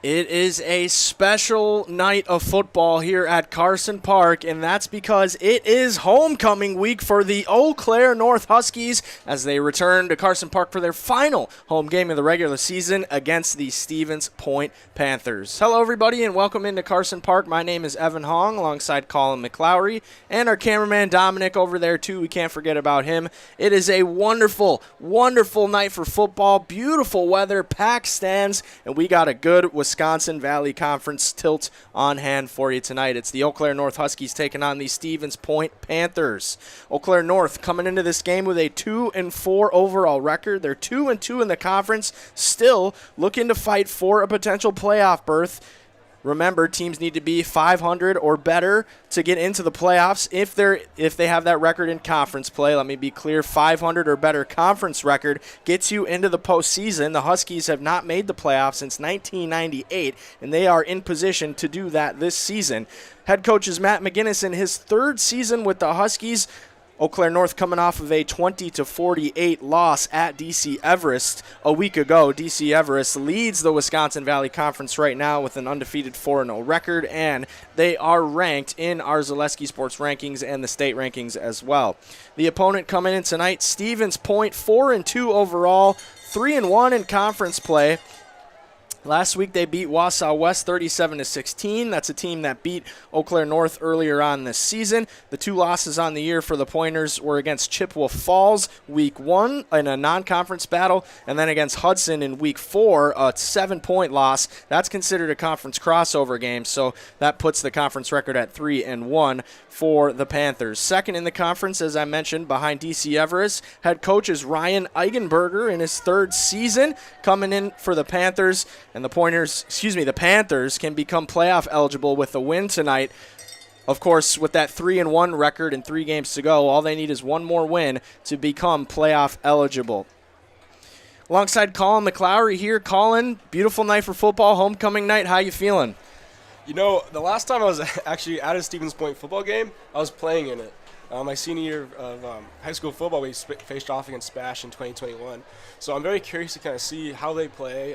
It is a special night of football here at Carson Park, and that's because it is homecoming week for the Eau Claire North Huskies as they return to Carson Park for their final home game of the regular season against the Stevens Point Panthers. Hello, everybody, and welcome into Carson Park. My name is Evan Hong alongside Colin McLowry and our cameraman Dominic over there, too. We can't forget about him. It is a wonderful, wonderful night for football, beautiful weather, packed stands, and we got a good Wisconsin Valley Conference tilt on hand for you tonight. It's the Eau Claire North Huskies taking on the Stevens Point Panthers. Eau Claire North coming into this game with a 2-4 overall record. They're 2-2 in the conference, still looking to fight for a potential playoff berth. Remember, teams need to be 500 or better to get into the playoffs if they have that record in conference play. Let me be clear, 500 or better conference record gets you into the postseason. The Huskies have not made the playoffs since 1998, and they are in position to do that this season. Head coach is Matt McGinnis in his third season with the Huskies. Eau Claire North coming off of a 20-48 loss at DC Everest a week ago. DC Everest leads the Wisconsin Valley Conference right now with an undefeated 4-0 record, and they are ranked in our Zaleski Sports rankings and the state rankings as well. The opponent coming in tonight, Stevens Point, 4-2 overall, 3-1 in conference play. Last week they beat Wausau West 37-16. That's a team that beat Eau Claire North earlier on this season. The two losses on the year for the Pointers were against Chippewa Falls week 1 in a non-conference battle, and then against Hudson in week 4, a 7-point loss. That's considered a conference crossover game, so that puts the conference record at 3-1 for the Panthers. Second in the conference, as I mentioned, behind DC Everest. Head coach is Ryan Eigenberger in his third season coming in for the Panthers. And the Panthers can become playoff eligible with a win tonight. Of course, with that 3-1 record and 3 games to go, all they need is one more win to become playoff eligible. Alongside Colin McLowry here. Colin, beautiful night for football, homecoming night. How you feeling? You know, the last time I was actually at a Stevens Point football game, I was playing in it. My senior year of high school football, we faced off against SPASH in 2021. So I'm very curious to kind of see how they play.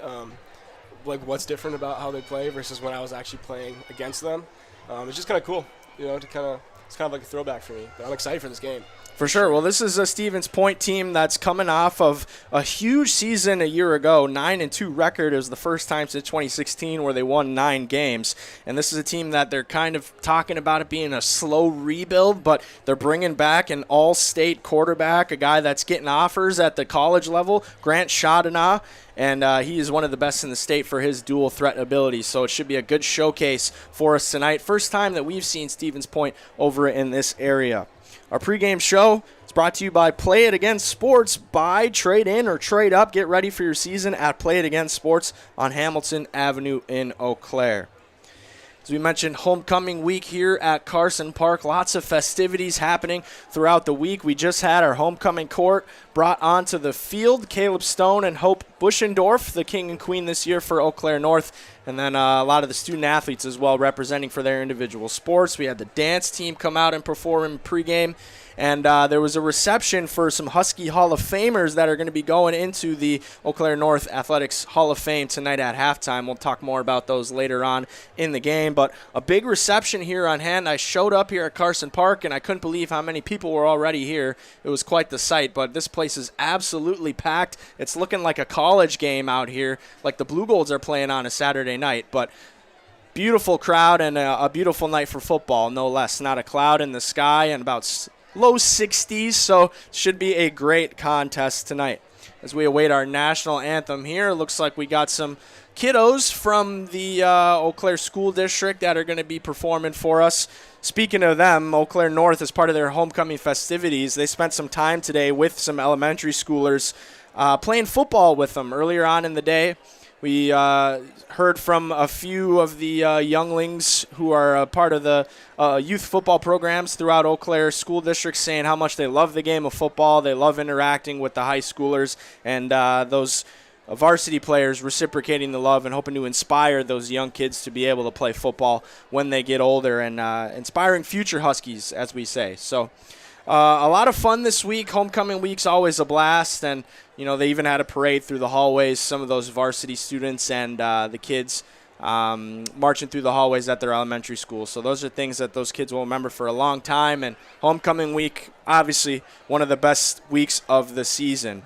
Like what's different about how they play versus when I was actually playing against them. It's just kind of cool, you know, it's kind of like a throwback for me. But I'm excited for this game. For sure. Well, this is a Stevens Point team that's coming off of a huge season a year ago, 9-2 record. It was the first time since 2016 where they won 9 games. And this is a team that they're kind of talking about it being a slow rebuild, but they're bringing back an all-state quarterback, a guy that's getting offers at the college level, Grant Chaudenat. And he is one of the best in the state for his dual threat ability. So it should be a good showcase for us tonight. First time that we've seen Stevens Point over in this area. Our pregame show is brought to you by Play It Again Sports. Buy, trade in, or trade up. Get ready for your season at Play It Again Sports on Hamilton Avenue in Eau Claire. As we mentioned, homecoming week here at Carson Park. Lots of festivities happening throughout the week. We just had our homecoming court brought onto the field. Caleb Stone and Hope Buschendorf, the king and queen this year for Eau Claire North. And then a lot of the student athletes as well representing for their individual sports. We had the dance team come out and perform in pregame. And there was a reception for some Husky Hall of Famers that are going to be going into the Eau Claire North Athletics Hall of Fame tonight at halftime. We'll talk more about those later on in the game. But a big reception here on hand. I showed up here at Carson Park, and I couldn't believe how many people were already here. It was quite the sight, but this place is absolutely packed. It's looking like a college game out here, like the Blue Golds are playing on a Saturday night. But beautiful crowd and a beautiful night for football, no less. Not a cloud in the sky and about low 60s, so should be a great contest tonight. As we await our national anthem here, it looks like we got some kiddos from the Eau Claire School District that are going to be performing for us. Speaking of them, Eau Claire North, as part of their homecoming festivities, they spent some time today with some elementary schoolers playing football with them earlier on in the day. We heard from a few of the younglings who are part of the youth football programs throughout Eau Claire School District saying how much they love the game of football. They love interacting with the high schoolers, and those varsity players reciprocating the love and hoping to inspire those young kids to be able to play football when they get older, and inspiring future Huskies, as we say. So a lot of fun this week. Homecoming week's always a blast, and they even had a parade through the hallways. Some of those varsity students and the kids marching through the hallways at their elementary school. So those are things that those kids will remember for a long time. And homecoming week, obviously one of the best weeks of the season.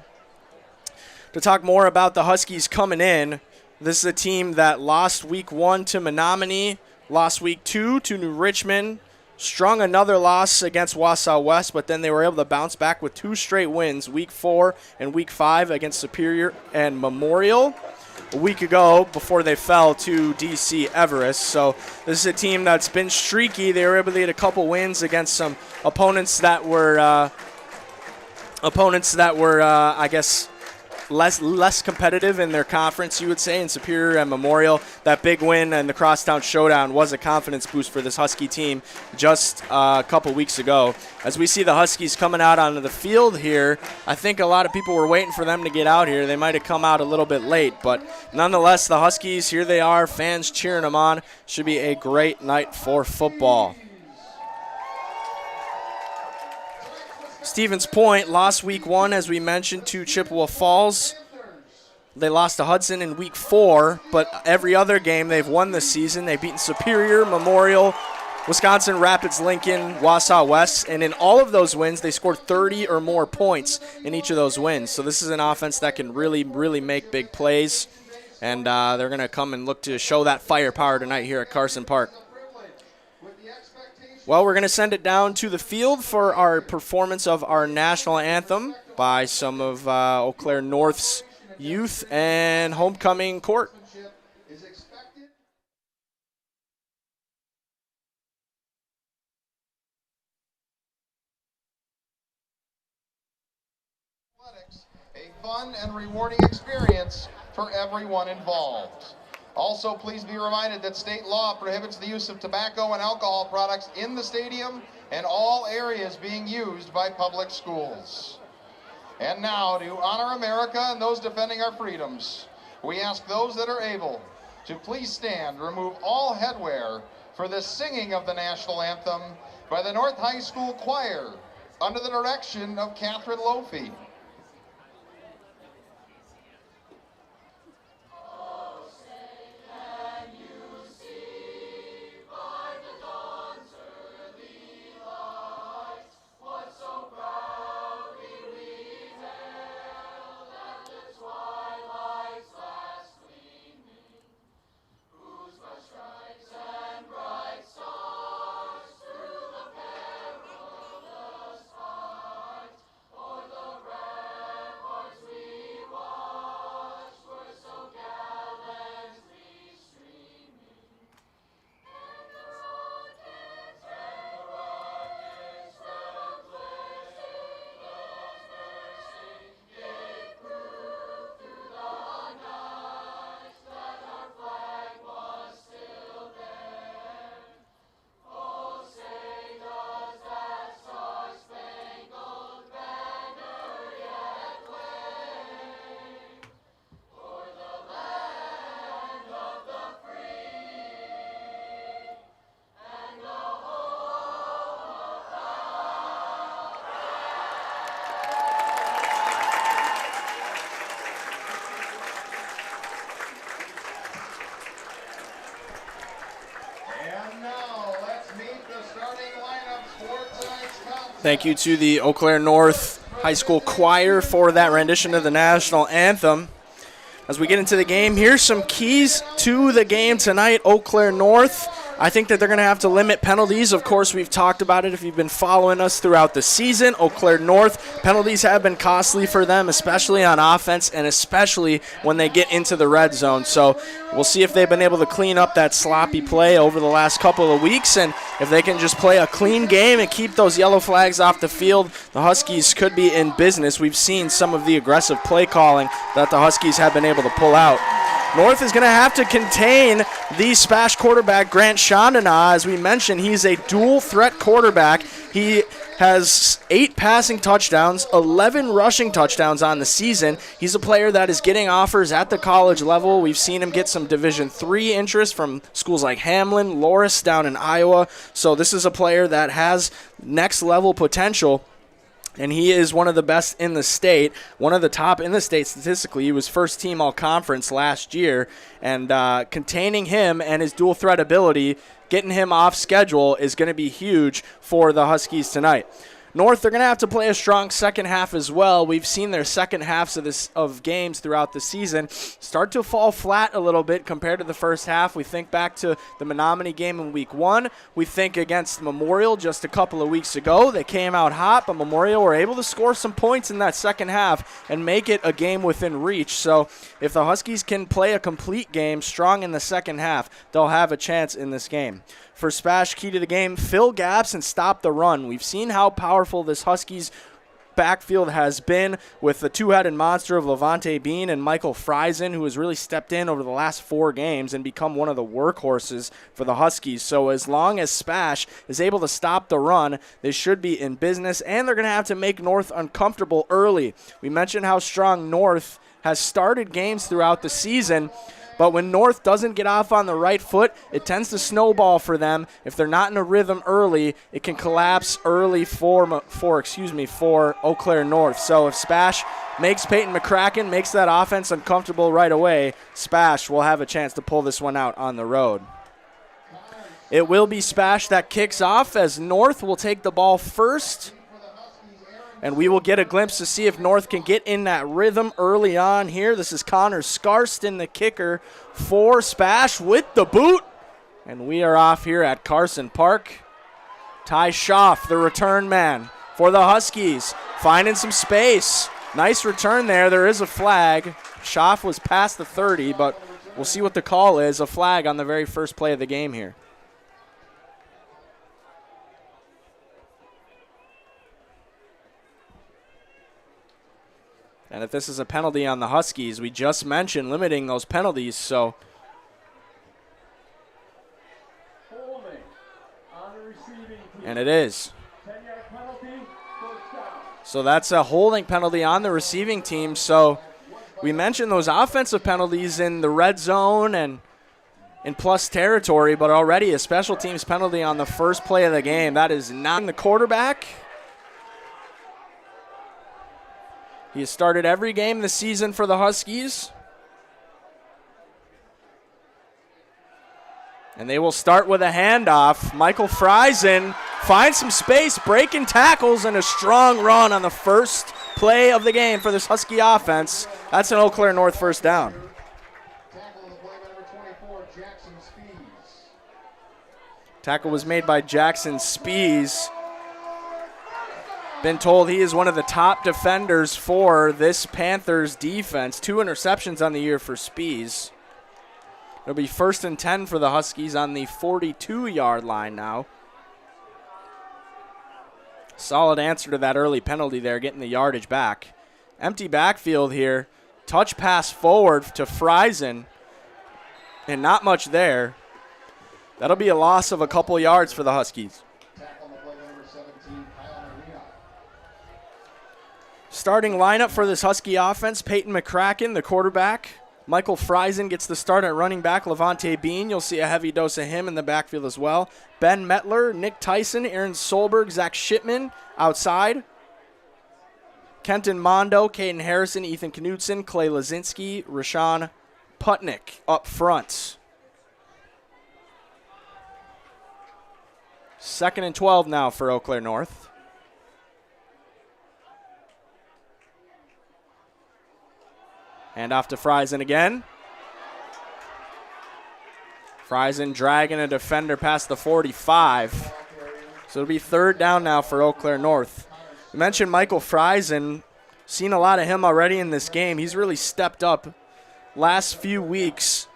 To talk more about the Huskies coming in, this is a team that lost week 1 to Menominee, lost week 2 to New Richmond, strung another loss against Wausau West, but then they were able to bounce back with 2 straight wins, week 4 and week 5 against Superior and Memorial a week ago before they fell to DC Everest. So this is a team that's been streaky. They were able to get a couple wins against some opponents that were, I guess, less competitive in their conference, you would say, in Superior and Memorial. That big win and the Crosstown Showdown was a confidence boost for this Husky team just a couple weeks ago. As we see the Huskies coming out onto the field here, I think a lot of people were waiting for them to get out here. They might have come out a little bit late, but nonetheless, the Huskies, here they are, fans cheering them on. Should be a great night for football. Stevens Point lost week 1, as we mentioned, to Chippewa Falls. They lost to Hudson in week 4, but every other game they've won this season. They've beaten Superior, Memorial, Wisconsin Rapids, Lincoln, Wausau West, and in all of those wins, they scored 30 or more points in each of those wins. So this is an offense that can really, really make big plays, and they're going to come and look to show that firepower tonight here at Carson Park. Well, we're going to send it down to the field for our performance of our national anthem by some of Eau Claire North's youth and homecoming court. A fun and rewarding experience for everyone involved. Also, please be reminded that state law prohibits the use of tobacco and alcohol products in the stadium and all areas being used by public schools. And now, to honor America and those defending our freedoms, we ask those that are able to please stand, remove all headwear for the singing of the national anthem by the North High School Choir under the direction of Catherine Lofi. Thank you to the Eau Claire North High School Choir for that rendition of the national anthem. As we get into the game, here's some keys to the game tonight. Eau Claire North, I think that they're going to have to limit penalties. Of course, we've talked about it if you've been following us throughout the season. Eau Claire North, penalties have been costly for them, especially on offense and especially when they get into the red zone. So we'll see if they've been able to clean up that sloppy play over the last couple of weeks, and if they can just play a clean game and keep those yellow flags off the field, the Huskies could be in business. We've seen some of the aggressive play calling that the Huskies have been able to pull out. North is going to have to contain the SPASH quarterback, Grant Chandana. As we mentioned, he's a dual-threat quarterback. He has 8 passing touchdowns, 11 rushing touchdowns on the season. He's a player that is getting offers at the college level. We've seen him get some Division III interest from schools like Hamlin, Loris down in Iowa. So this is a player that has next-level potential. And he is one of the best in the state, one of the top in the state statistically. He was first team all-conference last year, and containing him and his dual threat ability, getting him off schedule is going to be huge for the Huskies tonight. North, they're going to have to play a strong second half as well. We've seen their second halves of games throughout the season start to fall flat a little bit compared to the first half. We think back to the Menominee game in week 1. We think against Memorial just a couple of weeks ago. They came out hot, but Memorial were able to score some points in that second half and make it a game within reach. So if the Huskies can play a complete game strong in the second half, they'll have a chance in this game. For SPASH, key to the game, fill gaps and stop the run. We've seen how powerful this Huskies backfield has been with the two-headed monster of Levante Bean and Michael Friesen, who has really stepped in over the last 4 games and become one of the workhorses for the Huskies. So as long as SPASH is able to stop the run, they should be in business, and they're going to have to make North uncomfortable early. We mentioned how strong North has started games throughout the season, but when North doesn't get off on the right foot, it tends to snowball for them. If they're not in a rhythm early, it can collapse early for Eau Claire North. So if SPASH makes Peyton McCracken, makes that offense uncomfortable right away, SPASH will have a chance to pull this one out on the road. It will be SPASH that kicks off as North will take the ball first. And we will get a glimpse to see if North can get in that rhythm early on here. This is Connor Scarston, the kicker for SPASH with the boot. And we are off here at Carson Park. Ty Schaff, the return man for the Huskies, finding some space. Nice return there. There is a flag. Schaff was past the 30, but we'll see what the call is. A flag on the very first play of the game here. And if this is a penalty on the Huskies, we just mentioned limiting those penalties, so. And it is. So that's a holding penalty on the receiving team. So we mentioned those offensive penalties in the red zone and in plus territory, but already a special teams penalty on the first play of the game. That is not the quarterback. He has started every game this season for the Huskies. And they will start with a handoff. Michael Friesen finds some space, breaking tackles, and a strong run on the first play of the game for this Husky offense. That's an Eau Claire North first down. Tackle was made by Jackson Spees. Been told he is one of the top defenders for this Panthers defense. 2 interceptions on the year for Spees. It'll be 1st and 10 for the Huskies on the 42-yard line now. Solid answer to that early penalty there, getting the yardage back. Empty backfield here. Touch pass forward to Friesen, and not much there. That'll be a loss of a couple yards for the Huskies. Starting lineup for this Husky offense, Peyton McCracken, the quarterback. Michael Friesen gets the start at running back. Levante Bean, you'll see a heavy dose of him in the backfield as well. Ben Metler, Nick Tyson, Aaron Solberg, Zach Shipman outside. Kenton Mondo, Caden Harrison, Ethan Knudsen, Clay Lazinski, Rashawn Putnick up front. 2nd and 12 now for Eau Claire North. Hand off to Friesen again. Friesen dragging a defender past the 45. So it'll be 3rd down now for Eau Claire North. We mentioned Michael Friesen. Seen a lot of him already in this game. He's really stepped up last few weeks.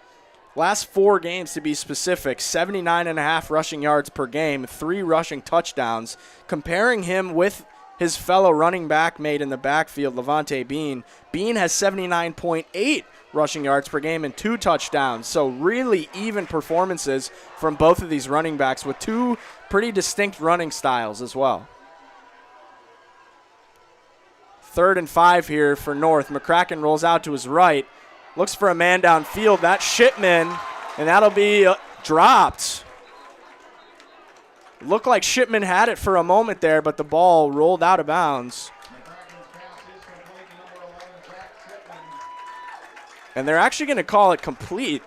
Last 4 games to be specific. 79.5 rushing yards per game. 3 rushing touchdowns. Comparing him with his fellow running back mate in the backfield, Levante Bean. Bean has 79.8 rushing yards per game and 2 touchdowns. So really even performances from both of these running backs with 2 pretty distinct running styles as well. 3rd and 5 here for North. McCracken rolls out to his right. Looks for a man downfield. That's Shipman, and that'll be dropped. Looked like Shipman had it for a moment there, but the ball rolled out of bounds. And they're actually going to call it complete.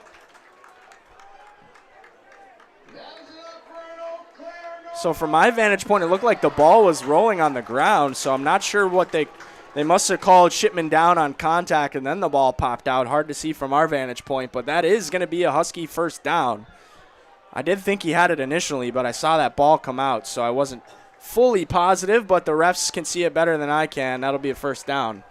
So from my vantage point, it looked like the ball was rolling on the ground, so I'm not sure what they must have called Shipman down on contact, and then the ball popped out. Hard to see from our vantage point, but that is going to be a Husky first down. I did think he had it initially, but I saw that ball come out, so I wasn't fully positive, but the refs can see it better than I can. That'll be a first down.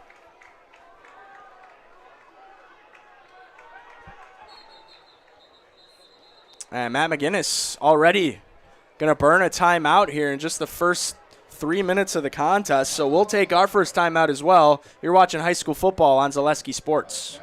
And Matt McGinnis already going to burn a timeout here in just the first 3 minutes of the contest, so we'll take our first timeout as well. You're watching high school football on Zaleski Sports.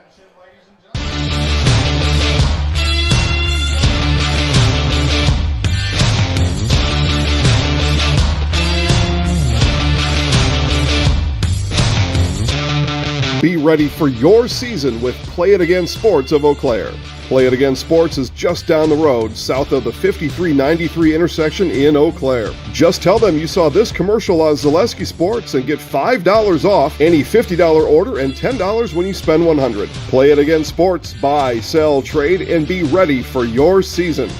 Be ready for your season with Play It Again Sports of Eau Claire. Play It Again Sports is just down the road, south of the 5393 intersection in Eau Claire. Just tell them you saw this commercial on Zaleski Sports and get $5 off any $50 order and $10 when you spend $100. Play It Again Sports, buy, sell, trade, and be ready for your season.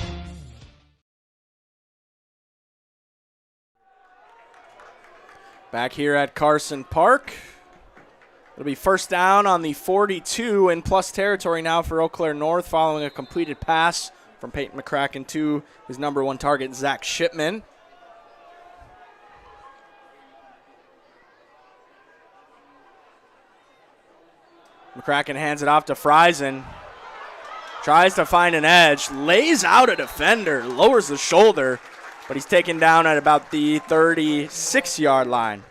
Back here at Carson Park. It'll be first down on the 42 in plus territory now for Eau Claire North following a completed pass from Peyton McCracken to his number one target, Zach Shipman. McCracken hands it off to Friesen. Tries to find an edge, lays out a defender, lowers the shoulder, but he's taken down at about the 36-yard line.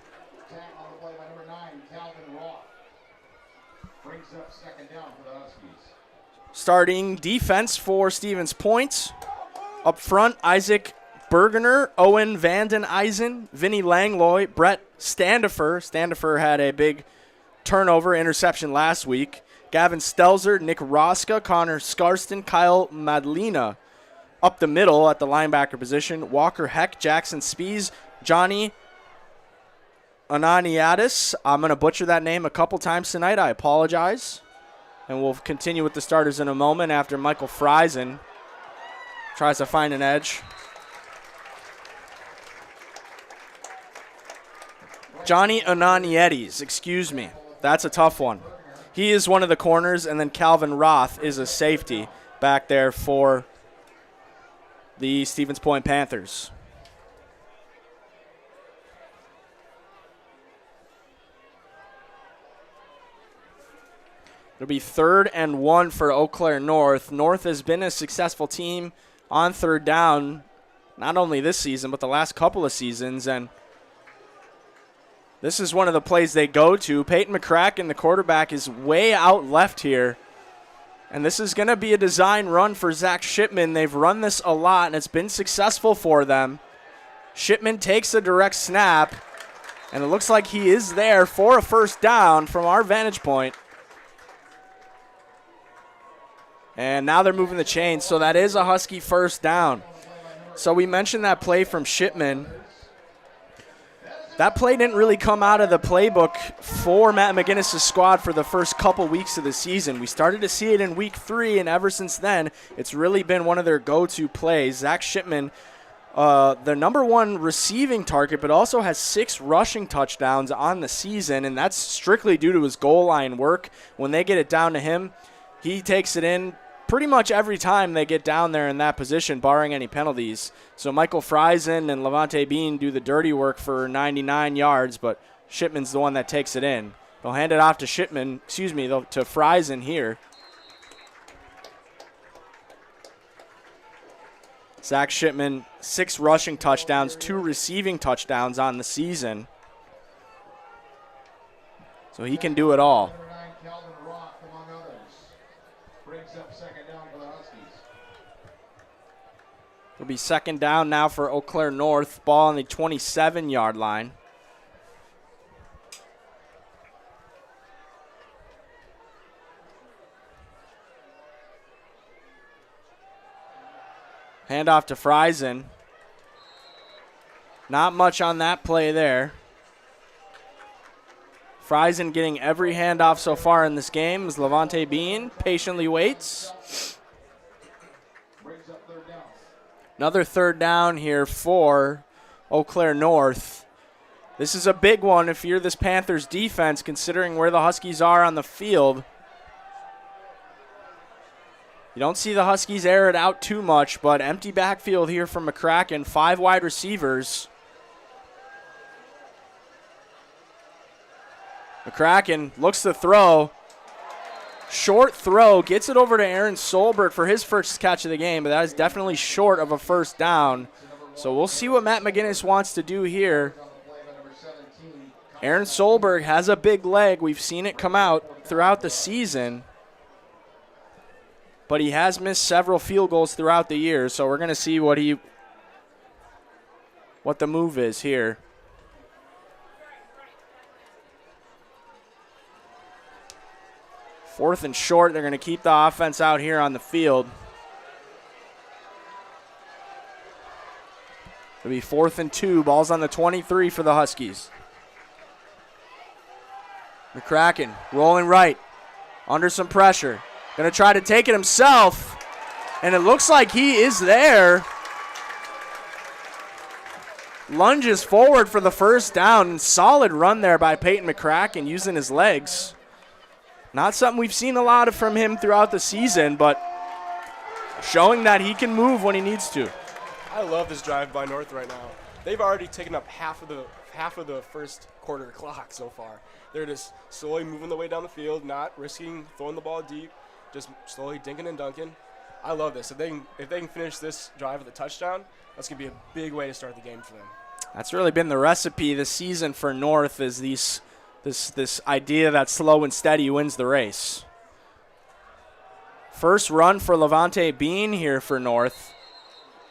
Starting defense for Stevens Point. Up front, Isaac Bergener, Owen Vanden Eisen, Vinny Langloy, Brett Standifer. Standifer had a big turnover interception last week. Gavin Stelzer, Nick Roska, Connor Scarston, Kyle Madlina. Up the middle at the linebacker position, Walker Heck, Jackson Spees, Johnny Ananiadis. I'm going to butcher that name a couple times tonight. I apologize. And we'll continue with the starters in a moment after Michael Friesen tries to find an edge. Johnny Ananietis, excuse me. That's a tough one. He is one of the corners, and then Calvin Roth is a safety back there for the Stevens Point Panthers. It'll be 3rd and 1 for Eau Claire North. North has been a successful team on third down, not only this season, but the last couple of seasons. And this is one of the plays they go to. Peyton McCracken, the quarterback, is way out left here. And this is going to be a design run for Zach Shipman. They've run this a lot, and it's been successful for them. Shipman takes a direct snap, and it looks like he is there for a first down from our vantage point. And now they're moving the chains, so that is a Husky first down. So we mentioned that play from Shipman. That play didn't really come out of the playbook for Matt McGinnis' squad for the first couple weeks of the season. We started to see it in week 3, and ever since then, it's really been one of their go-to plays. Zach Shipman, the number one receiving target, but also has 6 rushing touchdowns on the season, and that's strictly due to his goal line work. When they get it down to him, he takes it in pretty much every time they get down there in that position, barring any penalties. So Michael Friesen and Levante Bean do the dirty work for 99 yards, but Shipman's the one that takes it in. They'll hand it off to to Friesen here. Zach Shipman, 6 rushing touchdowns, 2 receiving touchdowns on the season. So he can do it all. It'll be second down now for Eau Claire North. Ball on the 27-yard line. Handoff to Friesen. Not much on that play there. Friesen getting every handoff so far in this game as Levante Bean patiently waits. Another third down here for Eau Claire North. This is a big one if you're this Panthers defense, considering where the Huskies are on the field. You don't see the Huskies air it out too much, but empty backfield here from McCracken. 5 wide receivers. McCracken looks to throw. Short throw, gets it over to Aaron Solberg for his first catch of the game, but that is definitely short of a first down. So we'll see what Matt McGinnis wants to do here. Aaron Solberg has a big leg. We've seen it come out throughout the season. But he has missed several field goals throughout the year, so we're going to see what the move is here. Fourth and short, they're going to keep the offense out here on the field. It'll be 4th and 2. Ball's on the 23 for the Huskies. McCracken rolling right, under some pressure. Going to try to take it himself, and it looks like he is there. Lunges forward for the first down. Solid run there by Peyton McCracken using his legs. Not something we've seen a lot of from him throughout the season, but showing that he can move when he needs to. I love this drive by North right now. They've already taken up half of the first quarter clock so far. They're just slowly moving the way down the field, not risking throwing the ball deep, just slowly dinking and dunking. I love this. If they can finish this drive with a touchdown, that's going to be a big way to start the game for them. That's really been the recipe this season for North, is this idea that slow and steady wins the race. First run for Levante Bean here for North.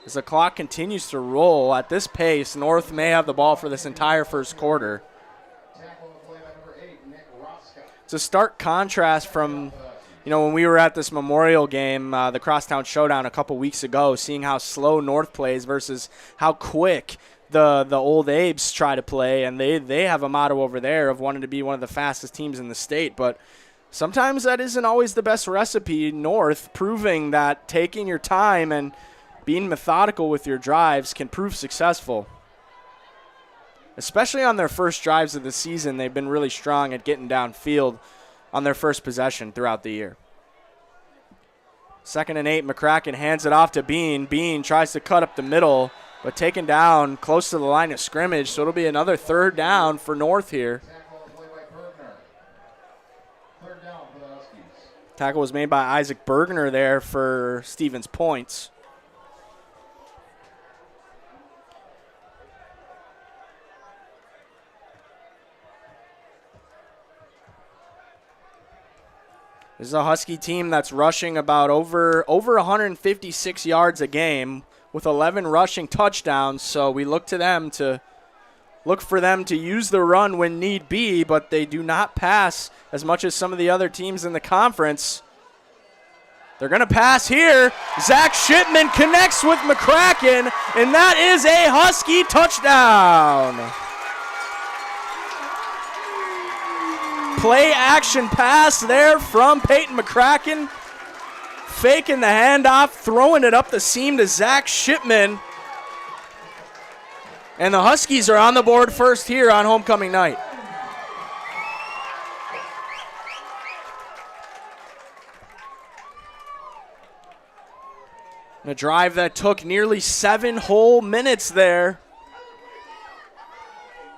As the clock continues to roll at this pace, North may have the ball for this entire first quarter. It's a stark contrast from, when we were at this Memorial game, the Crosstown Showdown a couple weeks ago, seeing how slow North plays versus how quick the Old Abes try to play, and they have a motto over there of wanting to be one of the fastest teams in the state, but sometimes that isn't always the best recipe. North proving that taking your time and being methodical with your drives can prove successful. Especially on their first drives of the season, they've been really strong at getting downfield on their first possession throughout the year. 2nd and 8, McCracken hands it off to Bean. Bean tries to cut up the middle, but taken down close to the line of scrimmage, so it'll be another third down for North here. Tackle was made by Isaac Bergner there for Stevens Points. This is a Husky team that's rushing about over 156 yards a game with 11 rushing touchdowns, so we look for them to use the run when need be, but they do not pass as much as some of the other teams in the conference. They're going to pass here. Zach Shipman connects with McCracken, and that is a Husky touchdown. Play action pass there from Peyton McCracken. Faking the handoff, throwing it up the seam to Zach Shipman. And the Huskies are on the board first here on homecoming night. A drive that took nearly 7 whole minutes there.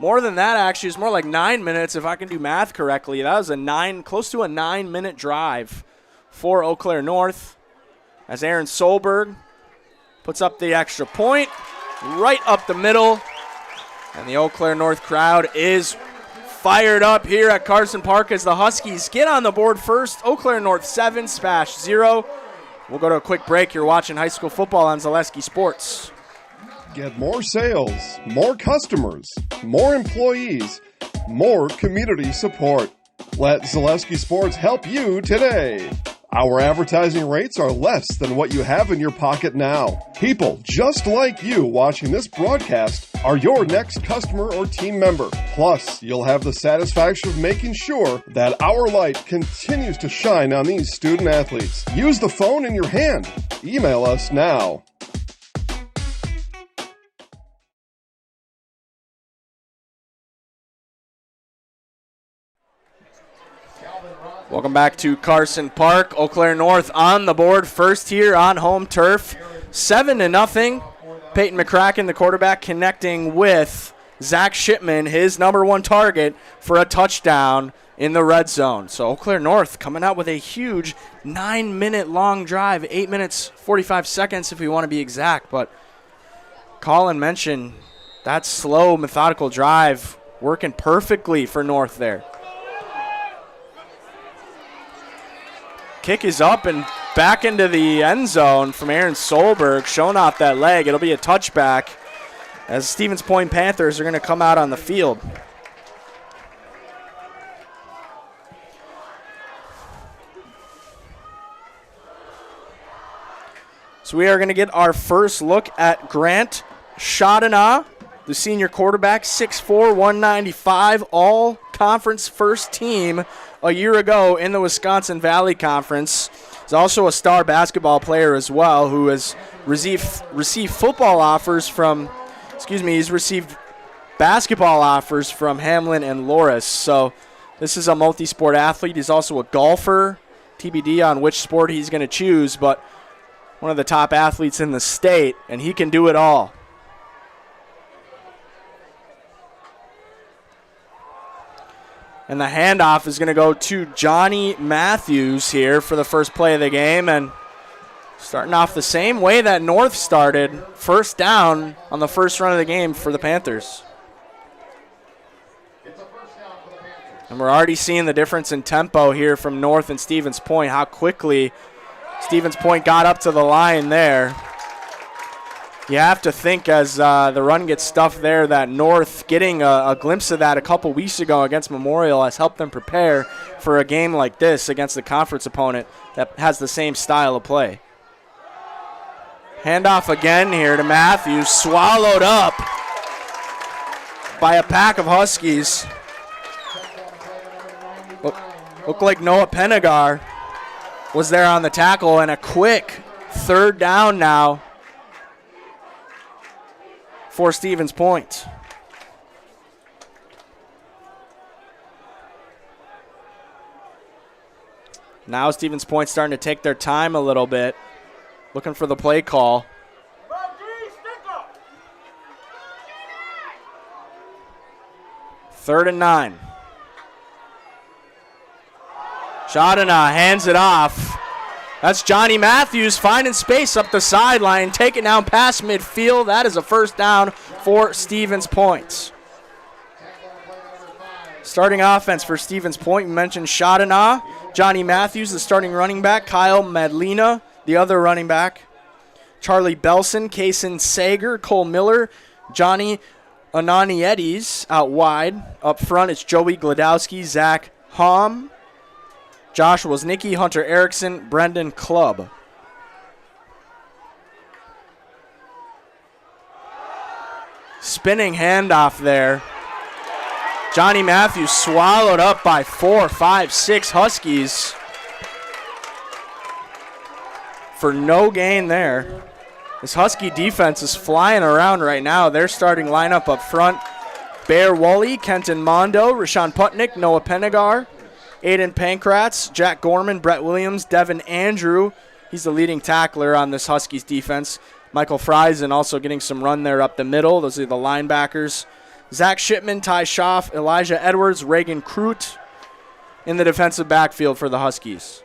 More than that, actually. It's more like 9 minutes if I can do math correctly. That was close to a 9-minute drive for Eau Claire North, as Aaron Solberg puts up the extra point right up the middle. And the Eau Claire North crowd is fired up here at Carson Park as the Huskies get on the board first. Eau Claire North 7, SPASH 0. We'll go to a quick break. You're watching high school football on Zaleski Sports. Get more sales, more customers, more employees, more community support. Let Zaleski Sports help you today. Our advertising rates are less than what you have in your pocket now. People just like you watching this broadcast are your next customer or team member. Plus, you'll have the satisfaction of making sure that our light continues to shine on these student athletes. Use the phone in your hand. Email us now. Welcome back to Carson Park. Eau Claire North on the board, first here on home turf, 7-0. Peyton McCracken, the quarterback, connecting with Zach Shipman, his number one target, for a touchdown in the red zone. So Eau Claire North coming out with a huge 9-minute long drive, 8 minutes 45 seconds if we want to be exact. But Colin mentioned that slow, methodical drive working perfectly for North there. Kick is up and back into the end zone from Aaron Solberg, showing off that leg. It'll be a touchback as Stevens Point Panthers are going to come out on the field. So we are going to get our first look at Grant Shadana, the senior quarterback, 6'4", 195, all-conference first team a year ago in the Wisconsin Valley Conference. He's also a star basketball player as well, who has received football offers from, he's received basketball offers from Hamlin and Loris. So this is a multi-sport athlete. He's also a golfer, TBD on which sport he's going to choose, but one of the top athletes in the state, and he can do it all. And the handoff is going to go to Johnny Matthews here for the first play of the game. And starting off the same way that North started, first down on the first run of the game for the Panthers. And we're already seeing the difference in tempo here from North and Stevens Point, how quickly Stevens Point got up to the line there. You have to think as the run gets stuffed there that North getting a glimpse of that a couple weeks ago against Memorial has helped them prepare for a game like this against the conference opponent that has the same style of play. Handoff again here to Matthews, swallowed up by a pack of Huskies. Looked like Noah Penagar was there on the tackle, and a quick third down now for Stevens Point. Now Stevens Point starting to take their time a little bit, looking for the play call. Third and 9. Shadana hands it off. That's Johnny Matthews finding space up the sideline, taking down past midfield. That is a first down for Stevens Point. Starting offense for Stevens Point, we mentioned Shadana, Johnny Matthews, the starting running back, Kyle Madlina, the other running back, Charlie Belson, Kaysen Sager, Cole Miller, Johnny Ananietes out wide. Up front, it's Joey Gladowski, Zach Hom, Josh Woznicki, Hunter Erickson, Brendan Clubb. Spinning handoff there. Johnny Matthews swallowed up by 4, 5, 6 Huskies for no gain there. This Husky defense is flying around right now. Their starting lineup up front: Bear Woolley, Kenton Mondo, Rashawn Putnick, Noah Penagar, Aiden Pankratz, Jack Gorman, Brett Williams, Devin Andrew. He's the leading tackler on this Huskies defense. Michael Friesen also getting some run there up the middle. Those are the linebackers. Zach Shipman, Ty Schaff, Elijah Edwards, Reagan Crute in the defensive backfield for the Huskies.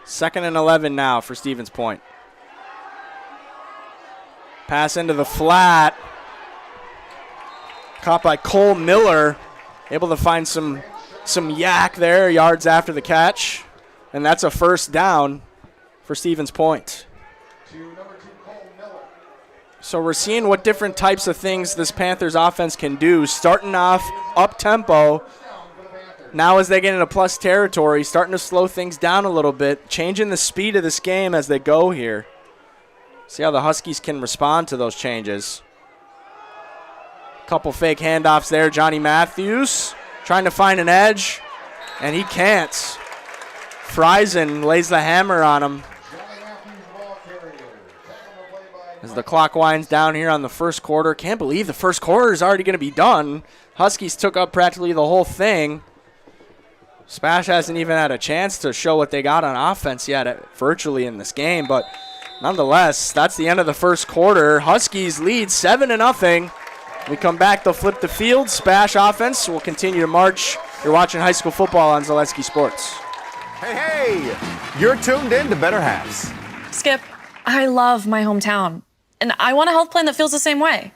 Second and 11 now for Stevens Point. Pass into the flat. Caught by Cole Miller. Able to find some yak there, yards after the catch. And that's a first down for Stevens Point. So we're seeing what different types of things this Panthers offense can do. Starting off up-tempo. Now as they get into plus territory, starting to slow things down a little bit, changing the speed of this game as they go here. See how the Huskies can respond to those changes. Couple fake handoffs there. Johnny Matthews trying to find an edge, and he can't. Friesen lays the hammer on him. As the clock winds down here on the first quarter. Can't believe the first quarter is already going to be done. Huskies took up practically the whole thing. SPASH hasn't even had a chance to show what they got on offense yet virtually in this game, but nonetheless, that's the end of the first quarter. Huskies lead 7-0. We come back, they'll flip the field. SPASH offense will continue to march. You're watching high school football on Zaleski Sports. Hey, you're tuned in to Better Halves. Skip, I love my hometown, and I want a health plan that feels the same way.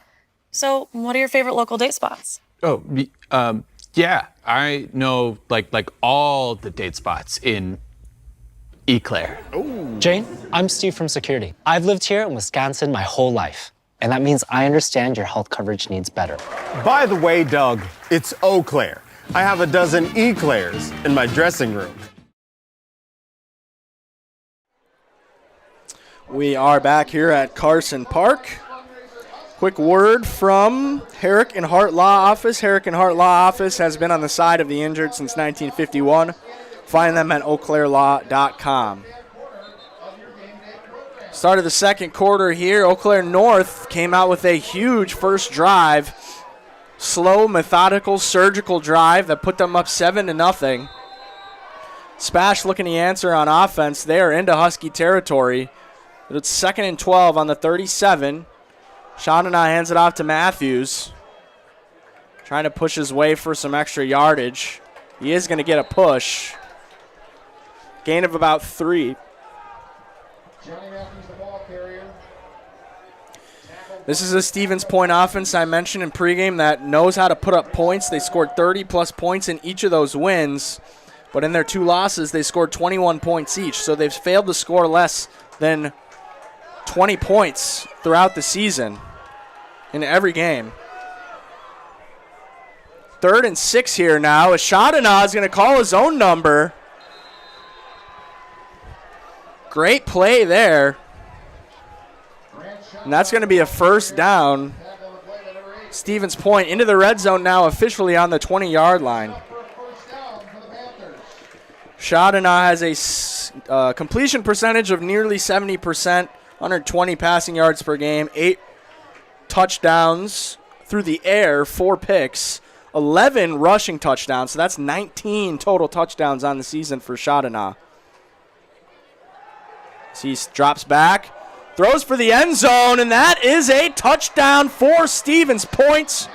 So what are your favorite local date spots? Oh, yeah, I know like all the date spots in Eau Claire. Jane, I'm Steve from security. I've lived here in Wisconsin my whole life, and that means I understand your health coverage needs better. By the way, Doug, it's Eau Claire. I have a dozen Eclairs in my dressing room. We are back here at Carson Park. Quick word from Herrick and Hart Law Office. Herrick and Hart Law Office has been on the side of the injured since 1951. Find them at eauclairlaw.com. Start of the second quarter here. Eau Claire North came out with a huge first drive. Slow, methodical, surgical drive that put them up 7-0. SPASH looking to answer on offense. They are into Husky territory. It's 2nd and 12 on the 37. Shawnana hands it off to Matthews. Trying to push his way for some extra yardage. He is going to get a push. Gain of about 3. This is a Stevens Point offense I mentioned in pregame that knows how to put up points. They scored 30-plus points in each of those wins. But in their 2 losses, they scored 21 points each. So they've failed to score less than 20 points throughout the season in every game. 3rd and 6 here now. Shawnana is going to call his own number. Great play there. And that's going to be a first down. Stevens Point into the red zone now, officially on the 20-yard line. Shawnana has a completion percentage of nearly 70%, 120 passing yards per game, 8 touchdowns through the air, 4 picks, 11 rushing touchdowns. So that's 19 total touchdowns on the season for Shawnana. He drops back, throws for the end zone, and that is a touchdown for Stevens Point.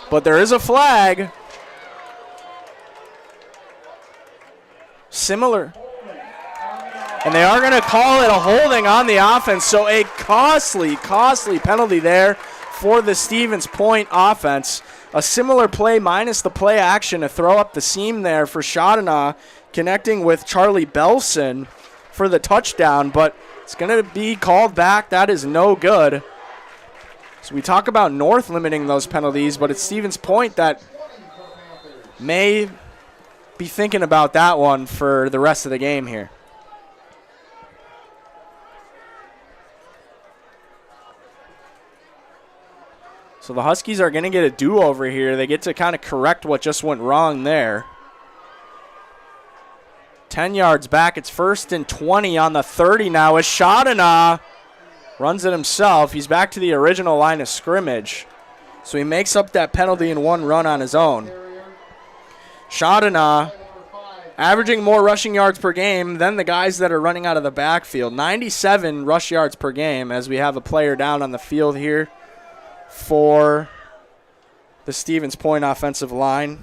But there is a flag. Similar. And they are going to call it a holding on the offense. So a costly penalty there for the Stevens Point offense. A similar play minus the play action to throw up the seam there for Shawnana, connecting with Charlie Belson for the touchdown. But it's going to be called back. That is no good. So we talk about North limiting those penalties, but it's Stevens Point that may be thinking about that one for the rest of the game here. So the Huskies are going to get a do-over here. They get to kind of correct what just went wrong there. 10 yards back. It's 1st and 20 on the 30 now as Shawnana runs it himself. He's back to the original line of scrimmage. So he makes up that penalty in one run on his own. Shawnana averaging more rushing yards per game than the guys that are running out of the backfield. 97 rush yards per game as we have a player down on the field here for the Stevens Point offensive line.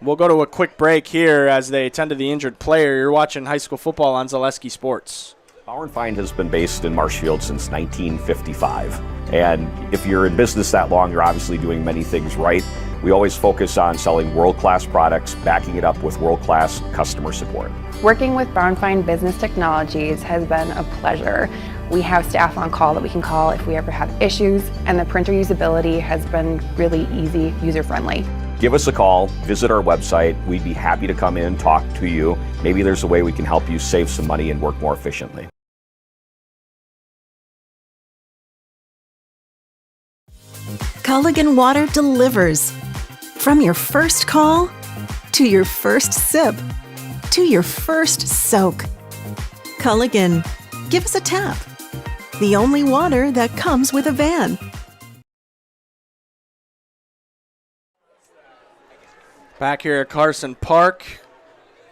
We'll go to a quick break here as they attend to the injured player. You're watching high school football on Zaleski Sports. Bauer & Feind has been based in Marshfield since 1955. And if you're in business that long, you're obviously doing many things right. We always focus on selling world-class products, backing it up with world-class customer support. Working with Bauer & Feind Business Technologies has been a pleasure. We have staff on call that we can call if we ever have issues, and the printer usability has been really easy, user-friendly. give us a call, visit our website. We'd be happy to come in, talk to you. Maybe there's a way we can help you save some money and work more efficiently. Culligan Water delivers. From your first call, to your first sip, to your first soak. Culligan, give us a tap. The only water that comes with a van. Back here at Carson Park,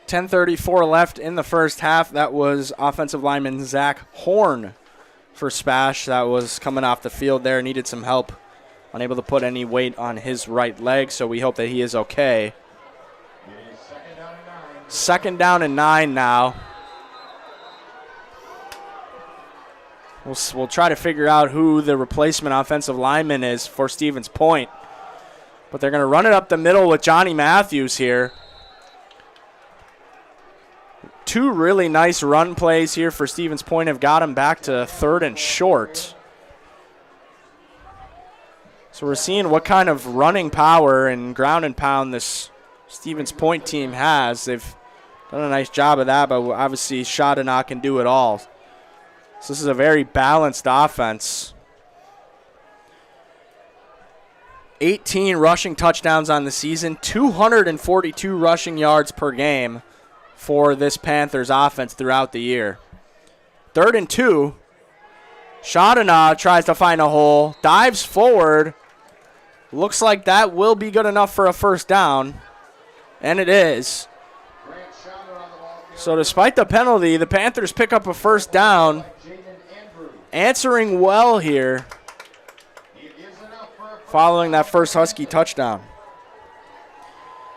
10:34 left in the first half. That was offensive lineman Zach Horn for SPASH. That was coming off the field there, needed some help. Unable to put any weight on his right leg, so we hope that he is okay. Second down and 9 now. We'll try to figure out who the replacement offensive lineman is for Stevens Point. But they're going to run it up the middle with Johnny Matthews here. Two really nice run plays here for Stevens Point have got him back to 3rd and short. So we're seeing what kind of running power and ground and pound this Stevens Point team has. They've done a nice job of that, but obviously Shadana can do it all. So this is a very balanced offense. 18 rushing touchdowns on the season, 242 rushing yards per game for this Panthers offense throughout the year. 3rd and 2. Shadana tries to find a hole, dives forward. Looks like that will be good enough for a first down, and it is. So despite the penalty, the Panthers pick up a first down, answering well here following that first Husky touchdown.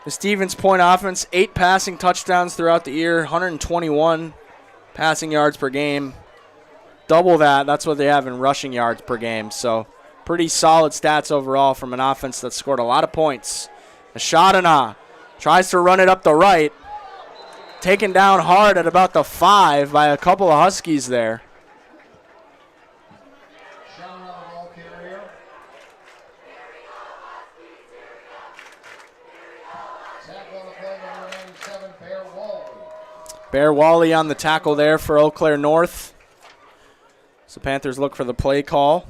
The Stevens Point offense, 8 passing touchdowns throughout the year, 121 passing yards per game. Double that, that's what they have in rushing yards per game. So pretty solid stats overall from an offense that scored a lot of points. Shadana tries to run it up the right. Taken down hard at about the 5 by a couple of Huskies there. Bear Wally on the tackle there for Eau Claire North. So Panthers look for the play call.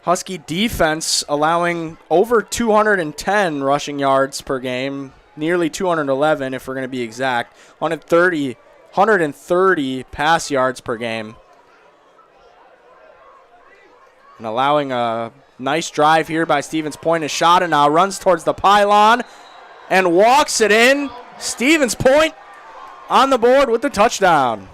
Husky defense allowing over 210 rushing yards per game, nearly 211 if we're going to be exact, 130 pass yards per game. And allowing a nice drive here by Stevens Point. A shot and now runs towards the pylon and walks it in. Stevens Point on the board with the touchdown.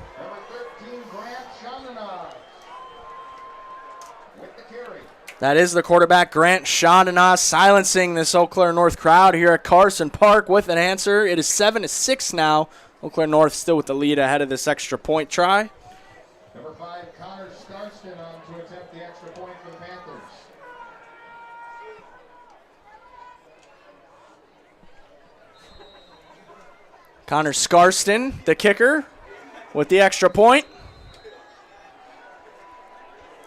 That is the quarterback, Grant Shadana, silencing this Eau Claire North crowd here at Carson Park with an answer. It is 7-6 now. Eau Claire North still with the lead ahead of this extra point try. Number 5, Connor Scarston on to attempt the extra point for the Panthers. Connor Scarston, the kicker, with the extra point.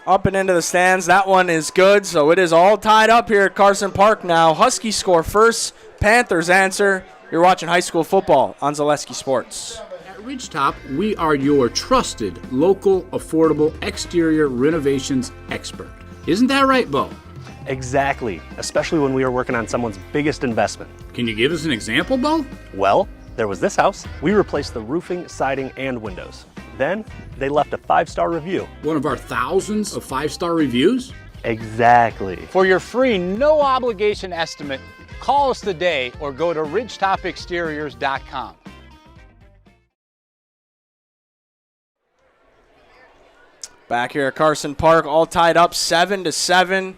Up and into the stands. That one is good, so it is all tied up here at Carson Park now. Huskies score first, Panthers answer. You're watching high school football on Zaleski Sports. At Ridgetop, we are your trusted, local, affordable exterior renovations expert. Isn't that right, Bo? Exactly, especially when we are working on someone's biggest investment. Can you give us an example, Bo? Well, there was this house. We replaced the roofing, siding, and windows. Then, they left a 5-star review. One of our thousands of 5-star reviews? Exactly. For your free, no-obligation estimate, call us today or go to ridgetopexteriors.com. Back here at Carson Park, all tied up 7-7.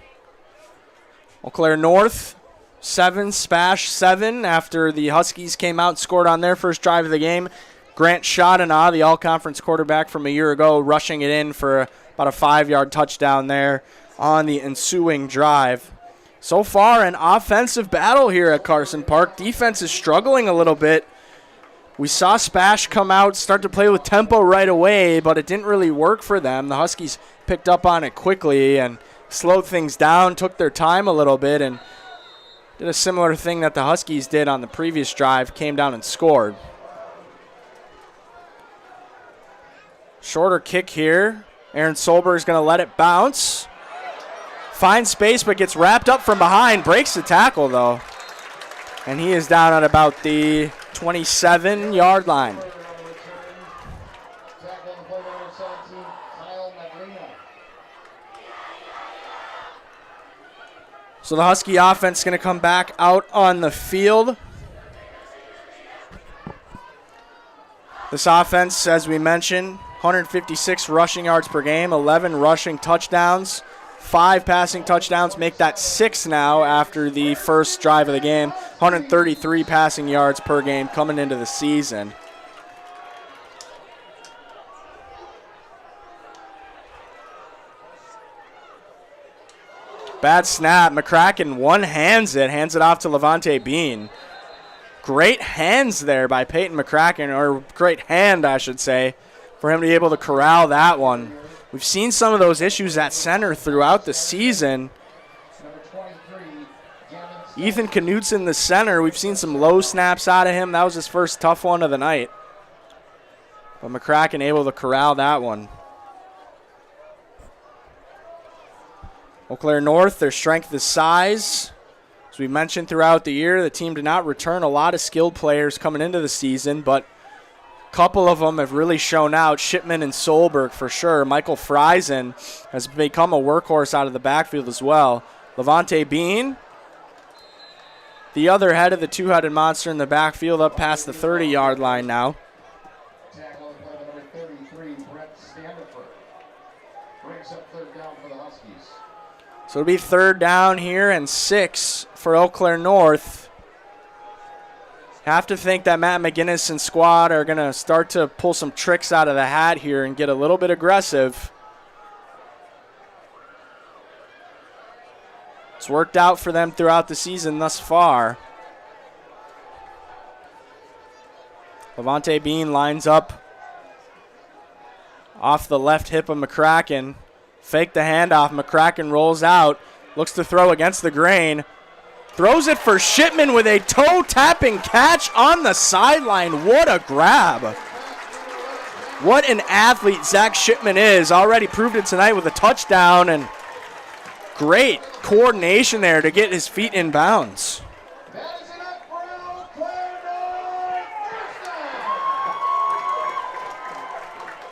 Eau Claire North 7, SPASH 7 after the Huskies came out and scored on their first drive of the game. Grant Shadana, the all-conference quarterback from a year ago, rushing it in for about a 5-yard touchdown there on the ensuing drive. So far, an offensive battle here at Carson Park. Defense is struggling a little bit. We saw SPASH come out, start to play with tempo right away, but it didn't really work for them. The Huskies picked up on it quickly, and slowed things down, took their time a little bit, and did a similar thing that the Huskies did on the previous drive, came down and scored. Shorter kick here. Aaron Solberg's going to let it bounce. Finds space but gets wrapped up from behind. Breaks the tackle, though. And he is down at about the 27-yard line. So the Husky offense is going to come back out on the field. This offense, as we mentioned, 156 rushing yards per game, 11 rushing touchdowns, 5 passing touchdowns, make that 6 now after the first drive of the game. 133 passing yards per game coming into the season. Bad snap. McCracken hands it off to Levante Bean. Great hands there by Peyton McCracken, or great hand, I should say, for him to be able to corral that one. We've seen some of those issues at center throughout the season. Ethan Knutson, the center, we've seen some low snaps out of him. That was his first tough one of the night. But McCracken able to corral that one. Eau Claire North, their strength is size. As we mentioned throughout the year, the team did not return a lot of skilled players coming into the season, but a couple of them have really shown out. Shipman and Solberg for sure. Michael Friesen has become a workhorse out of the backfield as well. Levante Bean, the other head of the two-headed monster in the backfield, up past the 30-yard line now. Tackle by number 33, Brett Standiford. Brings up third down for the Huskies. So it'll be third down here and 6 for Eau Claire North. Have to think that Matt McGinnis and squad are going to start to pull some tricks out of the hat here and get a little bit aggressive. It's worked out for them throughout the season thus far. Levante Bean lines up off the left hip of McCracken. Fake the handoff. McCracken rolls out. Looks to throw against the grain. Throws it for Shipman with a toe-tapping catch on the sideline. What a grab. What an athlete Zach Shipman is. Already proved it tonight with a touchdown, and great coordination there to get his feet in bounds.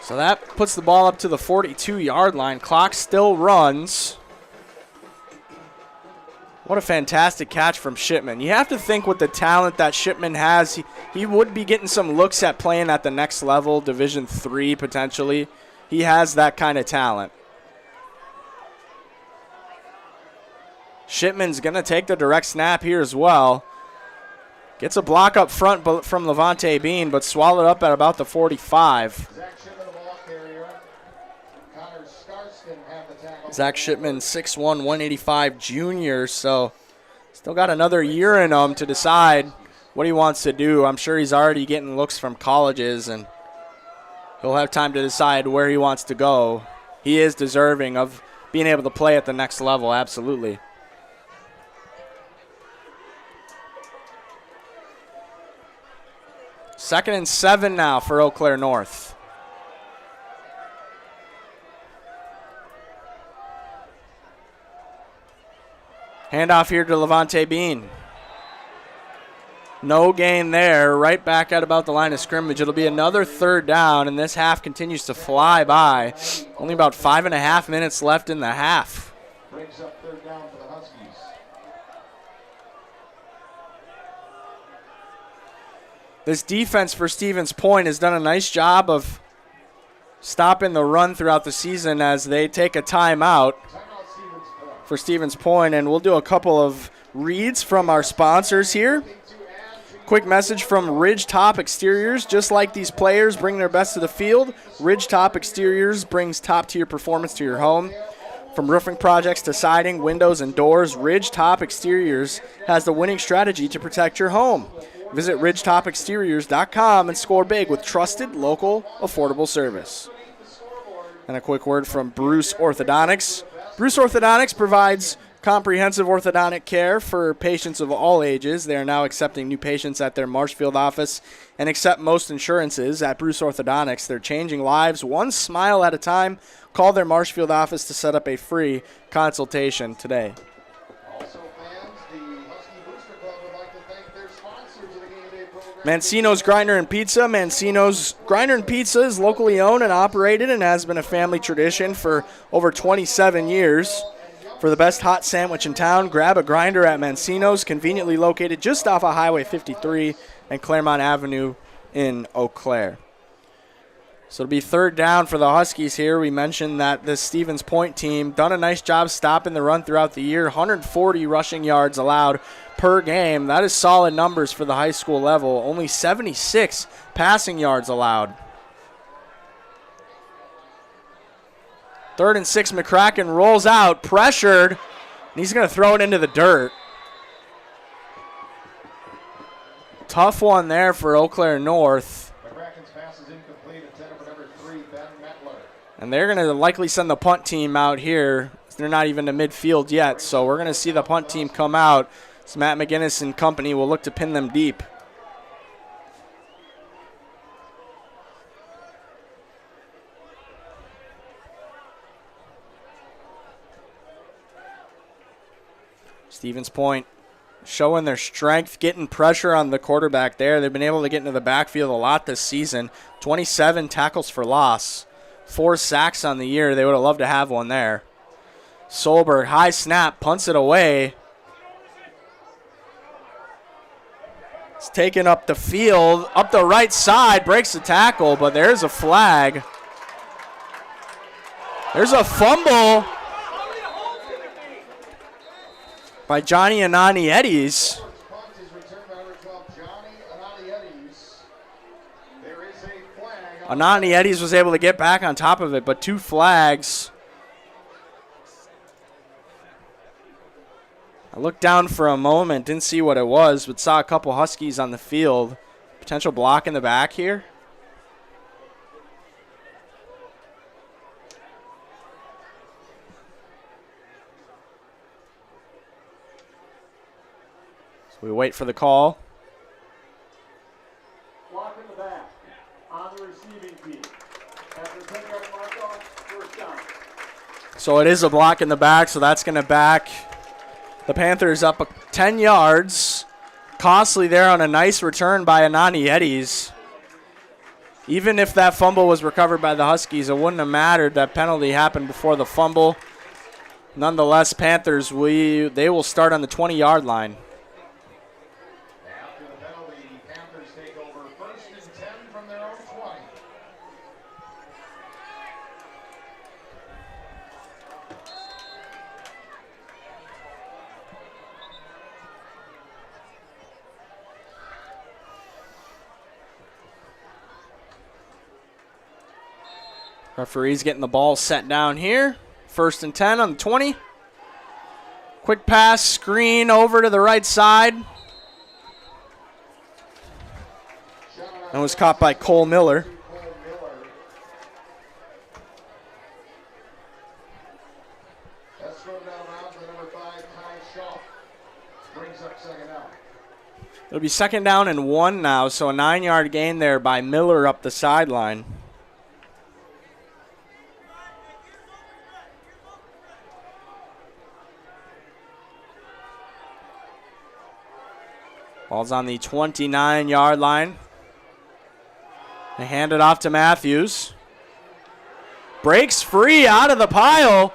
So that puts the ball up to the 42-yard line. Clock still runs. What a fantastic catch from Shipman. You have to think with the talent that Shipman has, he would be getting some looks at playing at the next level, Division III potentially. He has that kind of talent. Shipman's going to take the direct snap here as well. Gets a block up front from Levante Bean, but swallowed up at about the 45. Zach Shipman, 6'1", 185 junior, so still got another year in him to decide what he wants to do. I'm sure he's already getting looks from colleges, and he'll have time to decide where he wants to go. He is deserving of being able to play at the next level, absolutely. Second and 7 now for Eau Claire North. Handoff here to Levante Bean. No gain there. Right back at about the line of scrimmage. It'll be another third down, and this half continues to fly by. Only about 5.5 minutes left in the half. Brings up third down for the Huskies. This defense for Stevens Point has done a nice job of stopping the run throughout the season as they take a timeout for Stevens Point, and we'll do a couple of reads from our sponsors here. Quick message from Ridgetop Exteriors. Just like these players bring their best to the field, Ridgetop Exteriors brings top-tier performance to your home. From roofing projects to siding, windows, and doors, Ridgetop Exteriors has the winning strategy to protect your home. Visit ridgetopexteriors.com and score big with trusted, local, affordable service. And a quick word from Bruce Orthodontics. Bruce Orthodontics provides comprehensive orthodontic care for patients of all ages. They are now accepting new patients at their Marshfield office and accept most insurances. At Bruce Orthodontics, they're changing lives one smile at a time. Call their Marshfield office to set up a free consultation today. Also, fans, the Husky Booster Club would like to thank their sponsors of the Game Day program. Mancino's Grinder and Pizza. Mancino's Grinder and Pizza is locally owned and operated and has been a family tradition for over 27 years. For the best hot sandwich in town, grab a grinder at Mancino's, conveniently located just off of Highway 53 and Claremont Avenue in Eau Claire. So it'll be third down for the Huskies here. We mentioned that this Stevens Point team done a nice job stopping the run throughout the year. 140 rushing yards allowed per game. That is solid numbers for the high school level. Only 76 passing yards allowed. 3rd and 6, McCracken rolls out, pressured, and he's going to throw it into the dirt. Tough one there for Eau Claire North. McCracken's pass is incomplete, intended for number 3, Ben Metler. And they're going to likely send the punt team out here. They're not even to midfield yet, so we're going to see the punt team come out. So Matt McGinnis and company will look to pin them deep. Stevens Point showing their strength, getting pressure on the quarterback there. They've been able to get into the backfield a lot this season. 27 tackles for loss, 4 sacks on the year. They would have loved to have one there. Solberg, high snap, punts it away. It's taken up the field, up the right side, breaks the tackle, but there's a flag. There's a fumble by Johnny Anani-Eddies. Anani-Eddies was able to get back on top of it, but 2 flags. I looked down for a moment, didn't see what it was, but saw a couple Huskies on the field. Potential block in the back here. We wait for the call. Block in the back on the receiving team. After 10-yard mark-off, first down. So it is a block in the back, so that's going to back the Panthers up 10 yards. Costly there on a nice return by Anani-Eddies. Even if that fumble was recovered by the Huskies, it wouldn't have mattered. That penalty happened before the fumble. Nonetheless, Panthers, they will start on the 20-yard line. Referee's getting the ball set down here. 1st and 10 on the 20. Quick pass, screen over to the right side. And was caught by Cole Miller. It'll be 2nd down and 1 now, so a 9-yard gain there by Miller up the sideline. Ball's on the 29-yard line. They hand it off to Matthews. Breaks free out of the pile.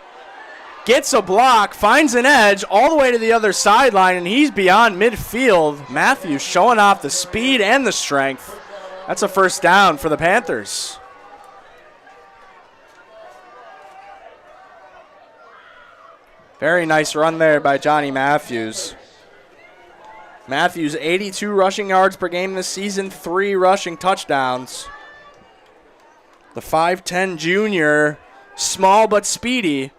Gets a block, finds an edge all the way to the other sideline, and he's beyond midfield. Matthews showing off the speed and the strength. That's a 1st down for the Panthers. Very nice run there by Johnny Matthews. Matthews, 82 rushing yards per game this season, 3 rushing touchdowns. The 5'10 junior, small but speedy,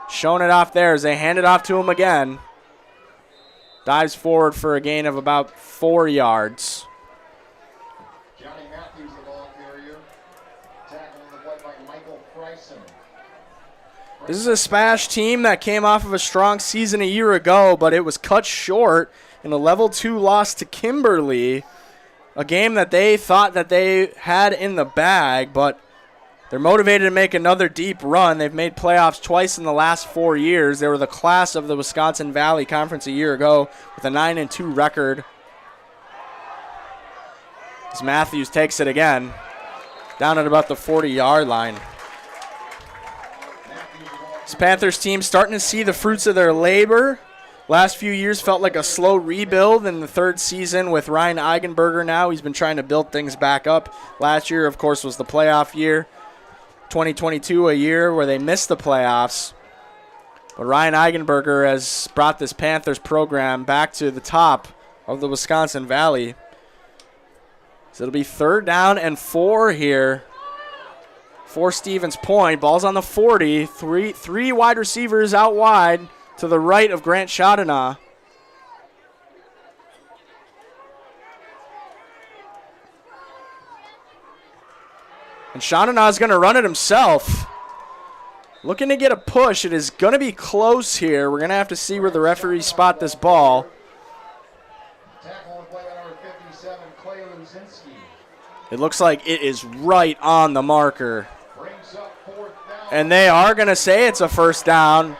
showing it off there as they hand it off to him again. Dives forward for a gain of about 4 yards. Johnny Matthews, the ball carrier. Tackle on the play by Michael Freisen. This is a SPASH team that came off of a strong season a year ago, but it was cut short in a level 2 loss to Kimberly, a game that they thought that they had in the bag, but they're motivated to make another deep run. They've made playoffs twice in the last 4 years. They were the class of the Wisconsin Valley Conference a year ago with a 9-2 record. As Matthews takes it again, down at about the 40-yard line. This Panthers team starting to see the fruits of their labor. Last few years felt like a slow rebuild in the third season with Ryan Eigenberger now. He's been trying to build things back up. Last year, of course, was the playoff year. 2022, a year where they missed the playoffs. But Ryan Eigenberger has brought this Panthers program back to the top of the Wisconsin Valley. So it'll be 3rd down and 4 here for Stevens Point. Ball's on the 40. Three wide receivers out wide to the right of Grant Chaudenas. And Chaudenas is going to run it himself. Looking to get a push. It is going to be close here. We're going to have to see where the referees spot this ball. It looks like it is right on the marker. And they are going to say it's a first down.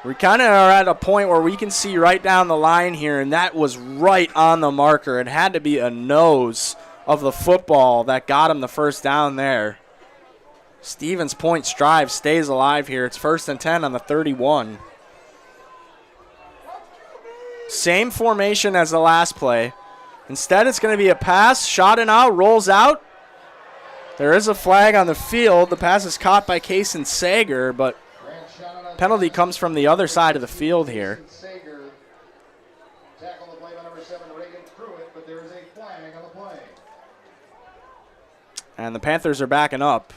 We kind of are at a point where we can see right down the line here, and that was right on the marker. It had to be a nose of the football that got him the first down there. Stevens Point's drive stays alive here. It's 1st and 10 on the 31. Same formation as the last play. Instead, it's going to be a pass. Chaudenas rolls out. There is a flag on the field. The pass is caught by Kason Sager, but penalty comes from the other side of the field here. And the Panthers are backing up.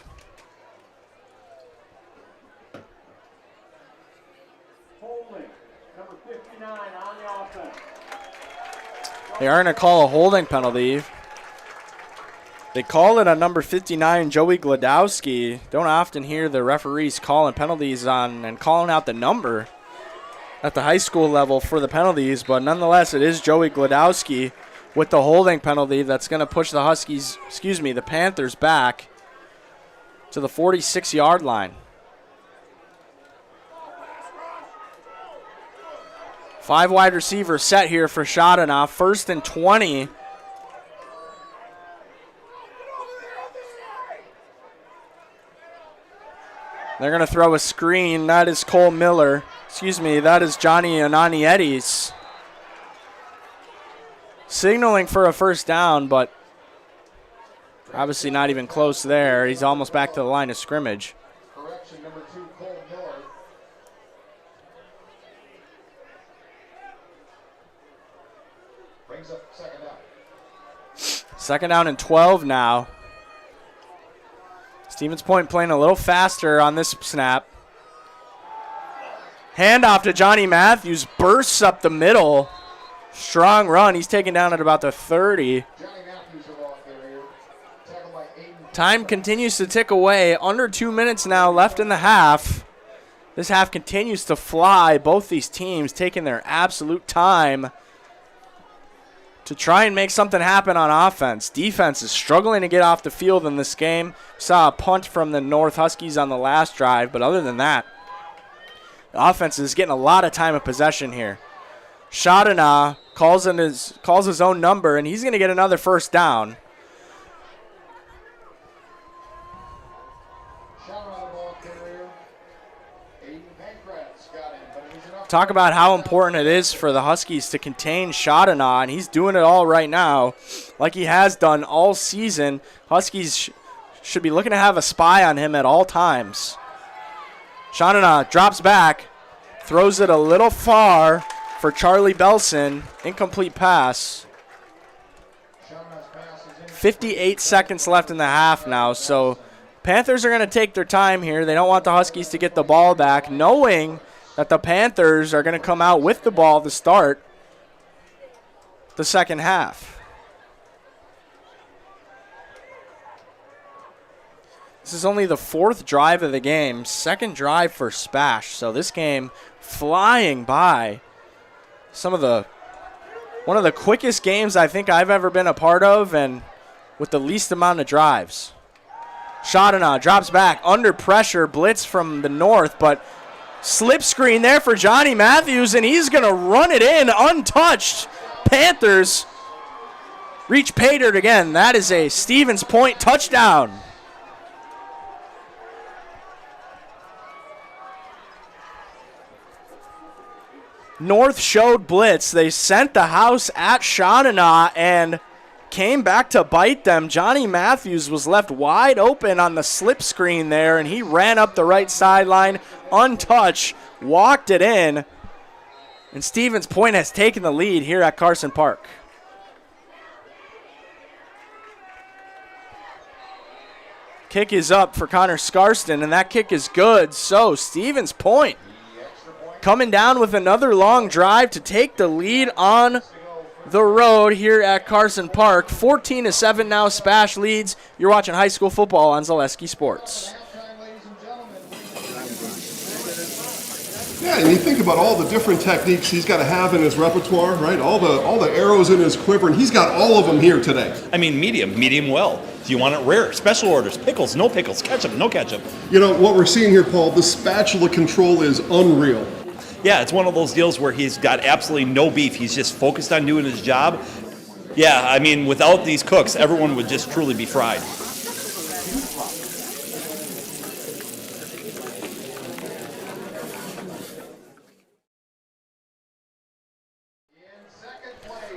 They are going to call a holding penalty. They call it on number 59, Joey Gladowski. Don't often hear the referees calling penalties on and calling out the number at the high school level for the penalties, but nonetheless, it is Joey Gladowski with the holding penalty that's going to push the the Panthers back to the 46-yard line. 5 wide receivers set here for Chaudenas. 1st and 20. They're going to throw a screen. That is Cole Miller. That is Johnny Ananietis. Signaling for a first down, but obviously not even close there. He's almost back to the line of scrimmage. Correction, number 2, Cole Miller. Brings up 2nd down. 2nd down and 12 now. Stevens Point playing a little faster on this snap. Handoff to Johnny Matthews. Bursts up the middle. Strong run. He's taken down at about the 30. Time continues to tick away. Under 2 minutes now left in the half. This half continues to fly. Both these teams taking their absolute time to try and make something happen on offense. Defense is struggling to get off the field in this game. Saw a punt from the North Huskies on the last drive, but other than that, the offense is getting a lot of time of possession here. Chaudenas calls his own number, and he's going to get another first down. Talk about how important it is for the Huskies to contain Chaudenas, and he's doing it all right now like he has done all season. Huskies should be looking to have a spy on him at all times. Chaudenas drops back, throws it a little far for Charlie Belson. Incomplete pass. 58 seconds left in the half now, so Panthers are going to take their time here. They don't want the Huskies to get the ball back, knowing that the Panthers are going to come out with the ball to start the second half. This is only the 4th drive of the game, 2nd drive for SPASH. So this game flying by. One of the quickest games I think I've ever been a part of, and with the least amount of drives. Shadana drops back under pressure, blitz from the north, but slip screen there for Johnny Matthews, and he's going to run it in untouched. Panthers reach pay dirt again. That is a Stevens Point touchdown. North showed blitz. They sent the house at Shadana and came back to bite them. Johnny Matthews was left wide open on the slip screen there, and he ran up the right sideline untouched, walked it in, and Stevens Point has taken the lead here at Carson Park. Kick is up for Connor Scarston, and that kick is good. So Stevens Point coming down with another long drive to take the lead on the road here at Carson Park. 14-7 now, SPASH leads. You're watching high school football on Zaleski Sports. Yeah, and you think about all the different techniques he's got to have in his repertoire, right? All the arrows in his quiver, and he's got all of them here today. I mean, medium well. Do you want it rare? Special orders, pickles, no pickles, ketchup, no ketchup. You know, what we're seeing here, Paul, the spatula control is unreal. Yeah, it's one of those deals where he's got absolutely no beef. He's just focused on doing his job. Yeah, I mean, without these cooks, everyone would just truly be fried.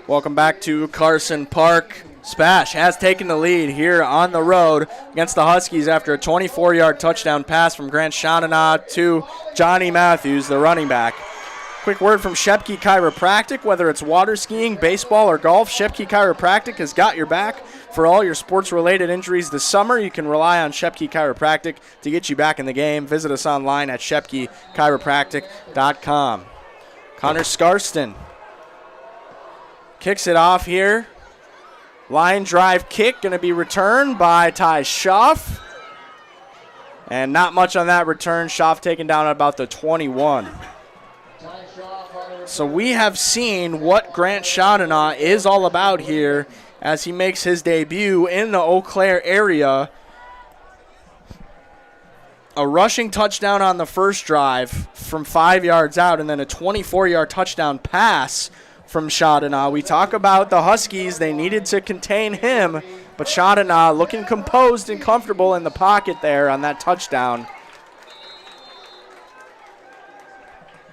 Welcome back to Carson Park. SPASH has taken the lead here on the road against the Huskies after a 24-yard touchdown pass from Grant Shadana to Johnny Matthews, the running back. Quick word from Shepke Chiropractic. Whether it's water skiing, baseball, or golf, Shepke Chiropractic has got your back for all your sports-related injuries this summer. You can rely on Shepke Chiropractic to get you back in the game. Visit us online at shepkechiropractic.com. Connor Scarston kicks it off here. Line drive kick going to be returned by Ty Schaff. And not much on that return. Schaff taken down at about the 21. So we have seen what Grant Shadana is all about here as he makes his debut in the Eau Claire area. A rushing touchdown on the first drive from 5 yards out, and then a 24-yard touchdown pass from Shadana. We talk about the Huskies. They needed to contain him, but Shadana looking composed and comfortable in the pocket there on that touchdown.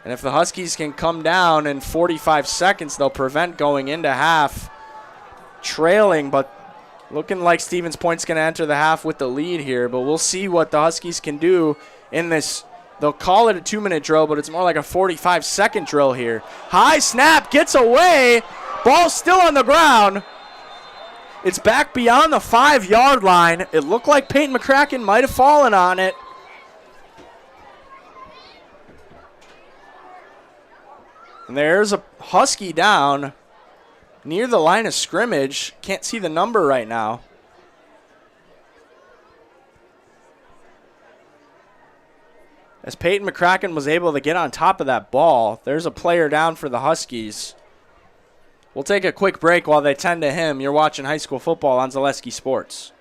And if the Huskies can come down in 45 seconds, they'll prevent going into half trailing, but looking like Stevens Point's going to enter the half with the lead here. But we'll see what the Huskies can do in this. They'll call it a 2-minute drill, but it's more like a 45-second drill here. High snap, gets away. Ball still on the ground. It's back beyond the 5-yard line. It looked like Peyton McCracken might have fallen on it. And there's a Husky down near the line of scrimmage. Can't see the number right now. As Peyton McCracken was able to get on top of that ball, there's a player down for the Huskies. We'll take a quick break while they tend to him. You're watching high school football on Zaleski Sports.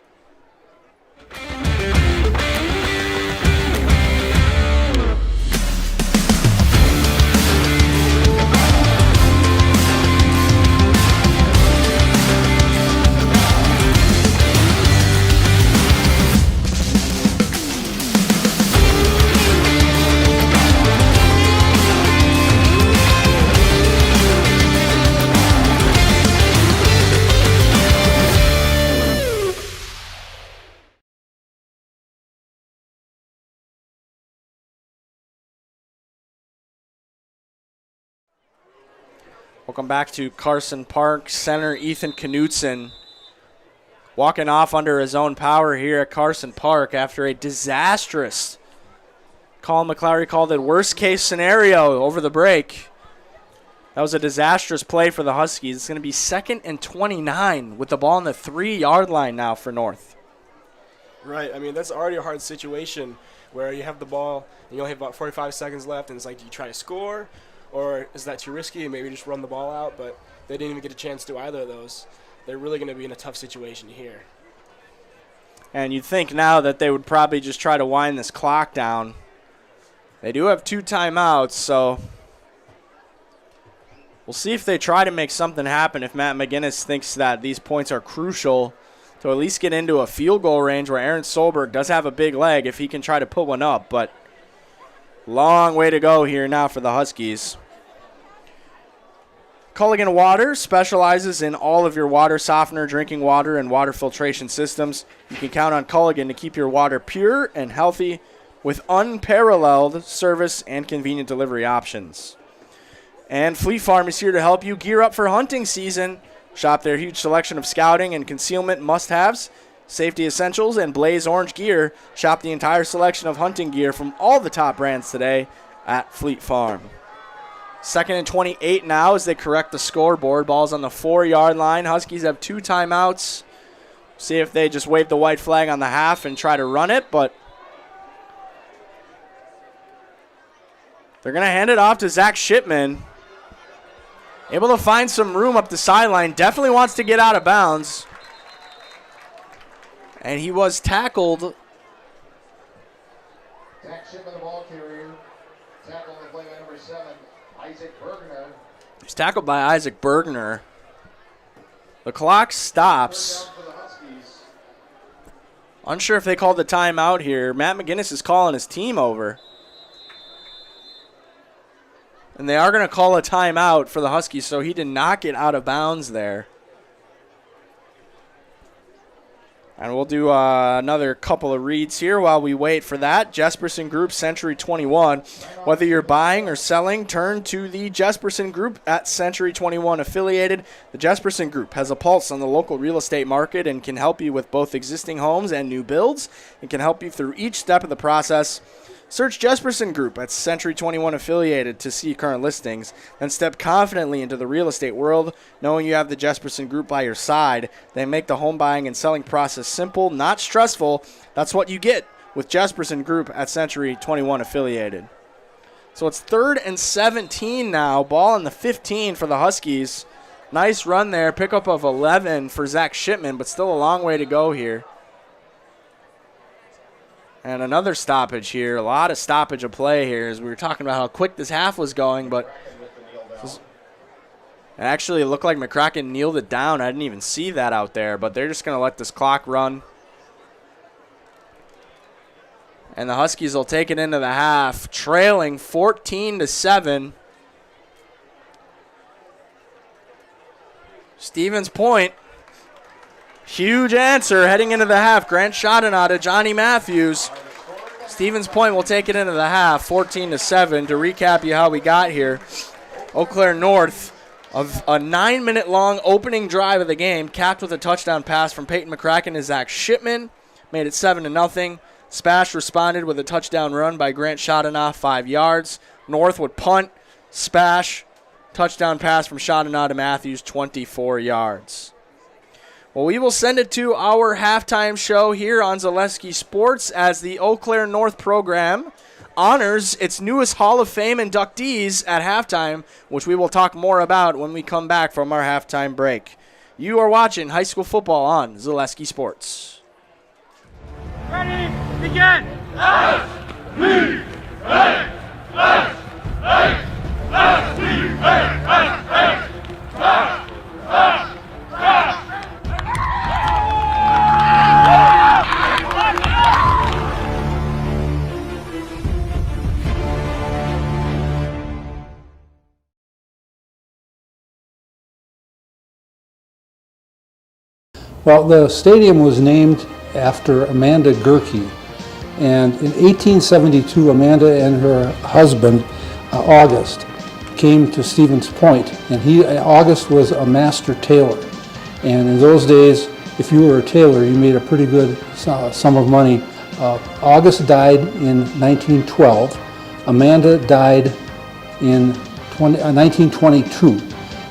Welcome back to Carson Park. Center Ethan Knutson walking off under his own power here at Carson Park after a disastrous, Colin McClary called it worst case scenario over the break. That was a disastrous play for the Huskies. It's going to be 2nd and 29 with the ball on the 3-yard line now for North. Right. I mean, that's already a hard situation where you have the ball and you only have about 45 seconds left, and it's like, do you try to score, or is that too risky and maybe just run the ball out? But they didn't even get a chance to do either of those. They're really going to be in a tough situation here. And you'd think now that they would probably just try to wind this clock down. They do have 2 timeouts, so we'll see if they try to make something happen, if Matt McGinnis thinks that these points are crucial to at least get into a field goal range where Aaron Solberg does have a big leg if he can try to put one up. But long way to go here now for the Huskies. Culligan Water specializes in all of your water softener, drinking water, and water filtration systems. You can count on Culligan to keep your water pure and healthy with unparalleled service and convenient delivery options. And Fleet Farm is here to help you gear up for hunting season. Shop their huge selection of scouting and concealment must-haves, safety essentials, and Blaze Orange gear. Shop the entire selection of hunting gear from all the top brands today at Fleet Farm. 2nd and 28 now as they correct the scoreboard. Ball's on the 4-yard line. Huskies have 2 timeouts. See if they just wave the white flag on the half and try to run it, but they're going to hand it off to Zach Shipman. Able to find some room up the sideline. Definitely wants to get out of bounds. And he was tackled. Zach Shipman, the ball carrier. Tackle on the play by number 7, Isaac Bergner. He's tackled by Isaac Bergner. The clock stops. Unsure if they called the timeout here. Matt McGinnis is calling his team over. And they are going to call a timeout for the Huskies, so he did not get out of bounds there. And we'll do another couple of reads here while we wait for that. Jesperson Group, Century 21. Whether you're buying or selling, turn to the Jesperson Group at Century 21 affiliated. The Jesperson Group has a pulse on the local real estate market and can help you with both existing homes and new builds. It can help you through each step of the process. Search Jesperson Group at Century 21 affiliated to see current listings, then step confidently into the real estate world knowing you have the Jesperson Group by your side. They make the home buying and selling process simple, not stressful. That's what you get with Jesperson Group at Century 21 affiliated. So it's 3rd and 17 now. Ball on the 15 for the Huskies. Nice run there. Pickup of 11 for Zach Shipman, but still a long way to go here. And another stoppage here. A lot of stoppage of play here as we were talking about how quick this half was going, but it actually looked like McCracken kneeled it down. I didn't even see that out there, but they're just going to let this clock run. And the Huskies will take it into the half, trailing 14-7. Stevens Point. Huge answer heading into the half. Grant Shodana to Johnny Matthews. Stevens Point will take it into the half, 14-7. To recap you how we got here, Eau Claire North, of a 9-minute-long opening drive of the game, capped with a touchdown pass from Peyton McCracken to Zach Shipman, made it 7-0. SPASH responded with a touchdown run by Grant Shodana, 5 yards. North would punt. SPASH, touchdown pass from Shodana to Matthews, 24 yards. Well, we will send it to our halftime show here on Zaleski Sports as the Eau Claire North program honors its newest Hall of Fame inductees at halftime, which we will talk more about when we come back from our halftime break. You are watching high school football on Zaleski Sports. Ready, begin! Well, the stadium was named after Amanda Gerke, and in 1872, Amanda and her husband, August, came to Stevens Point, and August was a master tailor, and in those days, if you were a tailor, you made a pretty good sum of money. August died in 1912. Amanda died in 1922,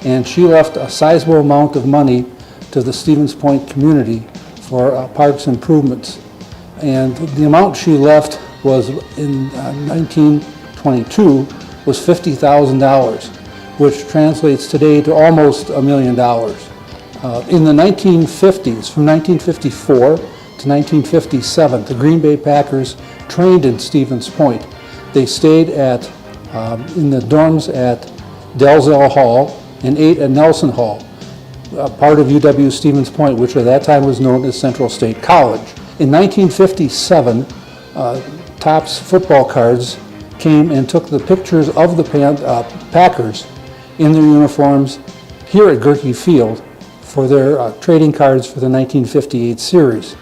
and she left a sizable amount of money to the Stevens Point community for parks improvements. And the amount she left was in 1922 was $50,000, which translates today to almost $1 million. In the 1950s, from 1954 to 1957, the Green Bay Packers trained in Stevens Point. They stayed at in the dorms at Dalzell Hall and ate at Nelson Hall, part of UW Stevens Point, which at that time was known as Central State College. In 1957, Topps football cards came and took the pictures of the Packers in their uniforms here at Gerke Field for their trading cards for the 1958 series.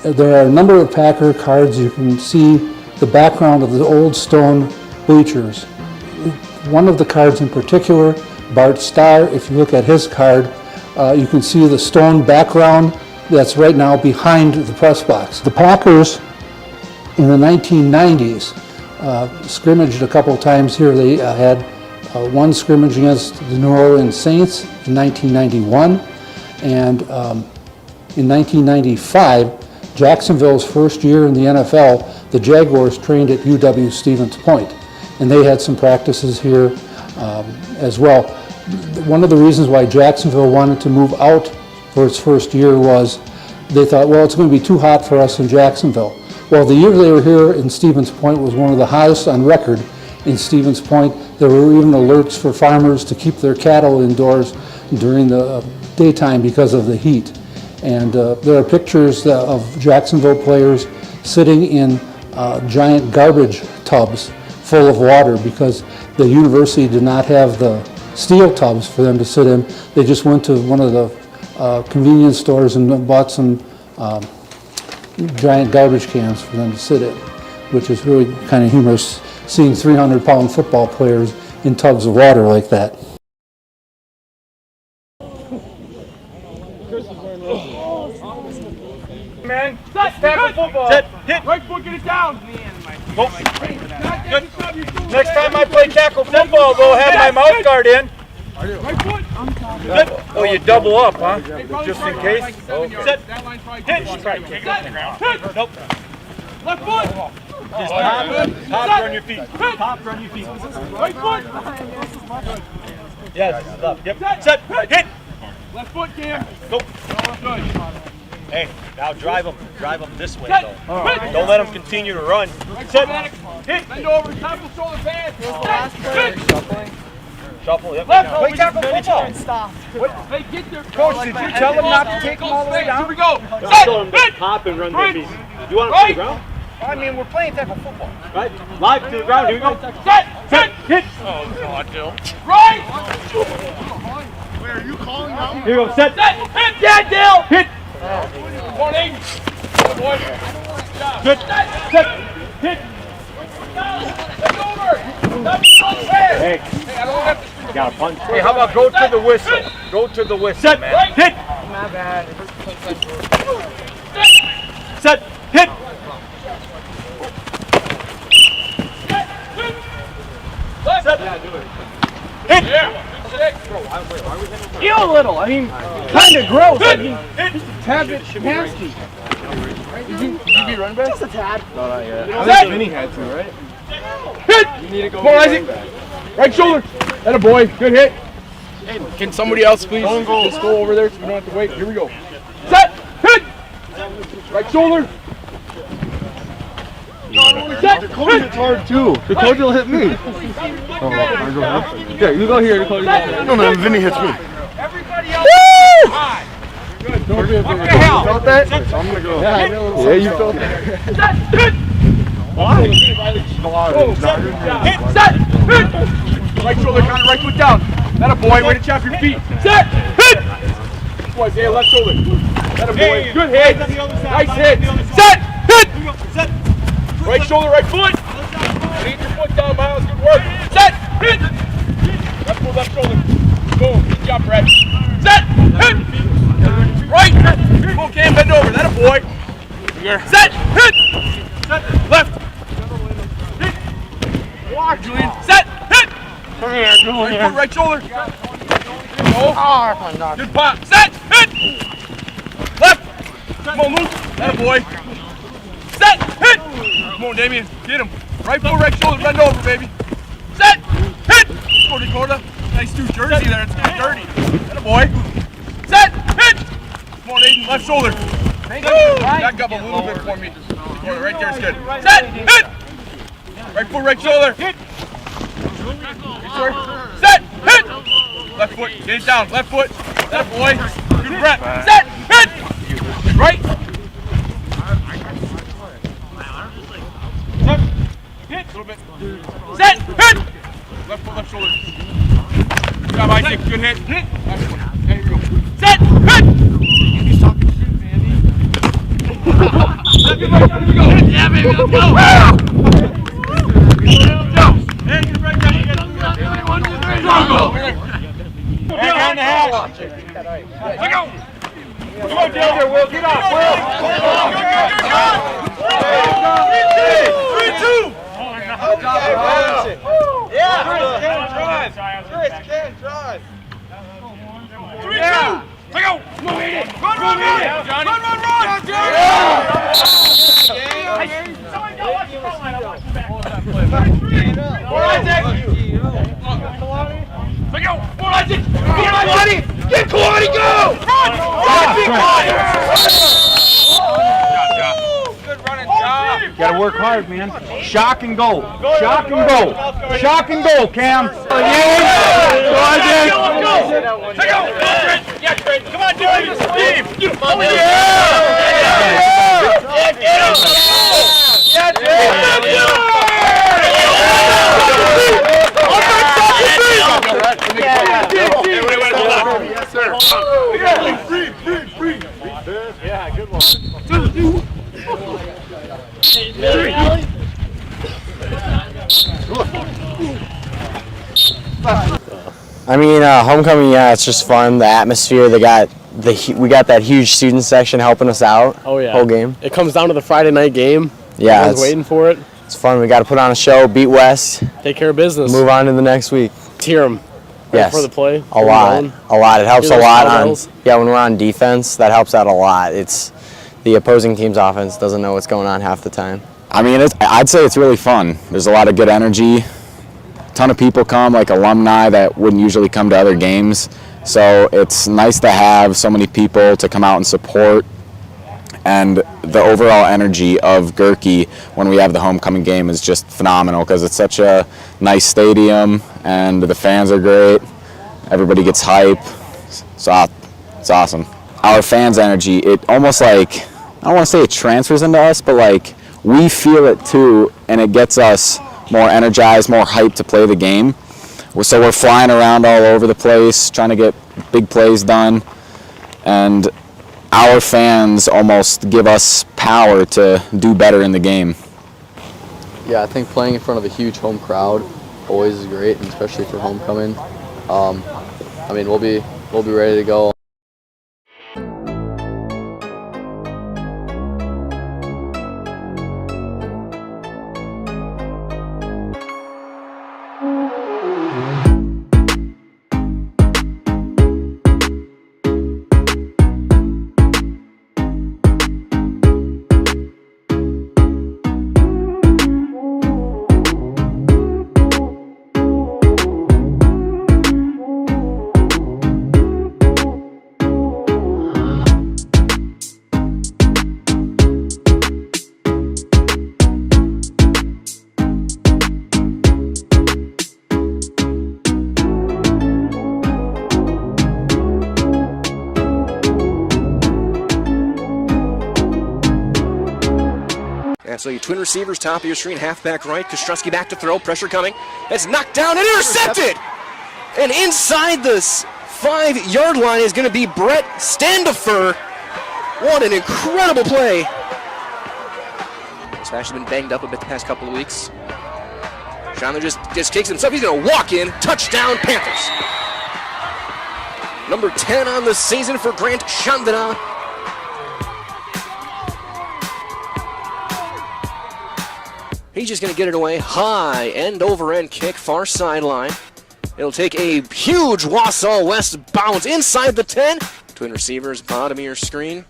There are a number of Packer cards. You can see the background of the old stone bleachers. One of the cards in particular, Bart Starr, if you look at his card, you can see the stone background that's right now behind the press box. The Packers in the 1990s scrimmaged a couple of times here. They had one scrimmage against the New Orleans Saints in 1991, and in 1995, Jacksonville's first year in the NFL, the Jaguars trained at UW Stevens Point, and they had some practices here as well. One of the reasons why Jacksonville wanted to move out for its first year was they thought, well, it's going to be too hot for us in Jacksonville. Well, the year they were here in Stevens Point was one of the hottest on record in Stevens Point. There were even alerts for farmers to keep their cattle indoors during the daytime because of the heat. And there are pictures of Jacksonville players sitting in giant garbage tubs full of water because the university did not have the steel tubs for them to sit in. They just went to one of the convenience stores and bought some giant garbage cans for them to sit in, which is really kind of humorous, seeing 300-pound football players in tubs of water like that. Man, tackle football. Set, hit. Right foot, get it down. Go. Good. Next time I play tackle football, go have my mouth guard in. Right foot. Good. Oh, you double up, huh? Just in case. Set. Hit. Nope. Left foot. Just top on your feet. Top on your feet. Right foot. Yes, left. Yep. Set. Hit. Left foot, Cam. Go. Good. Hey, now drive them this way, though. Don't let them continue to run. Set. Hit. Bend over, top of the shoulder pad. Shuffle, yep. Left. Play tackle football. Stop. Hey, get there. Coach, did you tell them not to take them all the way down? Here we go. Set. Hit. Hop and run their feet. You want them to the ground? I mean, we're playing tackle football. Right? Live to the ground. Here we go. Set. Hit. Oh, God, Dill. Right. Where are you calling down? Here we go. Set. Hit. Yeah, Dill. Hit. 180. Good boy. Good. Set. Hit. Hey, I don't have to. Got a punch. Hey, how about go to the whistle? Go to the whistle, Set. man. Hit. My bad. Set. Hit. Set. Yeah, do it. Hit. Yeah. You a little. I mean, kind of gross. I mean, tad bit nasty. Did you be run back? Just a tad. No, not yet. I think Vinny had to, right? Hit. You need to go. Come on, Isaac. Right shoulder. That a boy. Good hit. Hey, can somebody else please just go over there so we don't have to wait? Here we go. Set. Hit. Right shoulder. Set. Dakota hits hard too. Dakota will hit me. Yeah, you go here. Dakota. No, man, Vinny hits me. Everybody else. Woo! Good. What the hell? You felt that? I'm gonna go. Yeah, you felt that. Set. Hit. Why? Hit. Set. Hit. Right shoulder, kind of right foot down. That a boy. Way to chop your feet. Set. Hit. Boy, Zay, left shoulder. That a boy. Good hit. Nice hit. Set. Hit. Right shoulder, right foot. Lead your foot down, Miles. Good work. Set. Hit. Left foot, left shoulder. Boom. Good job, Brett. Set. Hit. Right. Boom, Cam, bend over. That a boy. Set. Hit. Set. Left. Hit. Walk, Julian. Set. Hit. Come here, Julian. Right foot, right shoulder. Go. Good pop. Set. Hit. Left. Come on, Luke. That a boy. Set. Hit. Come on, Damien. Get him. Right foot, right shoulder. Bend over, baby. Set. Hit. Come on, Dakota. Nice two jersey there. It's getting dirty. Atta boy. Set. Hit. Come on, Aiden. Left shoulder. Back up a little bit for me. Dakota, right there is good. Set. Hit. Right foot, right shoulder. Hit. Set. Hit. Left foot. Get it down. Left foot. Atta boy. Good breath. Set. Hit. Right. Set. Hit. A little bit. Set. Hit. Left foot, left shoulder. Good job, Isaac. Good hit. Hit. Left foot. There you go. Set. Hit. He's talking shit, Andy. Left right down. Here we go. Yeah, baby. Let's go. Hey, get right down. You got 1, 2, 3. Go. Back on the half. Let's go. Come on, Taylor. Will. Get off. Will. 3-2. Yeah. Chris can drive. 3-2. Let's go. Run. Johnny. Run. Somebody go watch the front line. I'll watch you back. Let's go. Get Kalani. Go. Run. Good running job. Gotta work hard, man. Shock and go. Shock and go. Shock and go, Cam. Let's go. Yeah, Trent. Come on, dude. Steve. Oh, yeah. Yes, sir. Breathe. Yeah, good one. I mean, homecoming, yeah, it's just fun. The atmosphere, we got that huge student section helping us out. Oh yeah, whole game. It comes down to the Friday night game. Yeah, everyone's waiting for it. It's fun. We got to put on a show, beat West, take care of business, move on to the next week. Tear them. Yes, for the play. A lot. It helps a lot on. Yeah, when we're on defense, that helps out a lot. It's the opposing team's offense doesn't know what's going on half the time. I mean, I'd say it's really fun. There's a lot of good energy. A ton of people come, like alumni that wouldn't usually come to other games. So it's nice to have so many people to come out and support. And the overall energy of Gerke when we have the homecoming game is just phenomenal because it's such a nice stadium and the fans are great. Everybody gets hype. It's awesome. Our fans' energy, it almost like, I don't want to say it transfers into us, but like we feel it too, and it gets us more energized, more hyped to play the game. So we're flying around all over the place, trying to get big plays done, and our fans almost give us power to do better in the game. Yeah, I think playing in front of a huge home crowd always is great, and especially for homecoming. I mean, we'll be ready to go. So your twin receivers, top of your screen, halfback right. Kostrowski back to throw, pressure coming. It's knocked down and intercepted! And inside this 5-yard line is going to be Brett Standifer. What an incredible play. Spash has been banged up a bit the past couple of weeks. Chandler just kicks himself. He's going to walk in. Touchdown, Panthers. Number 10 on the season for Grant Chandana. He's just going to get it away. High end over end kick, far sideline. It'll take a huge Wausau West bounce inside the 10. Twin receivers, bottom of your screen.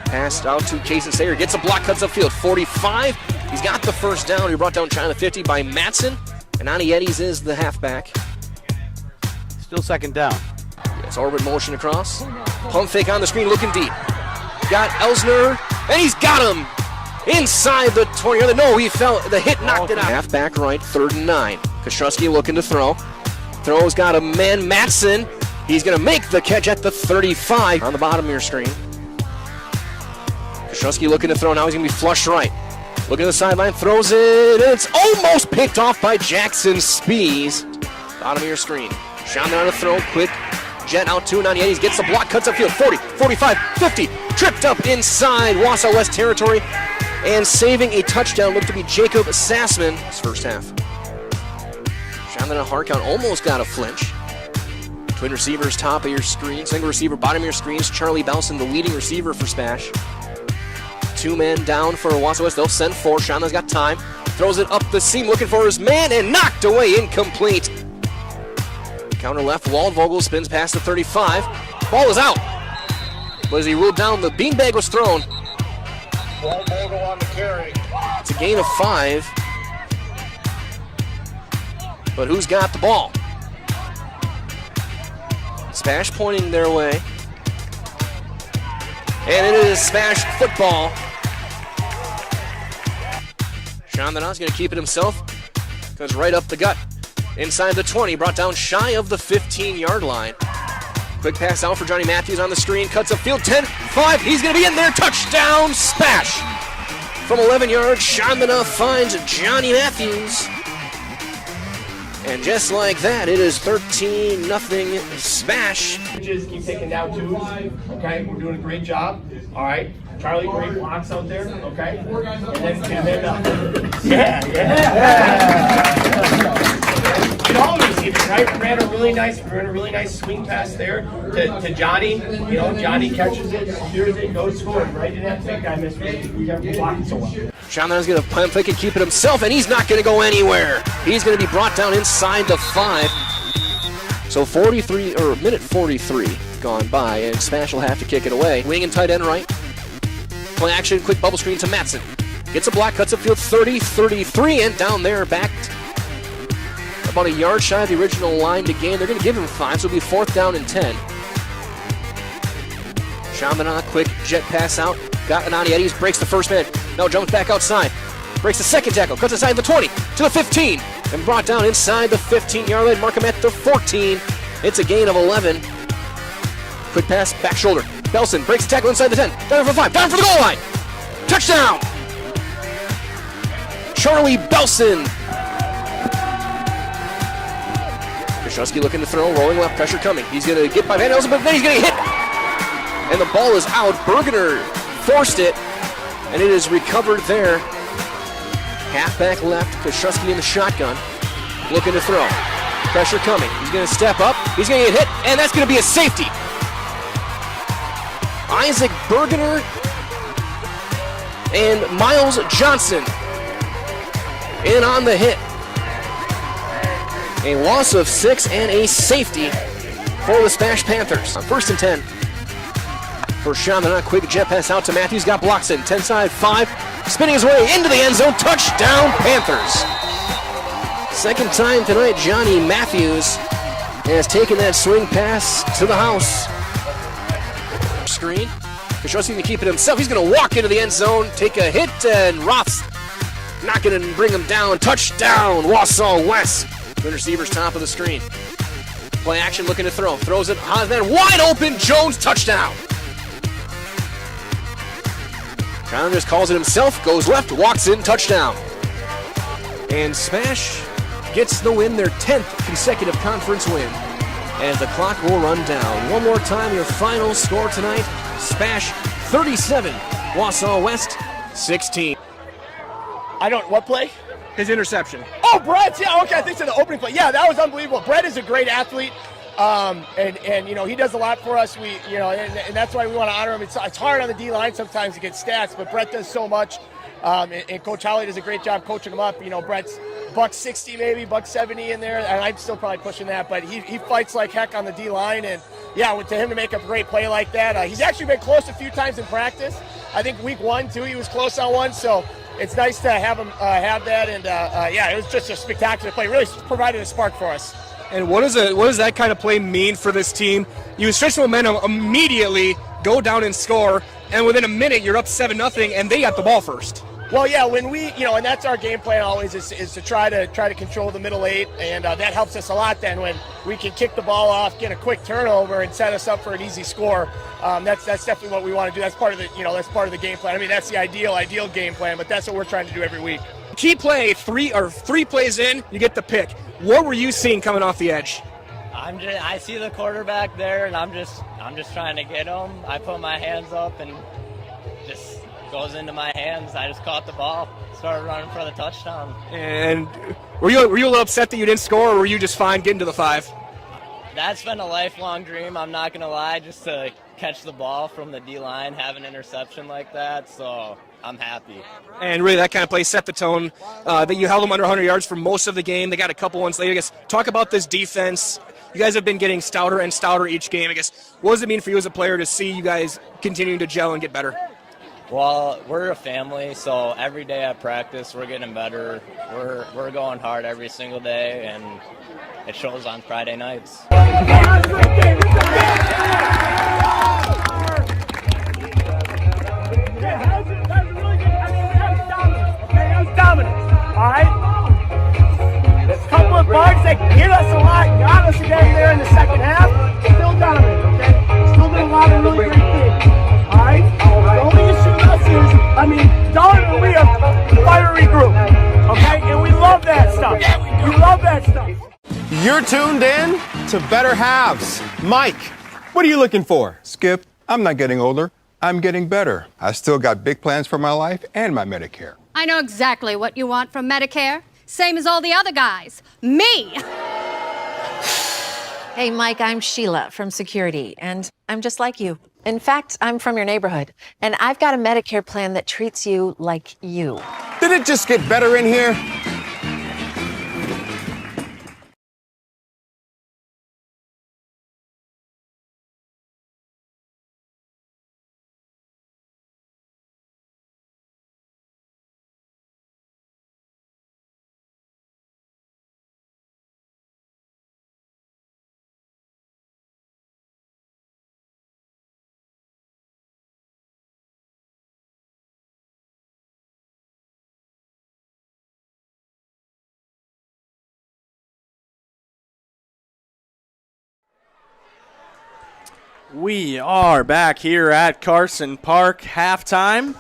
Passed out to Kason Sayer. Gets a block, cuts upfield. 45. He's got the first down. He brought down China 50 by Matson. And Ani Eddies is the halfback. Still second down. It's Orban motion across. Pump fake on the screen, looking deep. Got Elsner, and he's got him inside the 20. No, he fell. The hit knocked it out. Halfback right, 3rd and 9. Kostrowski looking to throw. Throw's got a man, Matson. He's going to make the catch at the 35 on the bottom of your screen. Kostrowski looking to throw. Now he's going to be flush right. Looking at the sideline, throws it. It's almost picked off by Jackson Spees. Bottom of your screen. Sean on a throw, quick jet out to Naniades. Gets the block, cuts upfield. 40, 45, 50. Tripped up inside Wausau West territory. And saving a touchdown looked to be Jacob Sassman. His first half. Sean on a hard count, almost got a flinch. Twin receivers, top of your screen. Single receiver, bottom of your screens. Charlie Belson, the leading receiver for SPASH. 2 men down for Wausau West. They'll send 4. Shauna's got time. Throws it up the seam, looking for his man, and knocked away, incomplete. Counter left, Waldvogel spins past the 35. Ball is out. But as he ruled down, the beanbag was thrown. Waldvogel on the carry. It's a gain of 5. But who's got the ball? SPASH pointing their way. And it is SPASH football. Sean Manon's going to keep it himself. Goes right up the gut. Inside the 20, brought down shy of the 15-yard line. Quick pass out for Johnny Matthews on the screen. Cuts upfield, 10-5. He's going to be in there. Touchdown, SPASH. From 11 yards, Sean Manon finds Johnny Matthews. And just like that, it is 13-0 SPASH. Keep taking down 2s. Okay, we're doing a great job. All right, Charlie, great blocks out there. Okay, and then yeah. You know, right? We ran a really nice swing pass there to Johnny. You know, Johnny catches it, steers it, goes for it. Right in that big guy missed. We have to block it so well. Sean Manon's going to pump fake and keep it himself, and he's not going to go anywhere. He's going to be brought down inside the 5. So minute 43 gone by, and SPASH will have to kick it away. Wing and tight end right. Play action, quick bubble screen to Matson. Gets a block, cuts upfield 30, 33, and down there backed about a yard shy of the original line to gain. They're going to give him 5, so it'll be 4th down and 10. Sean Manon, quick jet pass out. Got Anani Eddies, breaks the first man. Now jumps back outside. Breaks the second tackle, cuts inside the 20 to the 15, and brought down inside the 15-yard line. Mark him at the 14. It's a gain of 11. Quick pass, back shoulder. Belson breaks the tackle inside the 10. Down for 5, down for the goal line. Touchdown! Charlie Belson. Kostrowski looking to throw, rolling left, pressure coming. He's going to get by Van Elsen, but then he's going to get hit. And the ball is out. Bergener forced it, and it is recovered there. Halfback left, Kostrowski in the shotgun, looking to throw. Pressure coming. He's going to step up. He's going to get hit, and that's going to be a safety. Isaac Bergener and Miles Johnson in on the hit. A loss of 6 and a safety for the SPASH Panthers. On 1st and 10 for Sean Manon. Quick jet pass out to Matthews. Got blocks in. 10 side 5. Spinning his way into the end zone. Touchdown Panthers. Second time tonight, Johnny Matthews has taken that swing pass to the house. Screen. Kostrowski can keep it himself. He's going to walk into the end zone, take a hit, and Roth's not going to bring him down. Touchdown, Wausau West. Good receivers top of the screen. Play action, looking to throw. Throws it, man wide open, Jones, touchdown. Brown just calls it himself, goes left, walks in, touchdown. And SPASH gets the win, their 10th consecutive conference win. And the clock will run down. One more time, your final score tonight. SPASH 37, Wausau West 16. What play? His interception. Oh, Brett, yeah, okay, I think so, the opening play. Yeah, that was unbelievable. Brett is a great athlete, and you know, he does a lot for us. And that's why we want to honor him. It's hard on the D-line sometimes to get stats, but Brett does so much, and Coach Holly does a great job coaching him up. You know, Brett's $160 maybe, $170 in there, and I'm still probably pushing that, but he fights like heck on the D-line, and yeah, to him to make a great play like that. He's actually been close a few times in practice, I think week 1 too, he was close on one. So it's nice to have him have that. And yeah, it was just a spectacular play. Really provided a spark for us. And what does that kind of play mean for this team? You switch momentum immediately, go down and score, and within a minute you're up 7-0, and they got the ball first. Well, yeah, when we, and that's our game plan always is to try to control the middle 8, and that helps us a lot. Then when we can kick the ball off, get a quick turnover, and set us up for an easy score, that's definitely what we want to do. That's part of the game plan. I mean, that's the ideal game plan, but that's what we're trying to do every week. Key play, three plays in, you get the pick. What were you seeing coming off the edge? I see the quarterback there, and I'm just trying to get him. I put my hands up and just goes into my hands. I just caught the ball, started running for the touchdown. And were you a little upset that you didn't score, or were you just fine getting to the 5? That's been a lifelong dream, I'm not going to lie, just to catch the ball from the D-line, have an interception like that, so I'm happy. And really that kind of play set the tone that you held them under 100 yards for most of the game. They got a couple ones later. I guess talk about this defense. You guys have been getting stouter and stouter each game. I guess what does it mean for you as a player to see you guys continuing to gel and get better? Well, we're a family, so every day at practice we're getting better. We're going hard every single day, and it shows on Friday nights. Dominance, all right? There's a couple of bugs that hit us a lot, got us again there in the second half. Still dominant, okay? Still did a lot of really great things, all right? The only issue with us is, Darwin, we are a fiery group, okay? And we love that stuff. Yeah, we love that stuff. You're tuned in to Better Halves. Mike, what are you looking for? Skip, I'm not getting older. I'm getting better. I still got big plans for my life and my Medicare. I know exactly what you want from Medicare. Same as all the other guys. Me! Hey, Mike, I'm Sheila from Security, and I'm just like you. In fact, I'm from your neighborhood, and I've got a Medicare plan that treats you like you. Did it just get better in here? We are back here at Carson Park, halftime.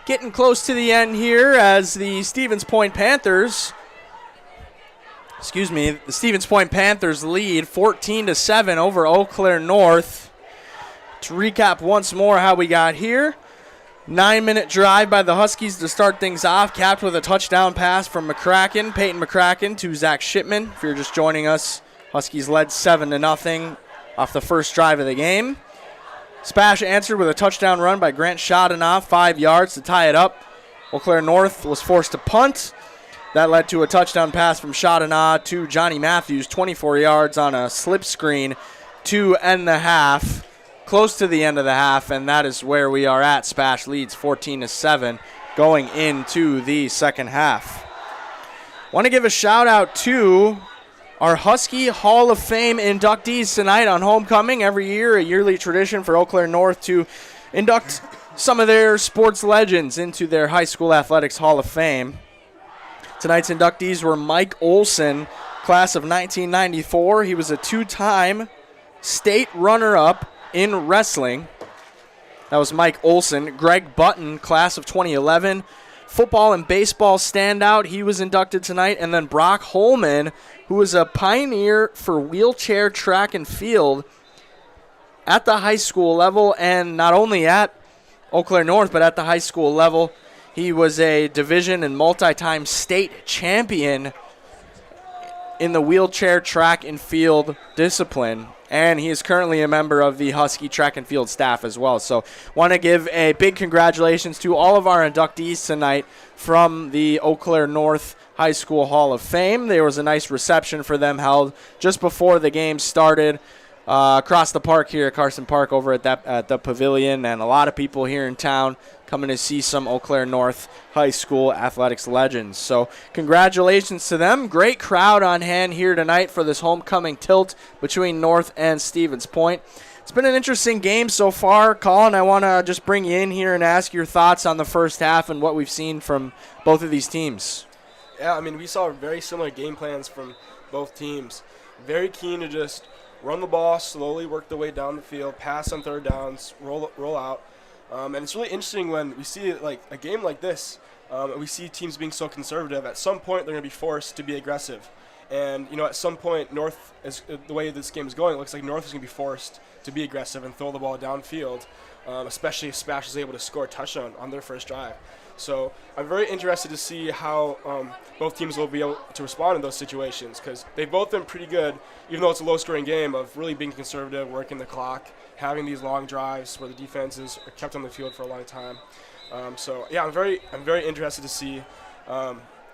Getting close to the end here as the Stevens Point Panthers lead 14-7 over Eau Claire North. To recap once more how we got here. 9-minute drive by the Huskies to start things off, capped with a touchdown pass from Peyton McCracken to Zach Shipman. If you're just joining us, Huskies led 7-0 off the first drive of the game. SPASH answered with a touchdown run by Grant Shodanoff, 5 yards to tie it up. Eau Claire North was forced to punt. That led to a touchdown pass from Shodanoff to Johnny Matthews, 24 yards on a slip screen to end the half. Close to the end of the half, and that is where we are at. SPASH leads 14-7 going into the second half. Want to give a shout out to our Husky Hall of Fame inductees tonight on homecoming. Every year, a yearly tradition for Eau Claire North to induct some of their sports legends into their high school athletics Hall of Fame. Tonight's inductees were Mike Olson, class of 1994. He was a 2-time state runner-up in wrestling. That was Mike Olson. Greg Button, class of 2011. Football and baseball standout. He was inducted tonight. And then Brock Holman, who was a pioneer for wheelchair track and field at the high school level, and not only at Eau Claire North, but at the high school level. He was a division and multi-time state champion in the wheelchair track and field discipline. And he is currently a member of the Husky track and field staff as well. So want to give a big congratulations to all of our inductees tonight from the Eau Claire North High School Hall of Fame. There was a nice reception for them held just before the game started across the park here at Carson Park over at the pavilion. And a lot of people here in town coming to see some Eau Claire North High School athletics legends. So congratulations to them. Great crowd on hand here tonight for this homecoming tilt between North and Stevens Point. It's been an interesting game so far. Colin, I want to just bring you in here and ask your thoughts on the first half and what we've seen from both of these teams. Yeah, I mean, we saw very similar game plans from both teams. Very keen to just run the ball, slowly work the way down the field, pass on third downs, roll out. And it's really interesting when we see like a game like this, we see teams being so conservative. At some point, they're going to be forced to be aggressive. And, you know, at some point, North, the way this game is going, it looks like North is going to be forced to be aggressive and throw the ball downfield, especially if SPASH is able to score a touchdown on their first drive. So I'm very interested to see how both teams will be able to respond in those situations, because they've both been pretty good, even though it's a low-scoring game, of really being conservative, working the clock, having these long drives where the defenses are kept on the field for a long time. So yeah, I'm very interested to see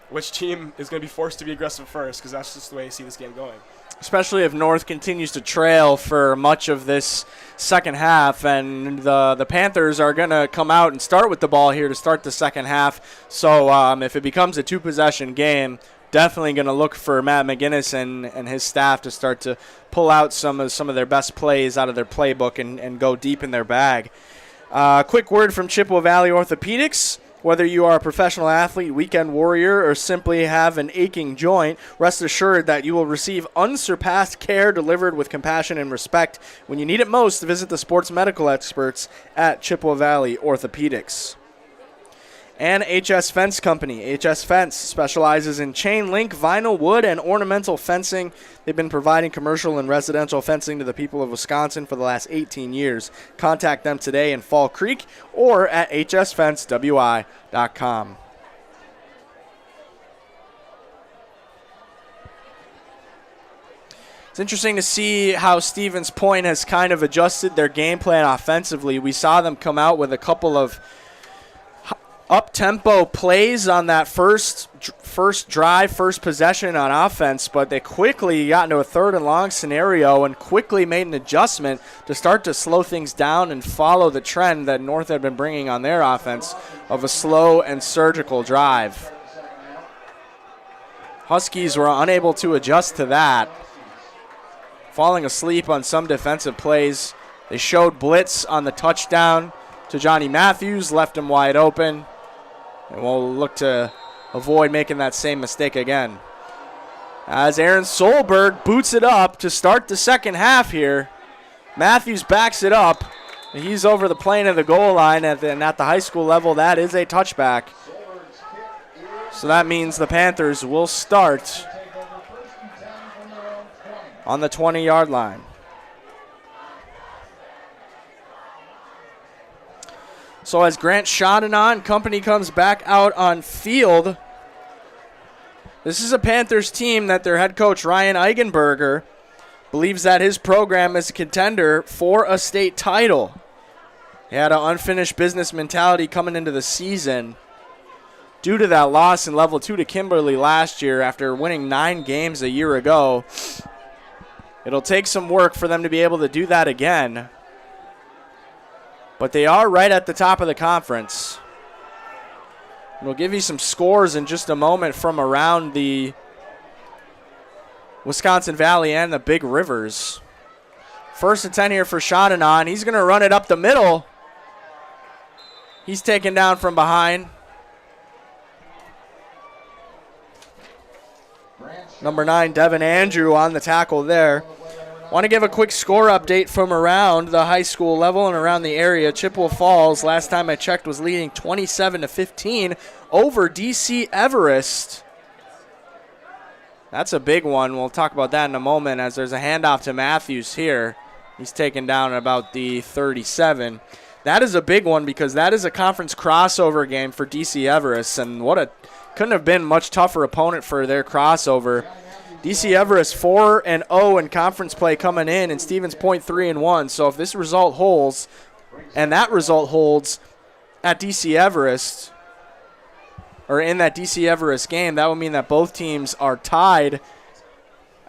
which team is going to be forced to be aggressive first, because that's just the way I see this game going. Especially if North continues to trail for much of this second half, and the Panthers are going to come out and start with the ball here to start the second half. So if it becomes a two-possession game, definitely going to look for Matt McGinnis and his staff to start to pull out some of their best plays out of their playbook and go deep in their bag. Quick word from Chippewa Valley Orthopedics. Whether you are a professional athlete, weekend warrior, or simply have an aching joint, rest assured that you will receive unsurpassed care delivered with compassion and respect. When you need it most, visit the sports medical experts at Chippewa Valley Orthopedics. And HS Fence Company. HS Fence specializes in chain link, vinyl, wood, and ornamental fencing. They've been providing commercial and residential fencing to the people of Wisconsin for the last 18 years. Contact them today in Fall Creek or at hsfencewi.com. It's interesting to see how Stevens Point has kind of adjusted their game plan offensively. We saw them come out with a couple of up-tempo plays on that first drive, first possession on offense, but they quickly got into a third and long scenario and quickly made an adjustment to start to slow things down and follow the trend that North had been bringing on their offense of a slow and surgical drive. Huskies were unable to adjust to that, falling asleep on some defensive plays. They showed blitz on the touchdown to Johnny Matthews, left him wide open. And we'll look to avoid making that same mistake again. As Aaron Solberg boots it up to start the second half here. Matthews backs it up. He's over the plane of the goal line, and at the high school level, that is a touchback. So that means the Panthers will start on the 20-yard line. So as Grant Shodanon company comes back out on field, this is a Panthers team that their head coach Ryan Eigenberger believes that his program is a contender for a state title. He had an unfinished business mentality coming into the season due to that loss in Level 2 to Kimberly last year after winning 9 games a year ago. It'll take some work for them to be able to do that again. But they are right at the top of the conference. We'll give you some scores in just a moment from around the Wisconsin Valley and the Big Rivers. 1st and 10 here for Shodanon. He's going to run it up the middle. He's taken down from behind. Number 9, Devin Andrew on the tackle there. Want to give a quick score update from around the high school level and around the area. Chippewa Falls, last time I checked, was leading 27-15 over DC Everest. That's a big one. We'll talk about that in a moment as there's a handoff to Matthews here. He's taken down at about the 37. That is a big one because that is a conference crossover game for DC Everest, and couldn't have been much tougher opponent for their crossover. DC Everest 4-0 in conference play coming in, and Stevens Point 3-1. So if this result holds, and that result holds at DC Everest, or in that DC Everest game, that would mean that both teams are tied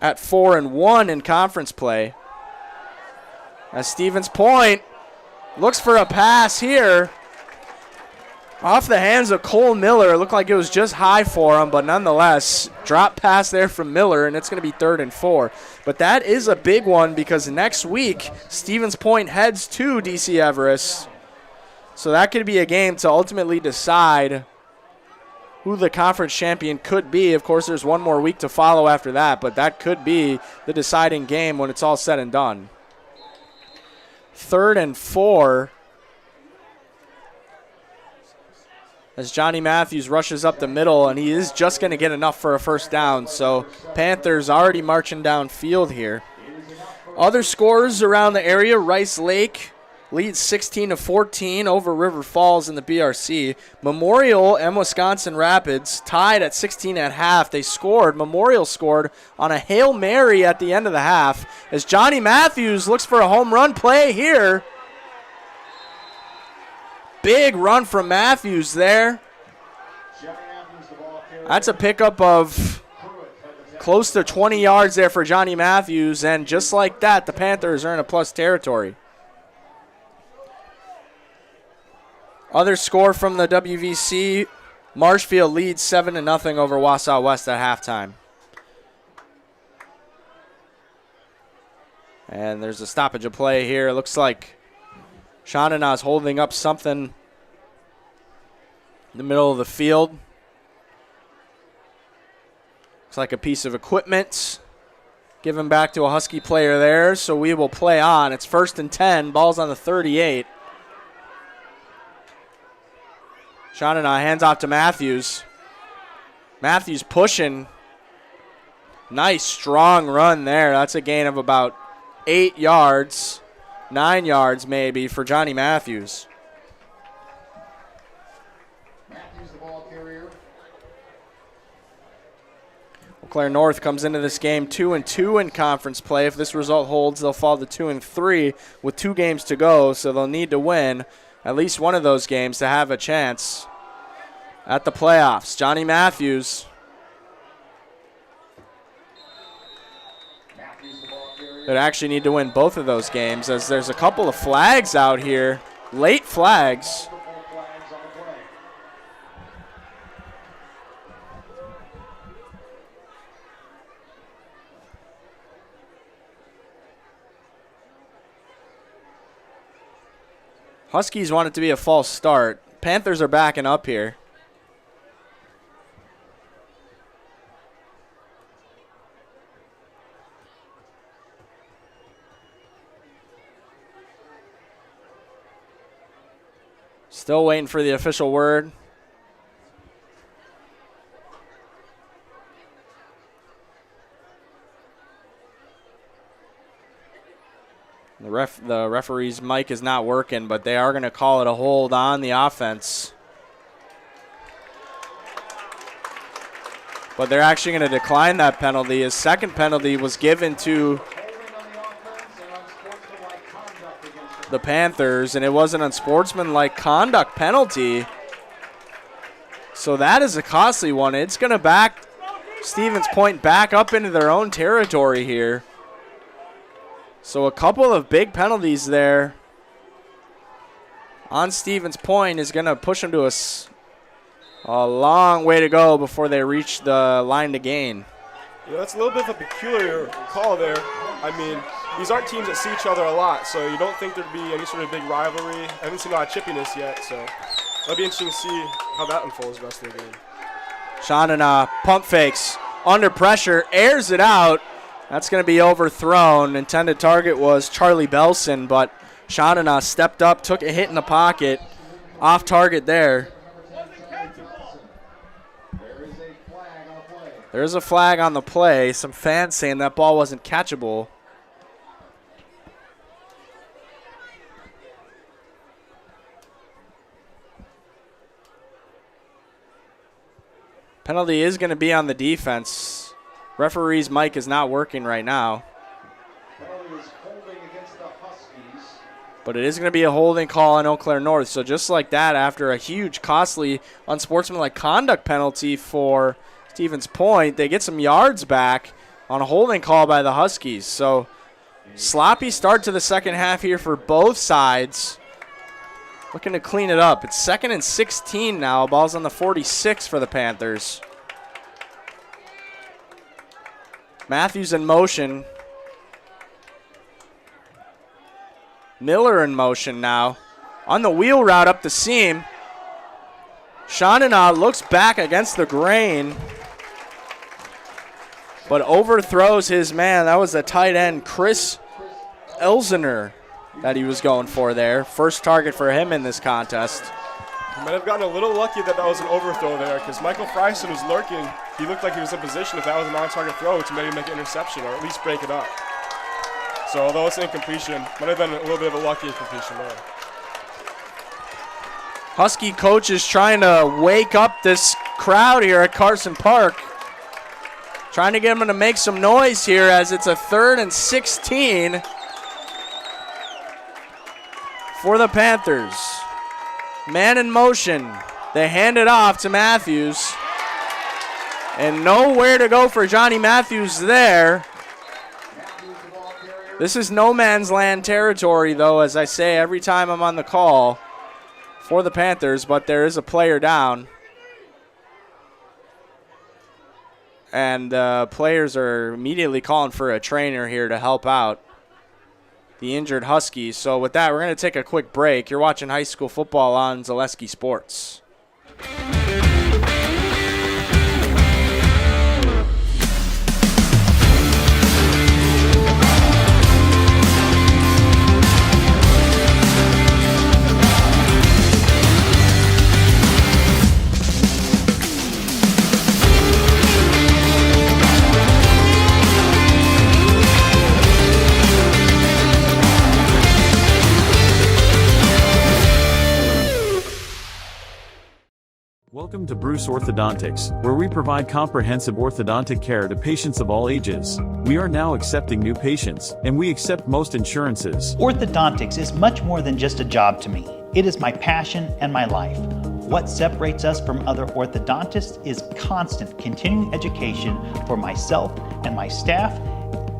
at 4-1 in conference play. As Stevens Point looks for a pass here. Off the hands of Cole Miller. It looked like it was just high for him, but nonetheless, drop pass there from Miller, and it's going to be 3rd and 4. But that is a big one because next week, Stevens Point heads to DC Everest. So that could be a game to ultimately decide who the conference champion could be. Of course, there's one more week to follow after that, but that could be the deciding game when it's all said and done. 3rd and 4. As Johnny Matthews rushes up the middle, and he is just going to get enough for a first down. So Panthers already marching downfield here. Other scores around the area, Rice Lake leads 16-14 over River Falls in the BRC. Memorial and Wisconsin Rapids tied at 16 at half. They scored. Memorial scored on a Hail Mary at the end of the half as Johnny Matthews looks for a home run play here. Big run from Matthews there. That's a pickup of close to 20 yards there for Johnny Matthews, and just like that, the Panthers are in a plus territory. Other score from the WVC, Marshfield leads 7-0 over Wausau West at halftime. And there's a stoppage of play here. It looks like Shawnena's holding up something in the middle of the field. Looks like a piece of equipment. Given back to a Husky player there, so we will play on. It's 1st and 10. Ball's on the 38. Shawnena hands off to Matthews. Matthews pushing. Nice, strong run there. That's a gain of about 8 yards. 9 yards maybe for Johnny Matthews. Eau Claire North comes into this game 2-2 in conference play. If this result holds, they'll fall to 2-3 with 2 games to go, so they'll need to win at least one of those games to have a chance at the playoffs. Johnny Matthews. They'd actually need to win both of those games as there's a couple of flags out here. Late flags. Huskies want it to be a false start. Panthers are backing up here. Still waiting for the official word. The referee's mic is not working, but they are going to call it a hold on the offense. But they're actually going to decline that penalty. His second penalty was given to the Panthers, and it was an unsportsmanlike conduct penalty. So that is a costly one. It's going to back Stevens Point back up into their own territory here. So a couple of big penalties there on Stevens Point is going to push them to a long way to go before they reach the line to gain. Yeah, that's a little bit of a peculiar call there. I mean, these aren't teams that see each other a lot, so you don't think there'd be any sort of big rivalry. I haven't seen a lot of chippiness yet, so it'll be interesting to see how that unfolds the rest of the game. Shawnena pump fakes under pressure, airs it out. That's going to be overthrown. Intended target was Charlie Belson, but Shawnena stepped up, took a hit in the pocket. Off target there. There's a flag on the play. Some fans saying that ball wasn't catchable. Penalty is going to be on the defense. Referee's mic is not working right now. But it is going to be a holding call on Eau Claire North. So just like that, after a huge, costly, unsportsmanlike conduct penalty for Stevens Point, they get some yards back on a holding call by the Huskies. So sloppy start to the second half here for both sides. looking to clean it up. It's 2nd and 16 now. Ball's on the 46 for the Panthers. Matthews in motion. Miller in motion now. On the wheel route up the seam. Shonina looks back against the grain, but overthrows his man. That was the tight end, Chris Elzener, that he was going for there. First target for him in this contest. He might have gotten a little lucky that was an overthrow there, because Michael Frison was lurking. He looked like he was in position if that was a non-target throw to maybe make an interception or at least break it up. So although it's an incompletion, might have been a little bit of a lucky incompletion there. Husky coach is trying to wake up this crowd here at Carson Park. Trying to get them to make some noise here as it's a 3rd and 16 for the Panthers. Man in motion. They hand it off to Matthews. And nowhere to go for Johnny Matthews there. This is no man's land territory, though, as I say every time I'm on the call for the Panthers, but there is a player down. And players are immediately calling for a trainer here to help out the injured Huskies. So with that, we're going to take a quick break. You're watching high school football on Zaleski Sports. Welcome to Bruce Orthodontics, where we provide comprehensive orthodontic care to patients of all ages. We are now accepting new patients, and we accept most insurances. Orthodontics is much more than just a job to me. It is my passion and my life. What separates us from other orthodontists is constant continuing education for myself and my staff,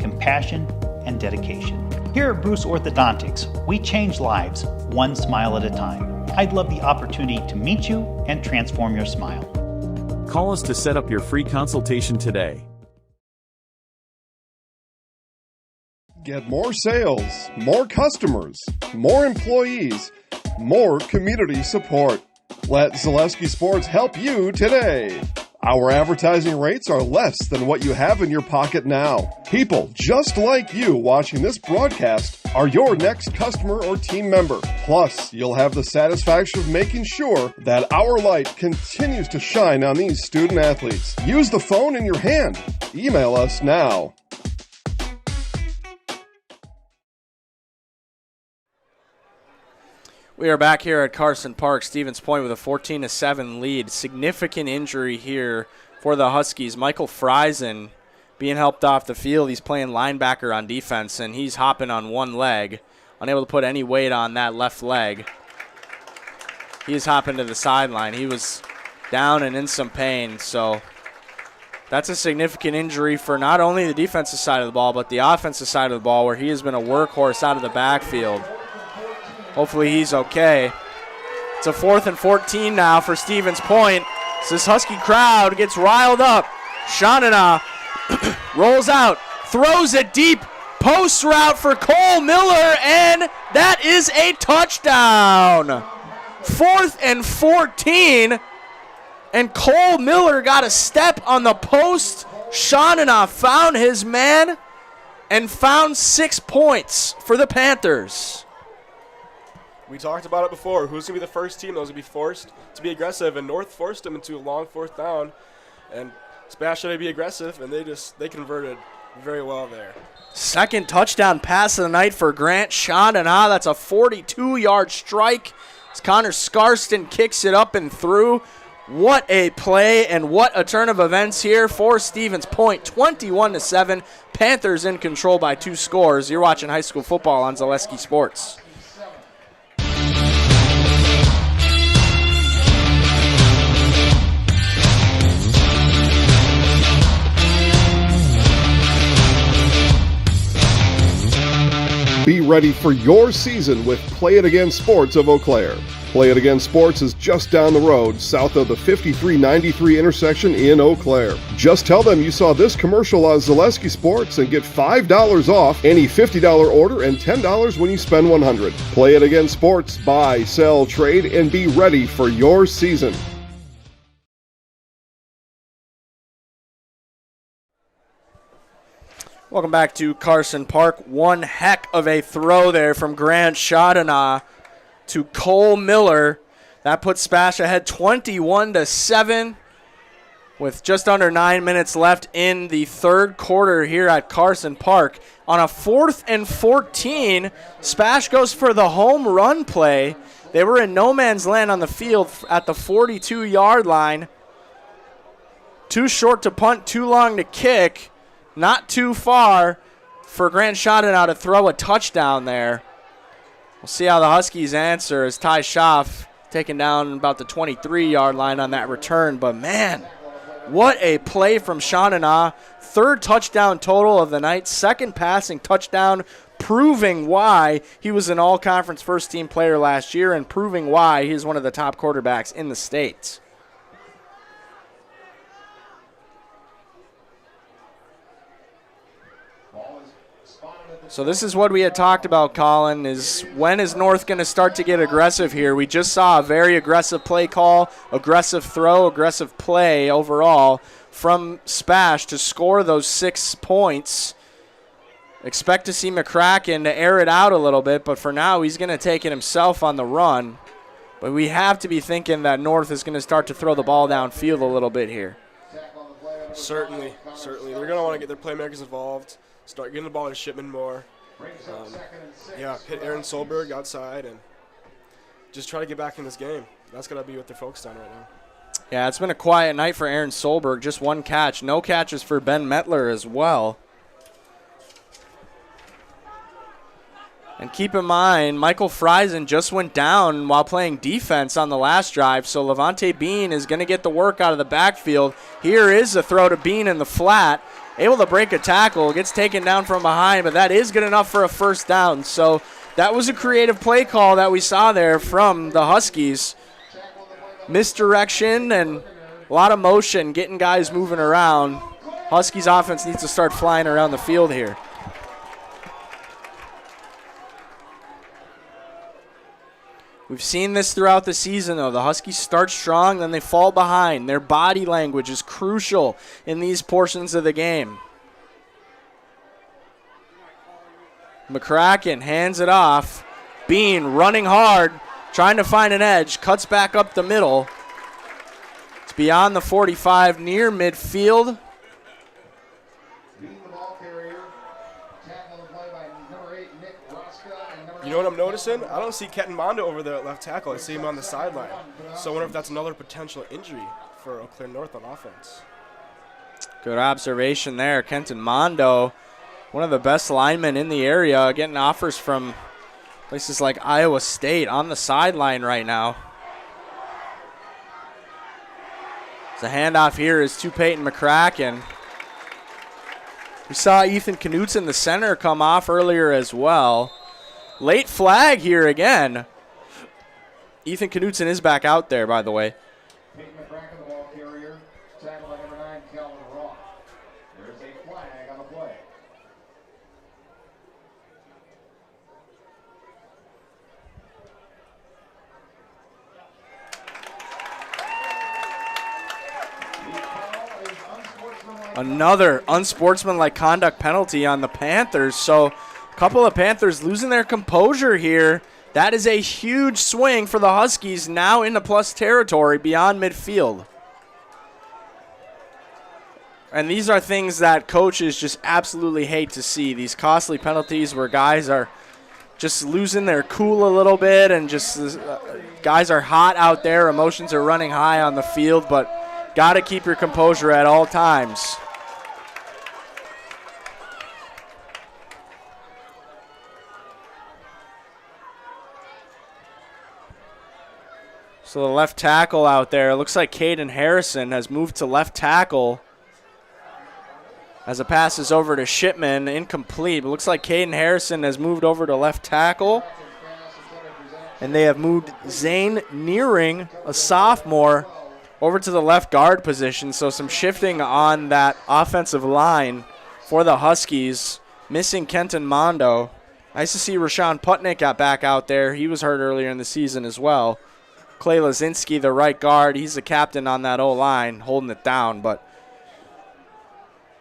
compassion, and dedication. Here at Bruce Orthodontics, we change lives one smile at a time. I'd love the opportunity to meet you and transform your smile. Call us to set up your free consultation today. Get more sales, more customers, more employees, more community support. Let Zaleski Sports help you today. Our advertising rates are less than what you have in your pocket now. People just like you watching this broadcast are your next customer or team member. Plus, you'll have the satisfaction of making sure that our light continues to shine on these student athletes. Use the phone in your hand. Email us now. We are back here at Carson Park. Stevens Point with a 14-7 lead. Significant injury here for the Huskies. Michael Frison being helped off the field. He's playing linebacker on defense, and he's hopping on one leg, unable to put any weight on that left leg. He's hopping to the sideline. He was down and in some pain, so that's a significant injury for not only the defensive side of the ball, but the offensive side of the ball, where he has been a workhorse out of the backfield. Hopefully he's okay. It's a 4th and 14 now for Stevens Point. This Husky crowd gets riled up. Shonina rolls out, throws it deep, post route for Cole Miller, and that is a touchdown. 4th and 14, and Cole Miller got a step on the post. Shonina found his man and found 6 points for the Panthers. We talked about it before. Who's going to be the first team that was going to be forced to be aggressive? And North forced them into a long 4th down. And SPASH tried to be aggressive, and they converted very well there. Second touchdown pass of the night for Grant Shonina. That's a 42-yard strike as Connor Scarston kicks it up and through. What a play and what a turn of events here for Stevens Point. 21-7. Panthers in control by 2 scores. You're watching high school football on Zaleski Sports. Be ready for your season with Play It Again Sports of Eau Claire. Play It Again Sports is just down the road, south of the 5393 intersection in Eau Claire. Just tell them you saw this commercial on Zaleski Sports and get $5 off any $50 order and $10 when you spend $100. Play It Again Sports. Buy, sell, trade, and be ready for your season. Welcome back to Carson Park. One heck of a throw there from Grant Chaudenat to Cole Miller. That puts SPASH ahead 21-7 with just under 9 minutes left in the third quarter here at Carson Park. On a 4th and 14, SPASH goes for the home run play. They were in no man's land on the field at the 42-yard line. Too short to punt, too long to kick. Not too far for Grant Chaudenat to throw a touchdown there. We'll see how the Huskies answer as Ty Schaff taken down about the 23-yard line on that return. But, man, what a play from Chaudenat. Third touchdown total of the night. Second passing touchdown, proving why he was an all-conference first-team player last year and proving why he's one of the top quarterbacks in the state. So this is what we had talked about, Colin, is when is North going to start to get aggressive here? We just saw a very aggressive play call, aggressive throw, aggressive play overall from SPASH to score those 6 points. Expect to see McCracken to air it out a little bit, but for now he's going to take it himself on the run. But we have to be thinking that North is going to start to throw the ball downfield a little bit here. Certainly. They're going to want to get their playmakers involved. Start getting the ball to Shipman more. Hit Aaron Solberg outside and just try to get back in this game. That's got to be what they're focused on right now. Yeah, it's been a quiet night for Aaron Solberg. Just one catch. No catches for Ben Metler as well. And keep in mind, Michael Friesen just went down while playing defense on the last drive, so Levante Bean is going to get the work out of the backfield. Here is a throw to Bean in the flat. Able to break a tackle, gets taken down from behind, but that is good enough for a first down. So that was a creative play call that we saw there from the Huskies. Misdirection and a lot of motion, getting guys moving around. Huskies offense needs to start flying around the field here. We've seen this throughout the season, though. The Huskies start strong, then they fall behind. Their body language is crucial in these portions of the game. McCracken hands it off. Bean running hard, trying to find an edge, cuts back up the middle. It's beyond the 45, near midfield. You know what I'm noticing? I don't see Kenton Mondo over there at left tackle. I see him on the sideline. So I wonder if that's another potential injury for Eau Claire North on offense. Good observation there. Kenton Mondo, one of the best linemen in the area, getting offers from places like Iowa State on the sideline right now. The handoff here is to Peyton McCracken. We saw Ethan Knutson, the center, come off earlier as well. Late flag here again. Ethan Knutson is back out there, by the way. Peyton McCracken, the ball carrier. Tackle by number 9, Calvin Roth. There's a flag on the play. Another unsportsmanlike conduct penalty on the Panthers. So a couple of Panthers losing their composure here. That is a huge swing for the Huskies, now into plus territory beyond midfield. And these are things that coaches just absolutely hate to see. These costly penalties where guys are just losing their cool a little bit and just guys are hot out there. Emotions are running high on the field, but got to keep your composure at all times. So the left tackle out there, it looks like Caden Harrison has moved to left tackle as a pass is over to Shipman, incomplete. It looks like Caden Harrison has moved over to left tackle. And they have moved Zane Nearing, a sophomore, over to the left guard position. So some shifting on that offensive line for the Huskies. Missing Kenton Mondo. Nice to see Rashawn Putnick got back out there. He was hurt earlier in the season as well. Clay Lazinski, the right guard. He's the captain on that O-line, holding it down. But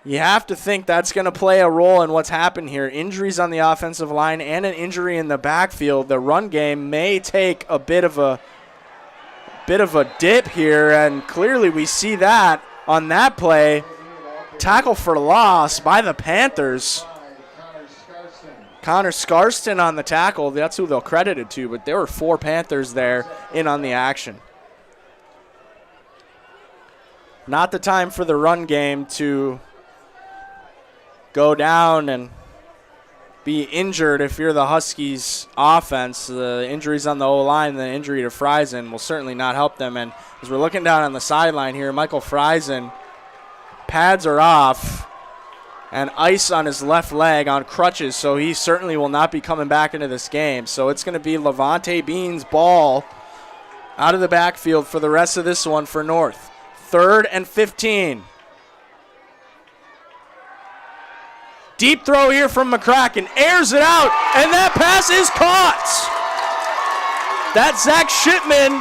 you have to think that's going to play a role in what's happened here. Injuries on the offensive line and an injury in the backfield. The run game may take a bit of a dip here, and clearly we see that on that play. Tackle for loss by the Panthers. Connor Scarston on the tackle. That's who they'll credit it to, but there were 4 Panthers there in on the action. Not the time for the run game to go down and be injured if you're the Huskies offense. The injuries on the O-line, the injury to Friesen will certainly not help them. And as we're looking down on the sideline here, Michael Friesen, pads are off and ice on his left leg on crutches, so he certainly will not be coming back into this game. So it's going to be Levante Bean's ball out of the backfield for the rest of this one for North. 3rd and 15. Deep throw here from McCracken. Airs it out, and that pass is caught. That's Zach Shipman,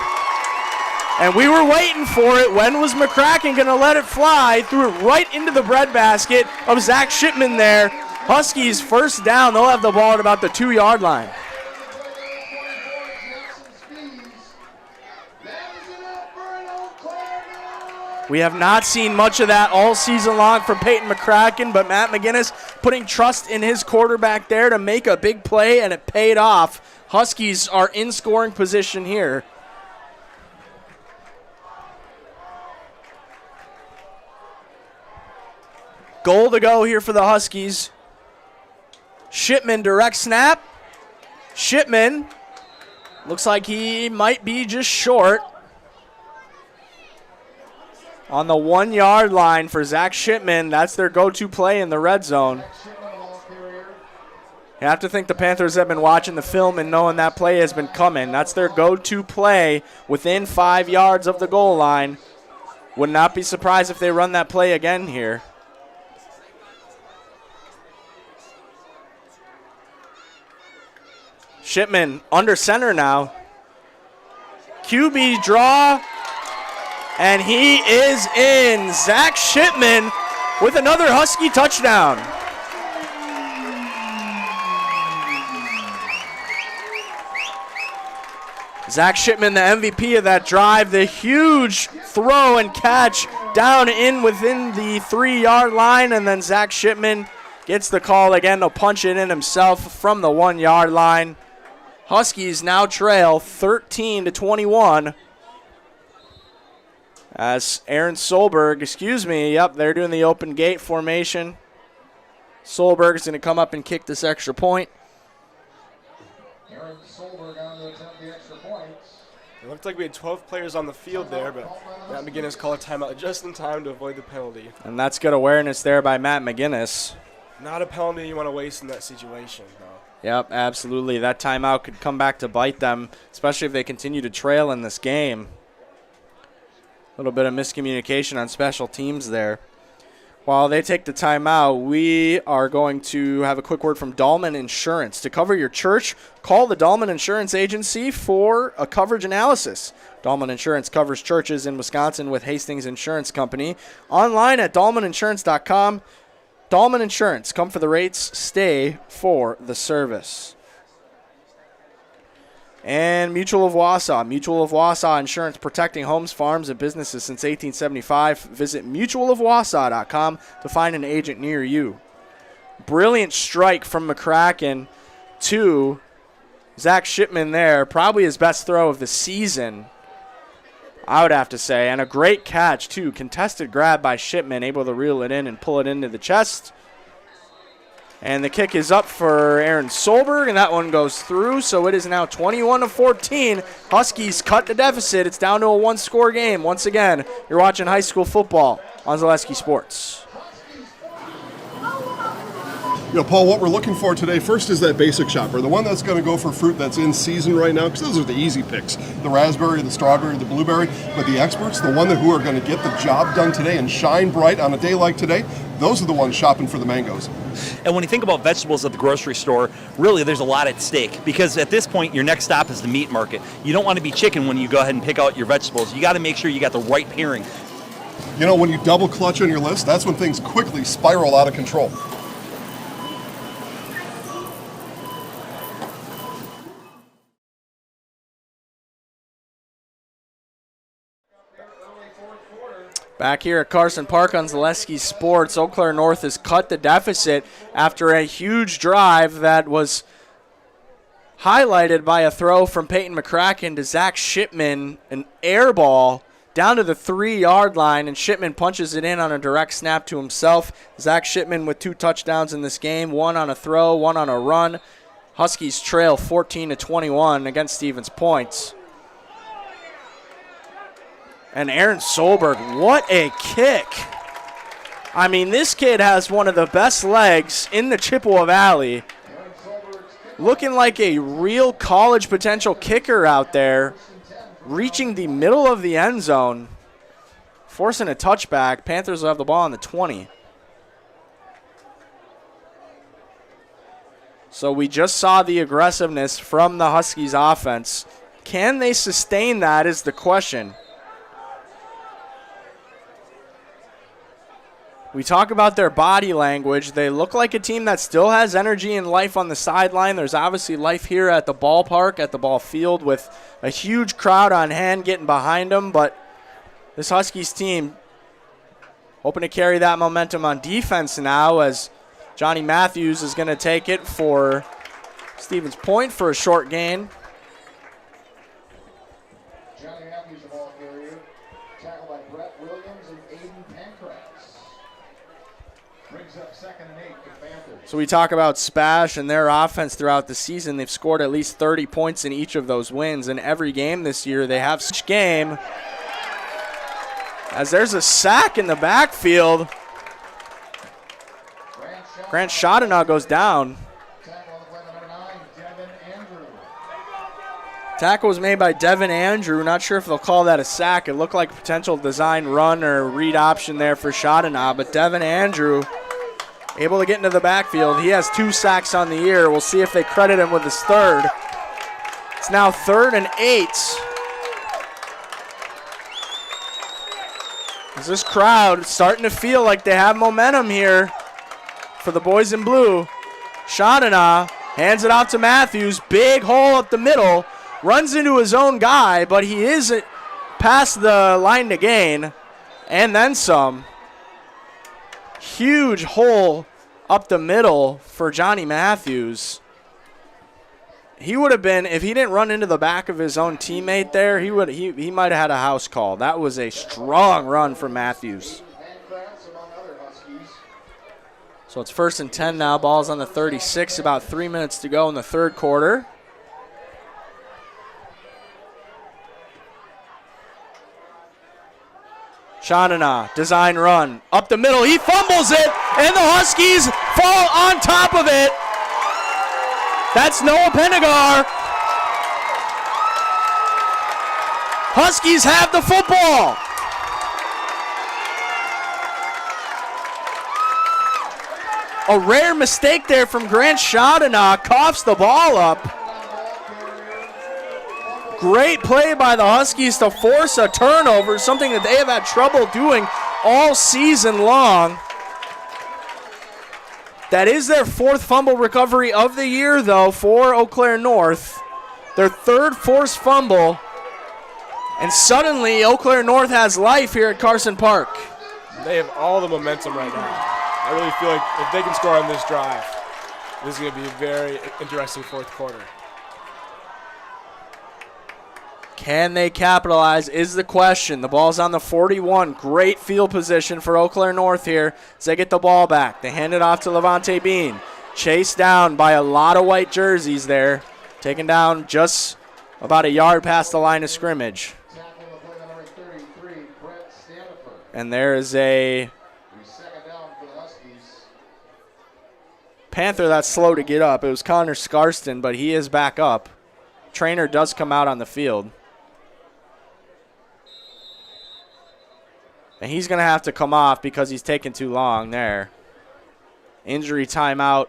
and we were waiting for it. When was McCracken going to let it fly? Threw it right into the breadbasket of Zach Shipman there. Huskies first down. They'll have the ball at about the 2-yard line. We have not seen much of that all season long from Peyton McCracken, but Matt McGinnis putting trust in his quarterback there to make a big play, and it paid off. Huskies are in scoring position here. Goal to go here for the Huskies. Shipman, direct snap. Shipman looks like he might be just short. On the 1-yard line for Zach Shipman. That's their go-to play in the red zone. You have to think the Panthers have been watching the film and knowing that play has been coming. That's their go-to play within 5 yards of the goal line. Would not be surprised if they run that play again here. Shipman under center now. QB draw. And he is in. Zach Shipman with another Husky touchdown. Zach Shipman, the MVP of that drive. The huge throw and catch down in within the 3-yard line. And then Zach Shipman gets the call again. He'll punch it in himself from the 1-yard line. Huskies now trail 13-21. As Aaron Solberg, they're doing the open gate formation. Solberg is going to come up and kick this extra point. Aaron Solberg on to attempt the extra point. It looked like we had 12 players on the field there, but Matt McGinnis called a timeout just in time to avoid the penalty. And that's good awareness there by Matt McGinnis. Not a penalty you want to waste in that situation, though. Yep, absolutely. That timeout could come back to bite them, especially if they continue to trail in this game. A little bit of miscommunication on special teams there. While they take the timeout, we are going to have a quick word from Dahlman Insurance. To cover your church, call the Dahlman Insurance Agency for a coverage analysis. Dahlman Insurance covers churches in Wisconsin with Hastings Insurance Company. Online at dahlmaninsurance.com. Dahlman Insurance, come for the rates, stay for the service. And Mutual of Wausau. Mutual of Wausau Insurance, protecting homes, farms, and businesses since 1875. Visit mutualofwausau.com to find an agent near you. Brilliant strike from McCracken to Zach Shipman there. Probably his best throw of the season, I would have to say. And a great catch, too. Contested grab by Shipman, able to reel it in and pull it into the chest. And the kick is up for Aaron Solberg, and that one goes through. So it is now 21-14. Huskies cut the deficit. It's down to a 1-score game. Once again, you're watching high school football on Zaleski Sports. Paul, what we're looking for today first is that basic shopper, the one that's going to go for fruit that's in season right now, because those are the easy picks, the raspberry, the strawberry, the blueberry. But the experts, the one who are going to get the job done today and shine bright on a day like today, those are the ones shopping for the mangoes. And when you think about vegetables at the grocery store, really there's a lot at stake, because at this point your next stop is the meat market. You don't want to be chicken when you go ahead and pick out your vegetables. You got to make sure you got the right pairing. When you double clutch on your list, that's when things quickly spiral out of control. Back here at Carson Park on Zaleski Sports, Eau Claire North has cut the deficit after a huge drive that was highlighted by a throw from Peyton McCracken to Zach Shipman, an air ball down to the 3-yard line, and Shipman punches it in on a direct snap to himself. Zach Shipman with 2 touchdowns in this game, 1 on a throw, 1 on a run. Huskies trail 14-21 against Stevens Point. And Aaron Solberg, what a kick. I mean, this kid has one of the best legs in the Chippewa Valley. Looking like a real college potential kicker out there. Reaching the middle of the end zone. Forcing a touchback. Panthers will have the ball on the 20. So we just saw the aggressiveness from the Huskies offense. Can they sustain that is the question. We talk about their body language. They look like a team that still has energy and life on the sideline. There's obviously life here at the ballpark, at the ball field, with a huge crowd on hand getting behind them. But this Huskies team hoping to carry that momentum on defense now, as Johnny Matthews is going to take it for Stevens Point for a short gain. Johnny Matthews, the ball carrier, tackled by Brett Williams and Aiden Pancras. Brings up 2nd and 8 for Panthers. So we talk about SPASH and their offense throughout the season. They've scored at least 30 points in each of those wins. In every game this year, they have such game. As there's a sack in the backfield. Grant Schottenau goes down. Tackle was made by Devin Andrew. Not sure if they'll call that a sack. It looked like a potential design run or read option there for Schottenau, but Devin Andrew able to get into the backfield. He has 2 sacks on the year. We'll see if they credit him with his 3rd. It's now 3rd and 8. As this crowd is starting to feel like they have momentum here for the boys in blue. Schottenau hands it out to Matthews. Big hole up the middle. Runs into his own guy, but he is past the line to gain. And then some. Huge hole up the middle for Johnny Matthews. He would have been, if he didn't run into the back of his own teammate there, he might have had a house call. That was a strong run for Matthews. So it's 1st and 10 now. Ball's on the 36. About 3 minutes to go in the 3rd quarter. Schottenau, design run. Up the middle, he fumbles it, and the Huskies fall on top of it. That's Noah Pennegar. Huskies have the football. A rare mistake there from Grant Schottenau. Coughs the ball up. Great play by the Huskies to force a turnover, something that they have had trouble doing all season long. That is their 4th fumble recovery of the year, though, for Eau Claire North. Their 3rd forced fumble. And suddenly, Eau Claire North has life here at Carson Park. They have all the momentum right now. I really feel like if they can score on this drive, this is going to be a very interesting 4th quarter. Can they capitalize is the question. The ball's on the 41. Great field position for Eau Claire North here as they get the ball back. They hand it off to Levante Bean. Chased down by a lot of white jerseys there. Taken down just about a yard past the line of scrimmage. And there is a Panther that's slow to get up. It was Connor Scarston, but he is back up. Trainer does come out on the field. And he's going to have to come off because he's taking too long there. Injury timeout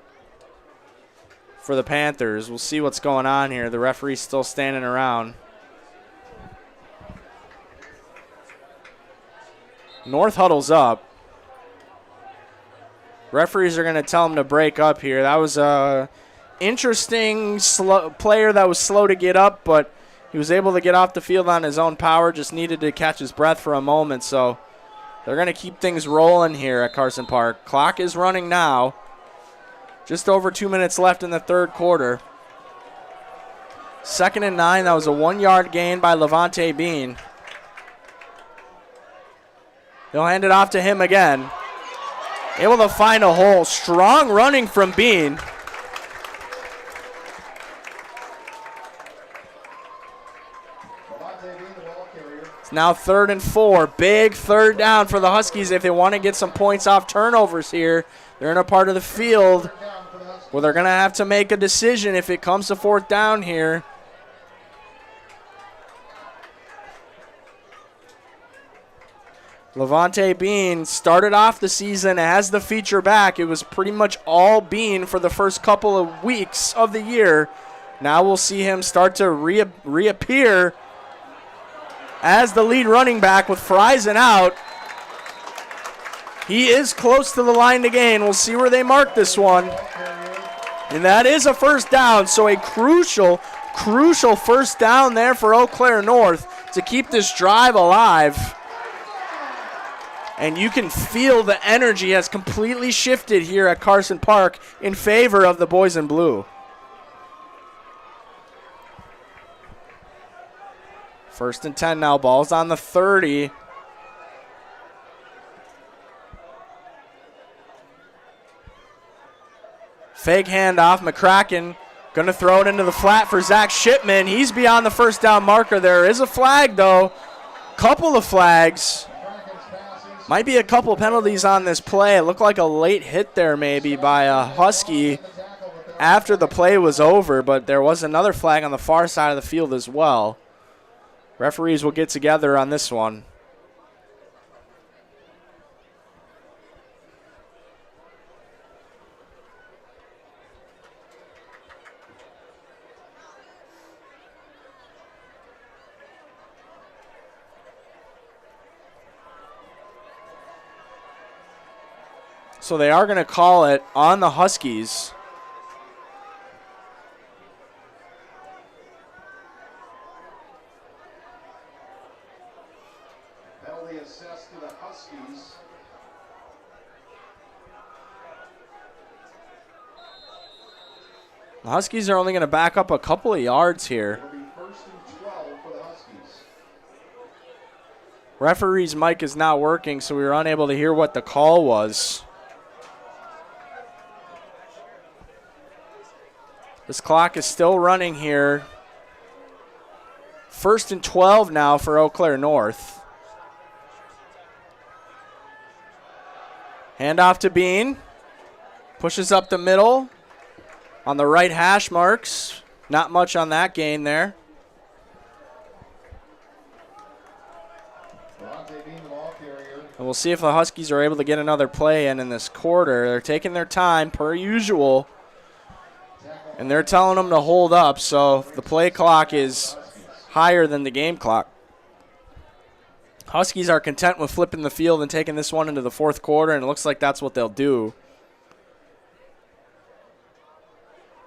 for the Panthers. We'll see what's going on here. The referee's still standing around. North huddles up. Referees are going to tell him to break up here. That was a interesting player that was slow to get up, but he was able to get off the field on his own power, just needed to catch his breath for a moment. So they're going to keep things rolling here at Carson Park. Clock is running now. Just over 2 minutes left in the third quarter. 2nd and 9. That was a 1-yard gain by Levante Bean. They'll hand it off to him again. Able to find a hole. Strong running from Bean. It's now 3rd and 4. Big 3rd down for the Huskies if they want to get some points off turnovers here. They're in a part of the field where they're going to have to make a decision if it comes to 4th down here. Levante Bean started off the season as the feature back. It was pretty much all Bean for the first couple of weeks of the year. Now we'll see him start to reappear as the lead running back with Friesen out. He is close to the line to gain. We'll see where they mark this one. And that is a 1st down, so a crucial 1st down there for Eau Claire North to keep this drive alive. And you can feel the energy has completely shifted here at Carson Park in favor of the boys in blue. 1st and 10 now. Ball's on the 30. Fake handoff. McCracken going to throw it into the flat for Zach Shipman. He's beyond the 1st down marker. There is a flag, though. Couple of flags. Might be a couple penalties on this play. It looked like a late hit there maybe by a Husky after the play was over, but there was another flag on the far side of the field as well. Referees will get together on this one. So they are going to call it on the Huskies. Penalty assessed to the Huskies. The Huskies are only going to back up a couple of yards here. It'll be 1st and 12 for the Huskies. Referee's mic is not working, so we were unable to hear what the call was. This clock is still running here. 1st and 12 now for Eau Claire North. Handoff to Bean. Pushes up the middle. On the right hash marks. Not much on that gain there. And we'll see if the Huskies are able to get another play in this quarter. They're taking their time per usual. And they're telling them to hold up, so the play clock is higher than the game clock. Huskies are content with flipping the field and taking this one into the 4th quarter, and it looks like that's what they'll do.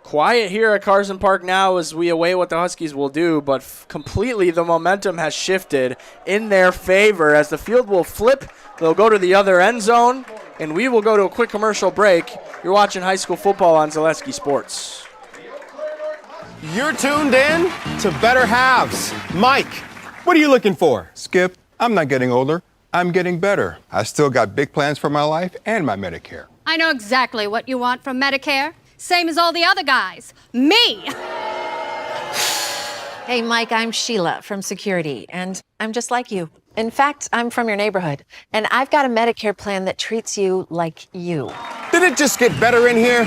Quiet here at Carson Park now as we await what the Huskies will do, but completely the momentum has shifted in their favor as the field will flip. They'll go to the other end zone, and we will go to a quick commercial break. You're watching high school football on Zaleski Sports. You're tuned in to Better Halves. Mike, what are you looking for? Skip, I'm not getting older. I'm getting better. I still got big plans for my life and my Medicare. I know exactly what you want from Medicare. Same as all the other guys. Me! Hey, Mike, I'm Sheila from Security, and I'm just like you. In fact, I'm from your neighborhood, and I've got a Medicare plan that treats you like you. Did it just get better in here?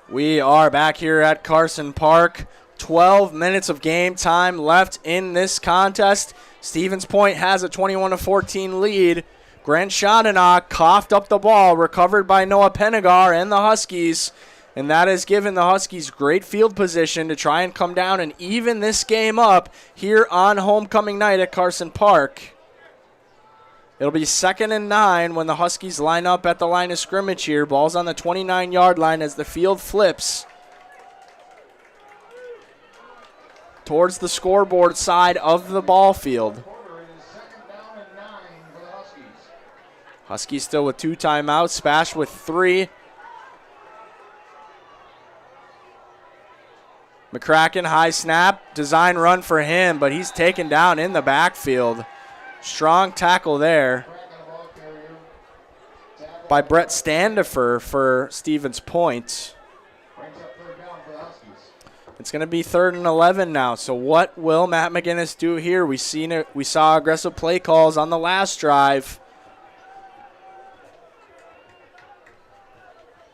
We are back here at Carson Park. 12 minutes of game time left in this contest. Stevens Point has a 21-14 lead. Grant Shadenock coughed up the ball, recovered by Noah Penegar and the Huskies. And that has given the Huskies great field position to try and come down and even this game up here on homecoming night at Carson Park. It'll be 2nd and 9 when the Huskies line up at the line of scrimmage here. Ball's on the 29-yard line as the field flips towards the scoreboard side of the ball field. Huskies still with 2 timeouts. Spash with 3. McCracken, high snap. Design run for him, but he's taken down in the backfield. Strong tackle there by Brett Standifer for Stevens Point. It's going to be 3rd and 11 now. So what will Matt McGinnis do here? We saw aggressive play calls on the last drive.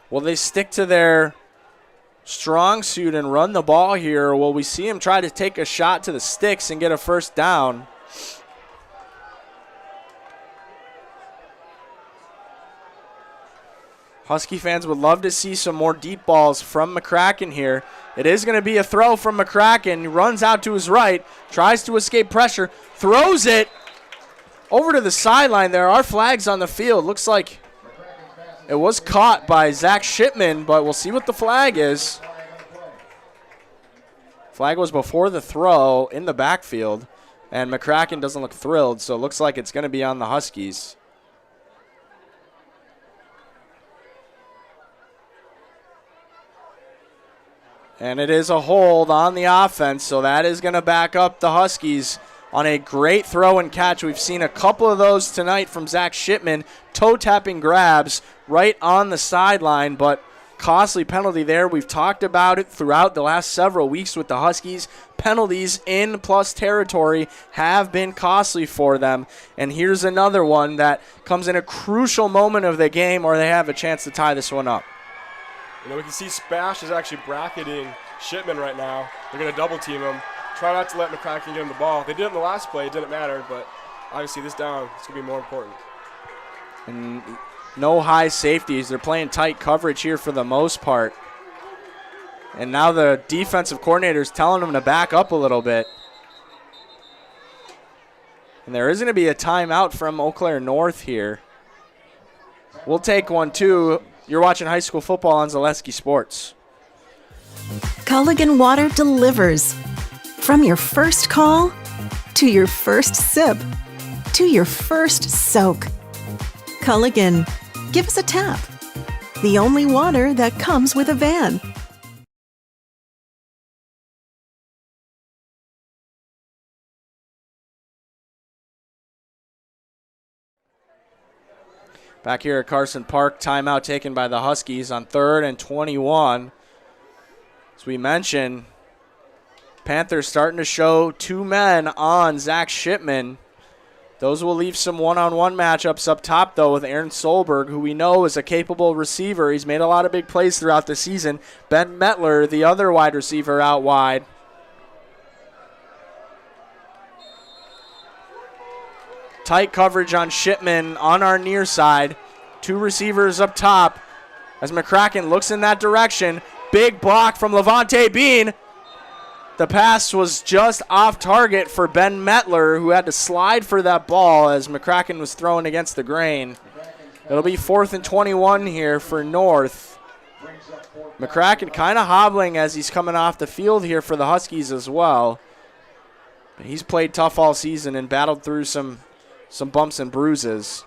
Will they stick to their strong suit and run the ball here, or will we see him try to take a shot to the sticks and get a first down? Husky fans would love to see some more deep balls from McCracken here. It is going to be a throw from McCracken. He runs out to his right, tries to escape pressure, throws it over to the sideline. There are flags on the field. Looks like it was caught by Zach Shipman, but we'll see what the flag is. Flag was before the throw in the backfield, and McCracken doesn't look thrilled, so it looks like it's going to be on the Huskies. And it is a hold on the offense, so that is going to back up the Huskies on a great throw and catch. We've seen a couple of those tonight from Zach Shipman, toe-tapping grabs right on the sideline, but costly penalty there. We've talked about it throughout the last several weeks with the Huskies. Penalties in plus territory have been costly for them, and here's another one that comes in a crucial moment of the game where they have a chance to tie this one up. You know, we can see Spash is actually bracketing Shipman right now. They're going to double team him. Try not to let McCracken get him the ball. They did it in the last play. It didn't matter, but obviously this down is going to be more important. And no high safeties. They're playing tight coverage here for the most part. And now the defensive coordinator is telling them to back up a little bit. And there is going to be a timeout from Eau Claire North here. We'll take one, too. You're watching high school football on Zaleski Sports. Culligan Water delivers. From your first call, to your first sip, to your first soak. Culligan, give us a tap. The only water that comes with a van. Back here at Carson Park, timeout taken by the Huskies on 3rd and 21. As we mentioned, Panthers starting to show 2 men on Zach Shipman. Those will leave some one-on-one matchups up top, though, with Aaron Solberg, who we know is a capable receiver. He's made a lot of big plays throughout the season. Ben Metler, the other wide receiver, out wide. Tight coverage on Shipman on our near side. 2 receivers up top as McCracken looks in that direction. Big block from Levante Bean. The pass was just off target for Ben Metler, who had to slide for that ball as McCracken was thrown against the grain. It'll be 4th and 21 here for North. McCracken kind of hobbling as he's coming off the field here for the Huskies as well. But he's played tough all season and battled through some bumps and bruises.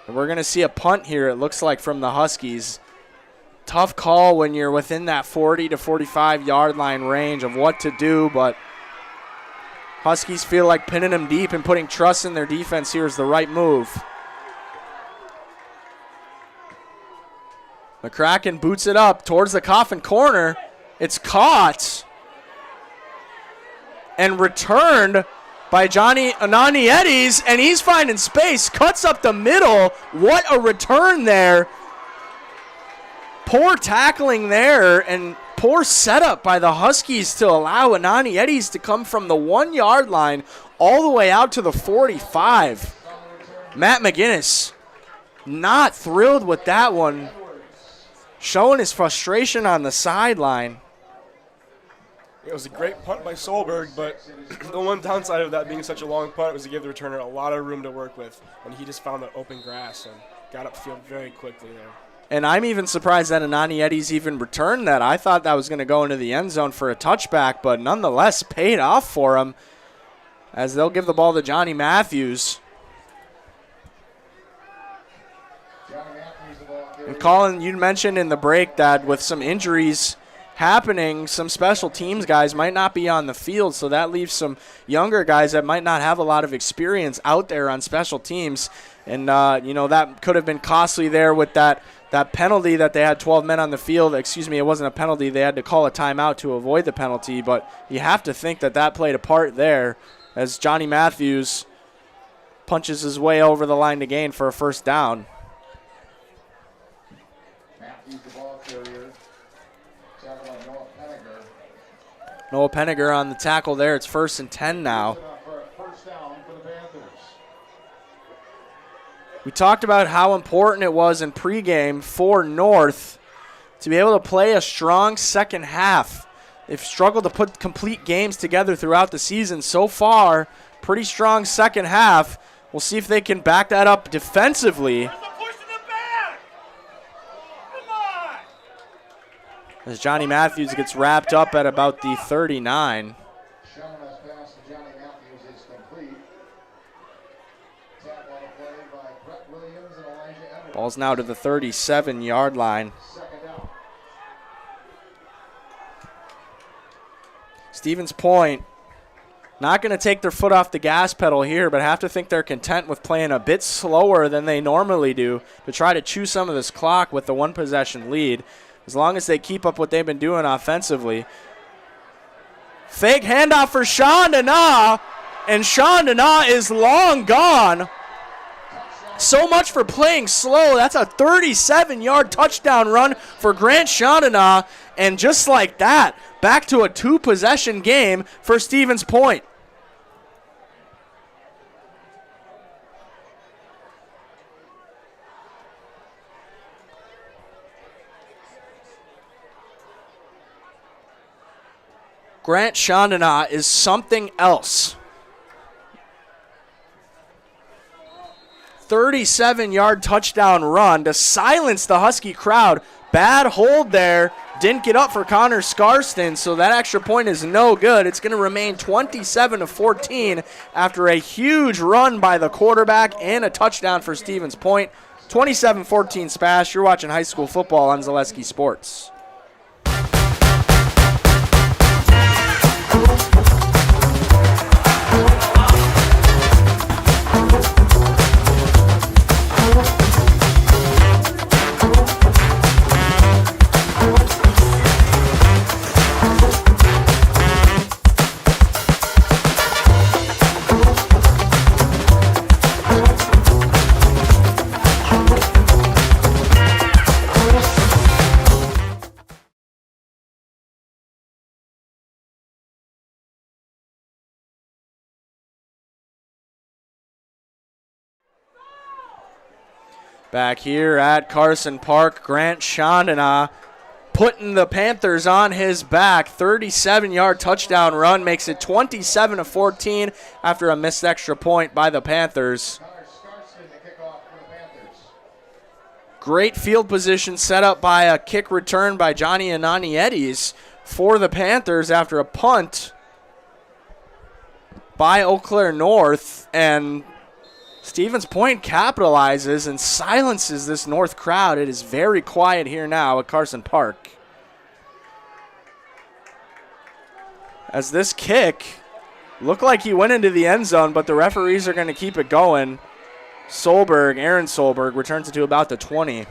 And we're going to see a punt here, it looks like, from the Huskies. Tough call when you're within that 40 to 45-yard line range of what to do, but Huskies feel like pinning them deep and putting trust in their defense here is the right move. McCracken boots it up towards the coffin corner. It's caught and returned by Johnny Anani-Eddies, and he's finding space, cuts up the middle. What a return there. Poor tackling there and poor setup by the Huskies to allow Anani Eddies to come from the 1 yard line all the way out to the 45. Matt McGinnis not thrilled with that one, showing his frustration on the sideline. It was a great punt by Solberg, but the one downside of that being such a long punt was to give the returner a lot of room to work with, and he just found the open grass and got upfield very quickly there. And I'm even surprised that Anani Eddies even returned that. I thought that was going to go into the end zone for a touchback, but nonetheless paid off for him as they'll give the ball to Johnny Matthews. And Colin, you mentioned in the break that with some injuries happening, some special teams guys might not be on the field, so that leaves some younger guys that might not have a lot of experience out there on special teams. And, that could have been costly there with that penalty that they had 12 men on the field. Excuse me, it wasn't a penalty. They had to call a timeout to avoid the penalty, but you have to think that played a part there as Johnny Matthews punches his way over the line to gain for a first down. Noah Penninger on the tackle there. It's 1st and 10 now. We talked about how important it was in pregame for North to be able to play a strong second half. They've struggled to put complete games together throughout the season. So far, pretty strong second half. We'll see if they can back that up defensively. As Johnny Matthews gets wrapped up at about the 39. Ball's now to the 37-yard line. Stevens Point not going to take their foot off the gas pedal here, but have to think they're content with playing a bit slower than they normally do to try to chew some of this clock with the one-possession lead. As long as they keep up what they've been doing offensively. Fake handoff for Sean Dana, and Sean Dana is long gone. So much for playing slow. That's a 37-yard touchdown run for Grant Chandana, and just like that, back to a 2-possession game for Stevens Point. Grant Chandana is something else. 37-yard touchdown run to silence the Husky crowd. Bad hold there. Didn't get up for Connor Scarston, so that extra point is no good. It's going to remain 27-14 after a huge run by the quarterback and a touchdown for Stevens Point. 27-14 SPASH. You're watching high school football on Zaleski Sports. Back here at Carson Park, Grant Chandana putting the Panthers on his back. 37-yard touchdown run makes it 27-14 after a missed extra point by the Panthers. Great field position set up by a kick return by Johnny Anani Eddies for the Panthers after a punt by Eau Claire North, and Stevens Point capitalizes and silences this North crowd. It is very quiet here now at Carson Park. As this kick looked like he went into the end zone, but the referees are going to keep it going. Aaron Solberg returns it to about the 20. Yeah,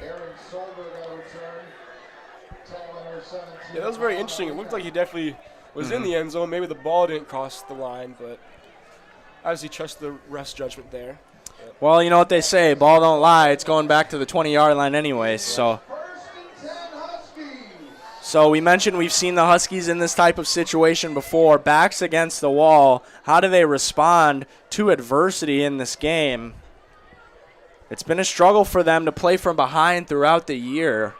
that was very interesting. It looked like he definitely was in the end zone. Maybe the ball didn't cross the line, but obviously trust the ref's judgment there. Well, you know what they say, ball don't lie. It's going back to the 20-yard line anyway, so. So we mentioned we've seen the Huskies in this type of situation before. Backs against the wall. How do they respond to adversity in this game? It's been a struggle for them to play from behind throughout the year.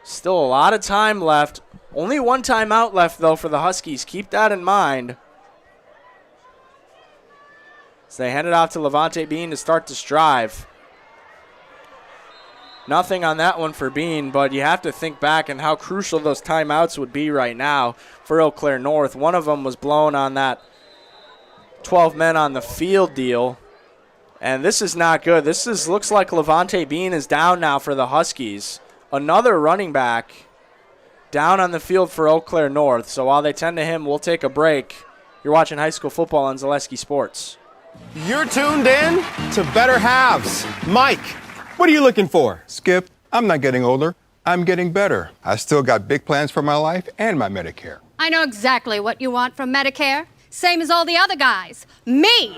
Still a lot of time left. Only one timeout left, though, for the Huskies. Keep that in mind. So they hand it off to Levante Bean to start this drive. Nothing on that one for Bean, but you have to think back and how crucial those timeouts would be right now for Eau Claire North. One of them was blown on that 12 men on the field deal. And this is not good. Looks like Levante Bean is down now for the Huskies. Another running back down on the field for Eau Claire North. So while they tend to him, we'll take a break. You're watching high school football on Zaleski Sports. You're tuned in to Better Halves. Mike, what are you looking for? Skip, I'm not getting older. I'm getting better. I still got big plans for my life and my Medicare. I know exactly what you want from Medicare. Same as all the other guys. Me!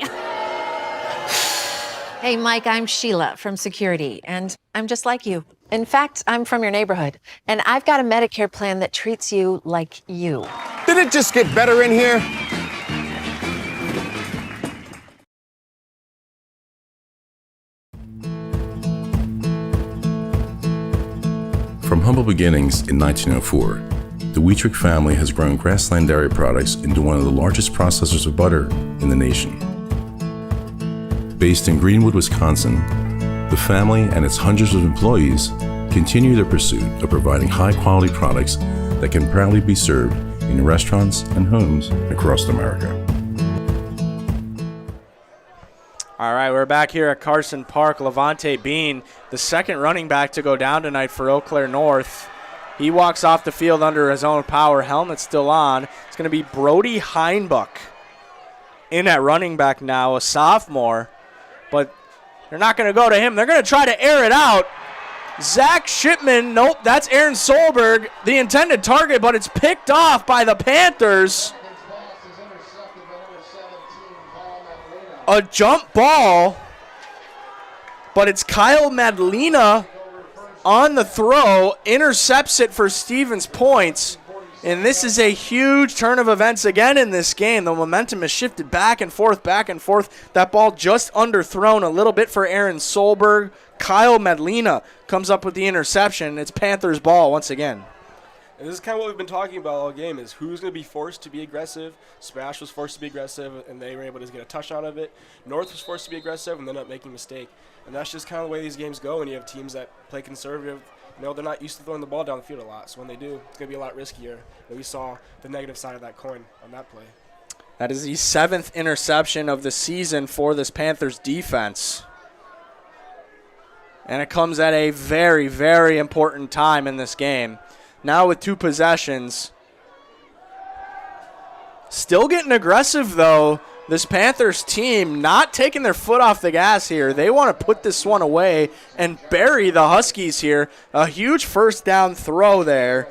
Hey, Mike, I'm Sheila from Security, and I'm just like you. In fact, I'm from your neighborhood, and I've got a Medicare plan that treats you like you. Did it just get better in here? From humble beginnings in 1904, the Wheatrick family has grown Grassland Dairy Products into one of the largest processors of butter in the nation. Based in Greenwood, Wisconsin, the family and its hundreds of employees continue their pursuit of providing high-quality products that can proudly be served in restaurants and homes across America. All right, we're back here at Carson Park. Levante Bean, the second running back to go down tonight for Eau Claire North. He walks off the field under his own power. Helmet still on. It's going to be Brody Heinbuch in at running back now, a sophomore. But they're not going to go to him. They're going to try to air it out. Zach Shipman, nope, that's Aaron Solberg, the intended target, but it's picked off by the Panthers. A jump ball, but it's Kyle Madlena on the throw, intercepts it for Stevens points, and this is a huge turn of events again in this game. The momentum has shifted back and forth, back and forth. That ball just underthrown a little bit for Aaron Solberg. Kyle Madlena comes up with the interception. It's Panthers ball once again. And this is kind of what we've been talking about all game, is who's going to be forced to be aggressive. SPASH was forced to be aggressive, and they were able to get a touchdown of it. North was forced to be aggressive, and they ended up making a mistake. And that's just kind of the way these games go when you have teams that play conservative. You know, they're not used to throwing the ball down the field a lot, so when they do, it's going to be a lot riskier. And we saw the negative side of that coin on that play. That is the 7th interception of the season for this Panthers defense. And it comes at a very, very important time in this game. Now with 2 possessions. Still getting aggressive, though. This Panthers team not taking their foot off the gas here. They want to put this one away and bury the Huskies here. A huge first down throw there.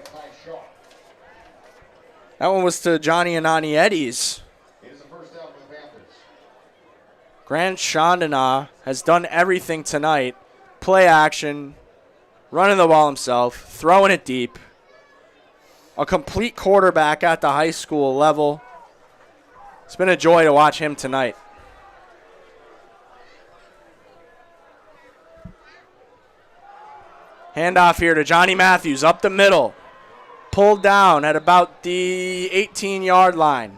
That one was to Johnny Anani Eddies. Grant Chandana has done everything tonight. Play action, running the ball himself, throwing it deep. A complete quarterback at the high school level. It's been a joy to watch him tonight. Handoff here to Johnny Matthews up the middle. Pulled down at about the 18-yard line.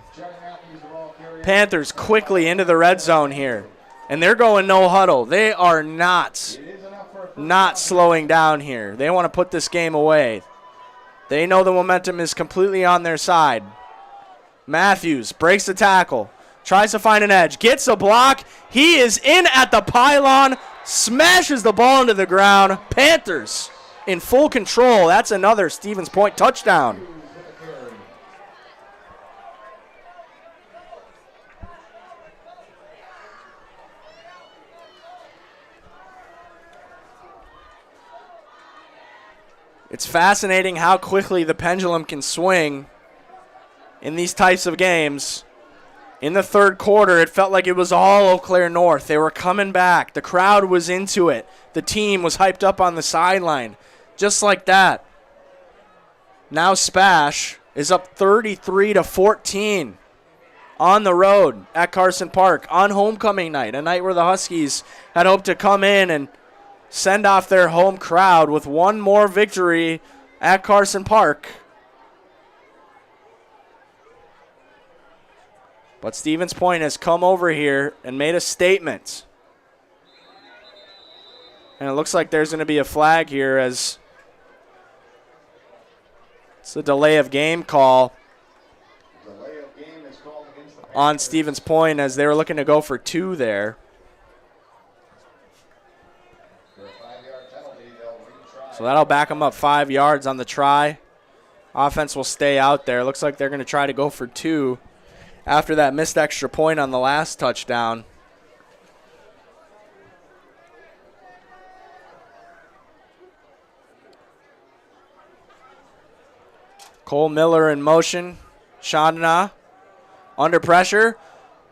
Panthers quickly into the red zone here. And they're going no huddle. They are not slowing down here. They want to put this game away. They know the momentum is completely on their side. Matthews breaks the tackle, tries to find an edge, gets a block. He is in at the pylon, smashes the ball into the ground. Panthers in full control. That's another Stevens Point touchdown. It's fascinating how quickly the pendulum can swing in these types of games. In the third quarter, it felt like it was all Eau Claire North. They were coming back. The crowd was into it. The team was hyped up on the sideline. Just like that, Now SPASH is up 33-14 on the road at Carson Park on homecoming night, a night where the Huskies had hoped to come in and send off their home crowd with one more victory at Carson Park. But Stevens Point has come over here and made a statement. And it looks like there's going to be a flag here as it's a delay of game call on Stevens Point as they were looking to go for 2 there. So that'll back them up 5 yards on the try. Offense will stay out there. Looks like they're going to try to go for 2 after that missed extra point on the last touchdown. Cole Miller in motion. Chandana under pressure.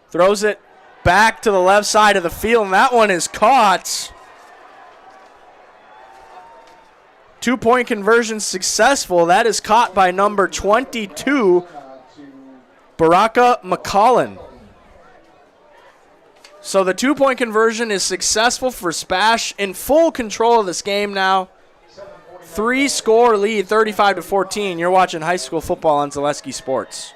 Throws it back to the left side of the field, and that one is caught. 2-point conversion successful. That is caught by number 22, Baraka McCollin. So the 2-point conversion is successful for SPASH, in full control of this game now. 3-score lead, 35-14. You're watching high school football on Zaleski Sports.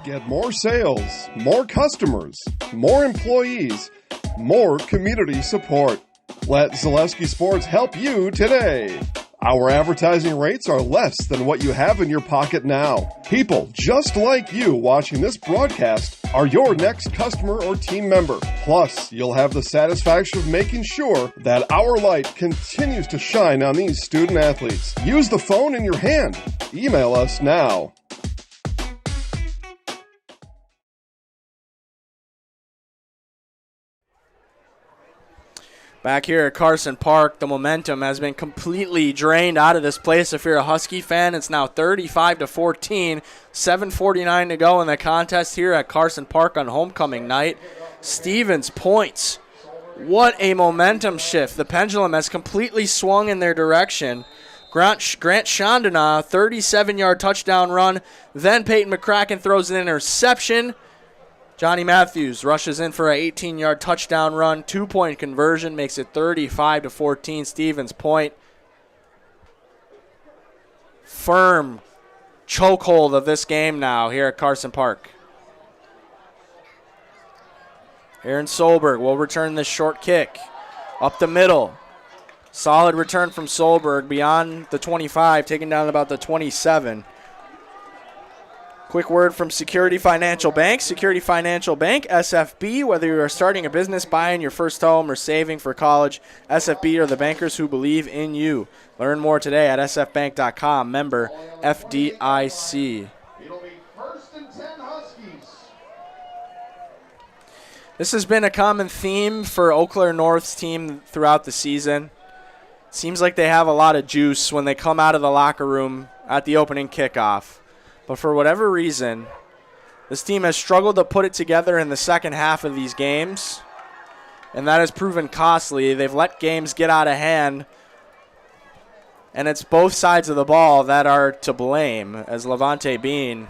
Get more sales, more customers, more employees, more community support. Let Zaleski Sports help you today. Our advertising rates are less than what you have in your pocket now. People just like you watching this broadcast are your next customer or team member. Plus, you'll have the satisfaction of making sure that our light continues to shine on these student athletes. Use the phone in your hand. Email us now. Back here at Carson Park, the momentum has been completely drained out of this place. If you're a Husky fan, it's now 35-14, 7:49 to go in the contest here at Carson Park on homecoming night. Stevens Points. What a momentum shift. The pendulum has completely swung in their direction. Grant Chandana, 37-yard touchdown run. Then Peyton McCracken throws an interception. Johnny Matthews rushes in for an 18-yard touchdown run. 2-point conversion makes it 35-14. Stevens Point. Firm chokehold of this game now here at Carson Park. Aaron Solberg will return this short kick. Up the middle. Solid return from Solberg beyond the 25, taken down about the 27. Quick word from Security Financial Bank. Security Financial Bank, SFB. Whether you are starting a business, buying your first home, or saving for college, SFB are the bankers who believe in you. Learn more today at sfbank.com. Member FDIC. It'll be 1st and 10 Huskies. This has been a common theme for Eau Claire North's team throughout the season. It seems like they have a lot of juice when they come out of the locker room at the opening kickoff. But for whatever reason, this team has struggled to put it together in the second half of these games, and that has proven costly. They've let games get out of hand, and it's both sides of the ball that are to blame as Levante Bean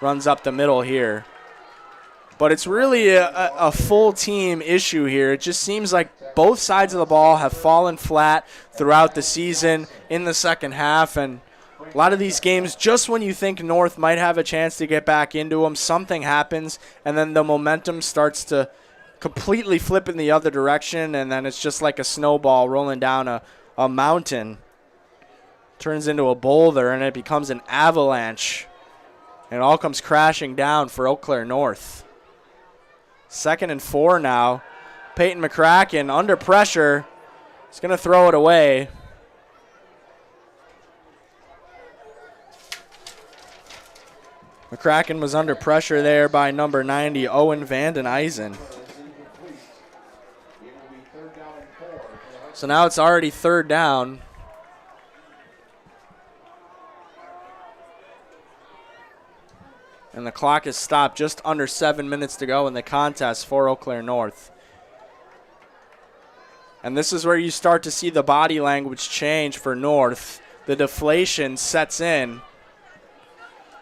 runs up the middle here. But it's really a full team issue here. It just seems like both sides of the ball have fallen flat throughout the season in the second half, and a lot of these games, just when you think North might have a chance to get back into them, something happens, and then the momentum starts to completely flip in the other direction, and then it's just like a snowball rolling down a mountain. Turns into a boulder, and it becomes an avalanche. And it all comes crashing down for Eau Claire North. 2nd and 4 now. Peyton McCracken under pressure. He's going to throw it away. McCracken was under pressure there by number 90, Owen Vanden Eisen. So now it's already 3rd down. And the clock is stopped, just under 7 minutes to go in the contest for Eau Claire North. And this is where you start to see the body language change for North. the deflation sets in.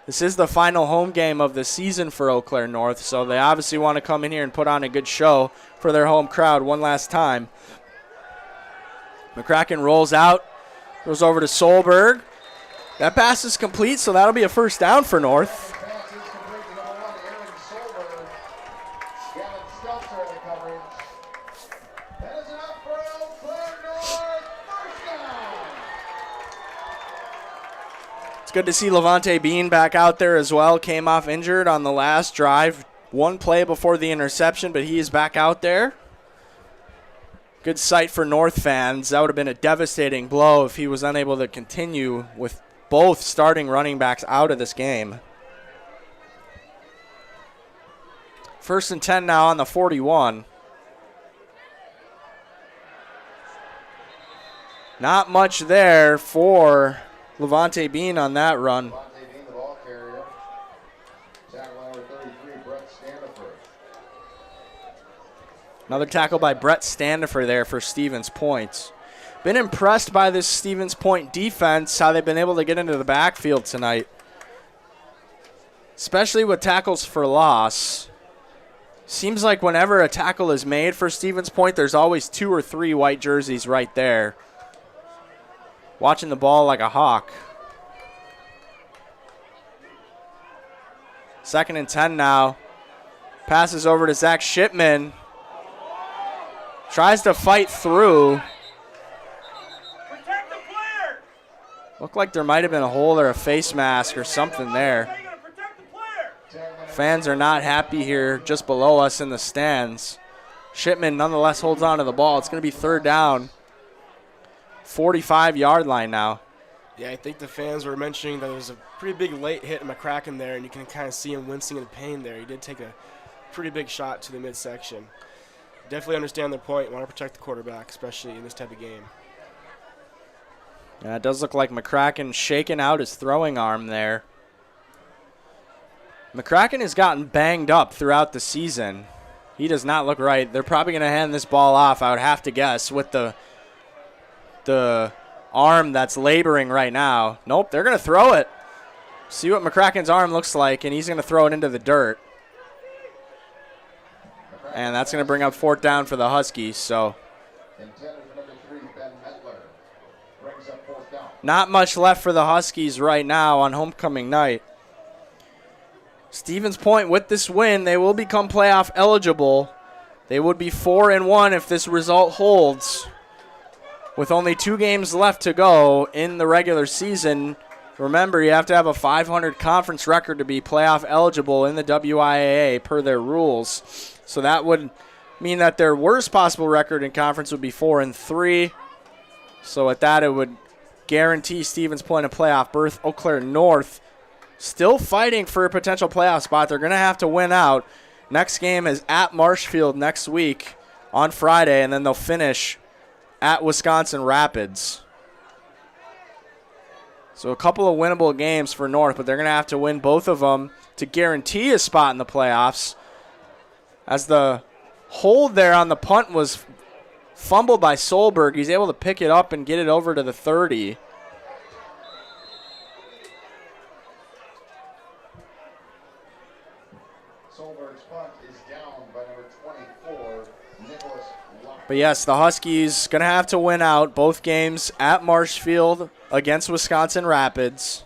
This is the final home game of the season for Eau Claire North, so they obviously want to come in here and put on a good show for their home crowd one last time. McCracken rolls out, goes over to Solberg. That pass is complete, so that'll be a first down for North. It's good to see Levante Bean back out there as well. Came off injured on the last drive. One play before the interception, but he is back out there. Good sight for North fans. That would have been a devastating blow if he was unable to continue with both starting running backs out of this game. 1st and 10 now on the 41. Not much there for Levante Bean on that run. Another tackle by Brett Standifer there for Stevens Point. Been impressed by this Stevens Point defense, how they've been able to get into the backfield tonight. Especially with tackles for loss. Seems like whenever a tackle is made for Stevens Point, there's always 2 or 3 white jerseys right there. Watching the ball like a hawk. 2nd and 10 now. Passes over to Zach Shipman. Tries to fight through. Looked like there might have been a hole or a face mask or something there. Fans are not happy here just below us in the stands. Shipman nonetheless holds on to the ball. It's going to be 3rd down. 45-yard line now. Yeah, I think the fans were mentioning that there was a pretty big late hit in McCracken there, and you can kind of see him wincing in pain there. He did take a pretty big shot to the midsection. Definitely understand their point. Want to protect the quarterback, especially in this type of game. Yeah, it does look like McCracken shaking out his throwing arm there. McCracken has gotten banged up throughout the season. He does not look right. They're probably going to hand this ball off, I would have to guess, with the arm that's laboring right now. Nope, they're going to throw it. See what McCracken's arm looks like, and he's going to throw it into the dirt. And that's going to bring up 4th down for the Huskies. So not much left for the Huskies right now on homecoming night. Stevens Point, with this win, they will become playoff eligible. They would be 4-1 if this result holds. With only 2 games left to go in the regular season, remember you have to have a 500 conference record to be playoff eligible in the WIAA per their rules. So that would mean that their worst possible record in conference would be 4-3. So at that, it would guarantee Stevens Point a playoff berth. Eau Claire North still fighting for a potential playoff spot. They're going to have to win out. Next game is at Marshfield next week on Friday, and then they'll finish at Wisconsin Rapids. So a couple of winnable games for North, but they're going to have to win both of them to guarantee a spot in the playoffs. As the hold there on the punt was fumbled by Solberg, he's able to pick it up and get it over to the 30. Solberg's punt is down by number 24, Nicholas Locke. But yes, the Huskies going to have to win out both games at Marshfield against Wisconsin Rapids.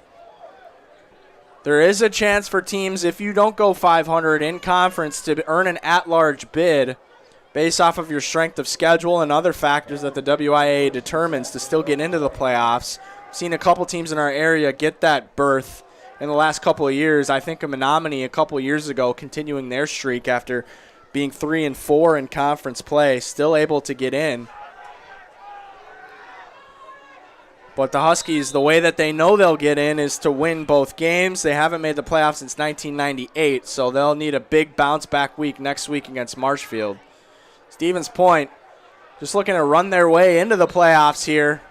There is a chance for teams, if you don't go 500 in conference, to earn an at-large bid based off of your strength of schedule and other factors that the WIAA determines to still get into the playoffs. I've seen a couple teams in our area get that berth in the last couple of years. I think of Menominee a couple of years ago continuing their streak after being 3-4 in conference play, still able to get in. But the Huskies, the way that they know they'll get in is to win both games. They haven't made the playoffs since 1998, so they'll need a big bounce-back week next week against Marshfield. Stevens Point just looking to run their way into the playoffs here.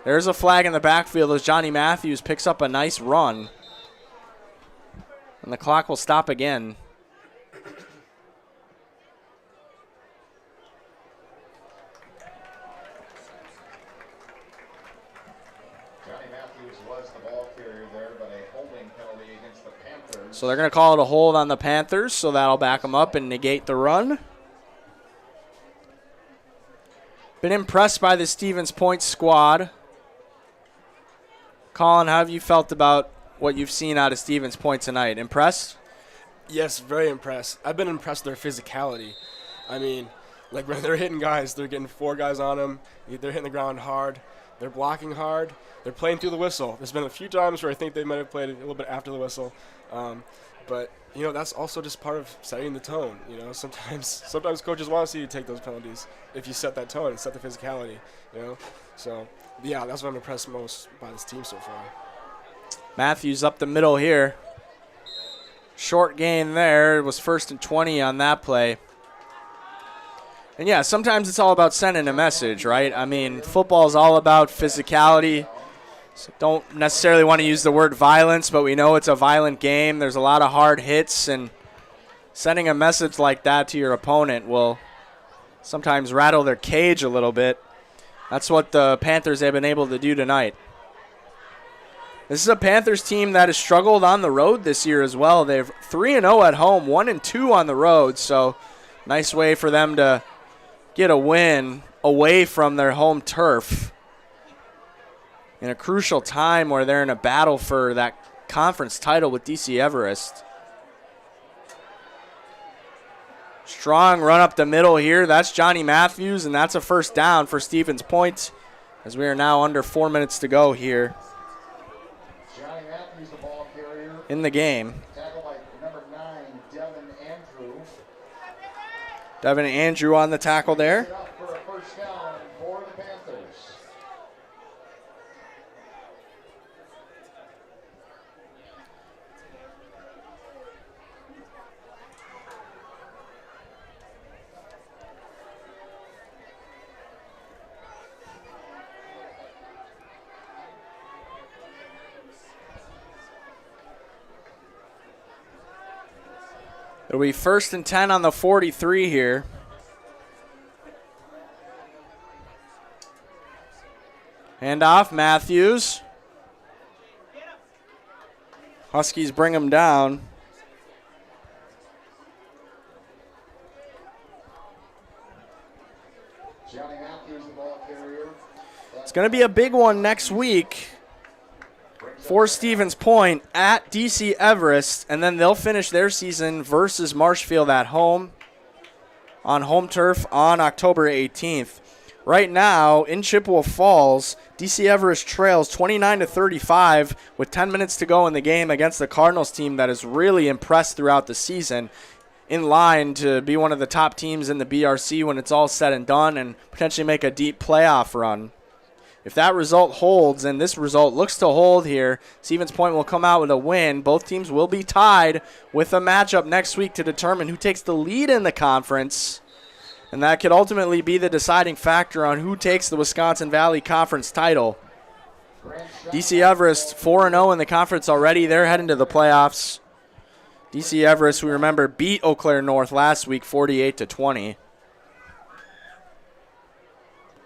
There's a flag in the backfield as Johnny Matthews picks up a nice run. And the clock will stop again. Johnny Matthews So they're going to call it a hold on the Panthers, so that'll back them up and negate the run. Been impressed by the Stevens Point squad. Colin, how have you felt about what you've seen out of Stevens Point tonight? Impressed? Yes, very impressed. I've been impressed with their physicality. I mean, like when they're hitting guys, they're getting 4 guys on them. They're hitting the ground hard. They're blocking hard. They're playing through the whistle. There's been a few times where I think they might have played a little bit after the whistle. But, you know, that's also just part of setting the tone. You know, sometimes coaches want to see you take those penalties if you set that tone and set the physicality, you know. So, yeah, that's what I'm impressed most by this team so far. Matthews up the middle here. Short gain there. It was 1st and 20 on that play. And, yeah, sometimes it's all about sending a message, right? I mean, football is all about physicality. So don't necessarily want to use the word violence, but we know it's a violent game. There's a lot of hard hits, and sending a message like that to your opponent will sometimes rattle their cage a little bit. That's what the Panthers have been able to do tonight. This is a Panthers team that has struggled on the road this year as well. They're 3-0 at home, 1-2 on the road, so nice way for them to get a win away from their home turf in a crucial time where they're in a battle for that conference title with DC Everest. Strong run up the middle here. That's Johnny Matthews, and that's a first down for Stevens Point as we are now under 4 minutes to go here Johnny Matthews, the ball carrier. in the game. Tackled by number 9, Devin Andrew. Devin Andrew on the tackle there. Set up for a first down for the Panthers. It'll be 1st and 10 on the 43 here. Hand off, Matthews. Huskies bring him down. Johnny Matthews, the ball carrier. It's going to be a big one next week for Stevens Point at DC Everest, and then they'll finish their season versus Marshfield at home on home turf on October 18th. Right now, in Chippewa Falls, DC Everest trails 29-35 with 10 minutes to go in the game against the Cardinals team that has really impressed throughout the season, in line to be one of the top teams in the BRC when it's all said and done and potentially make a deep playoff run. If that result holds, and this result looks to hold here, Stevens Point will come out with a win. Both teams will be tied with a matchup next week to determine who takes the lead in the conference. And that could ultimately be the deciding factor on who takes the Wisconsin Valley Conference title. DC Everest 4-0 in the conference already. They're heading to the playoffs. DC Everest, we remember, beat Eau Claire North last week 48-20.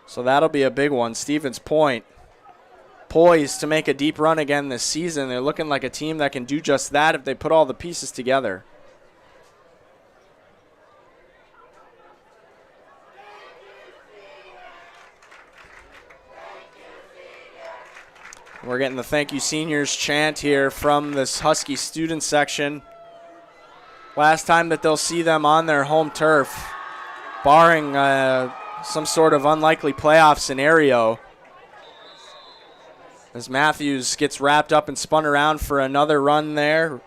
So that'll be a big one. Stevens Point poised to make a deep run again this season. They're looking like a team that can do just that if they put all the pieces together. We're getting the thank you seniors chant here from this Husky student section. Last time that they'll see them on their home turf, barring some sort of unlikely playoff scenario, as Matthews gets wrapped up and spun around for another run there.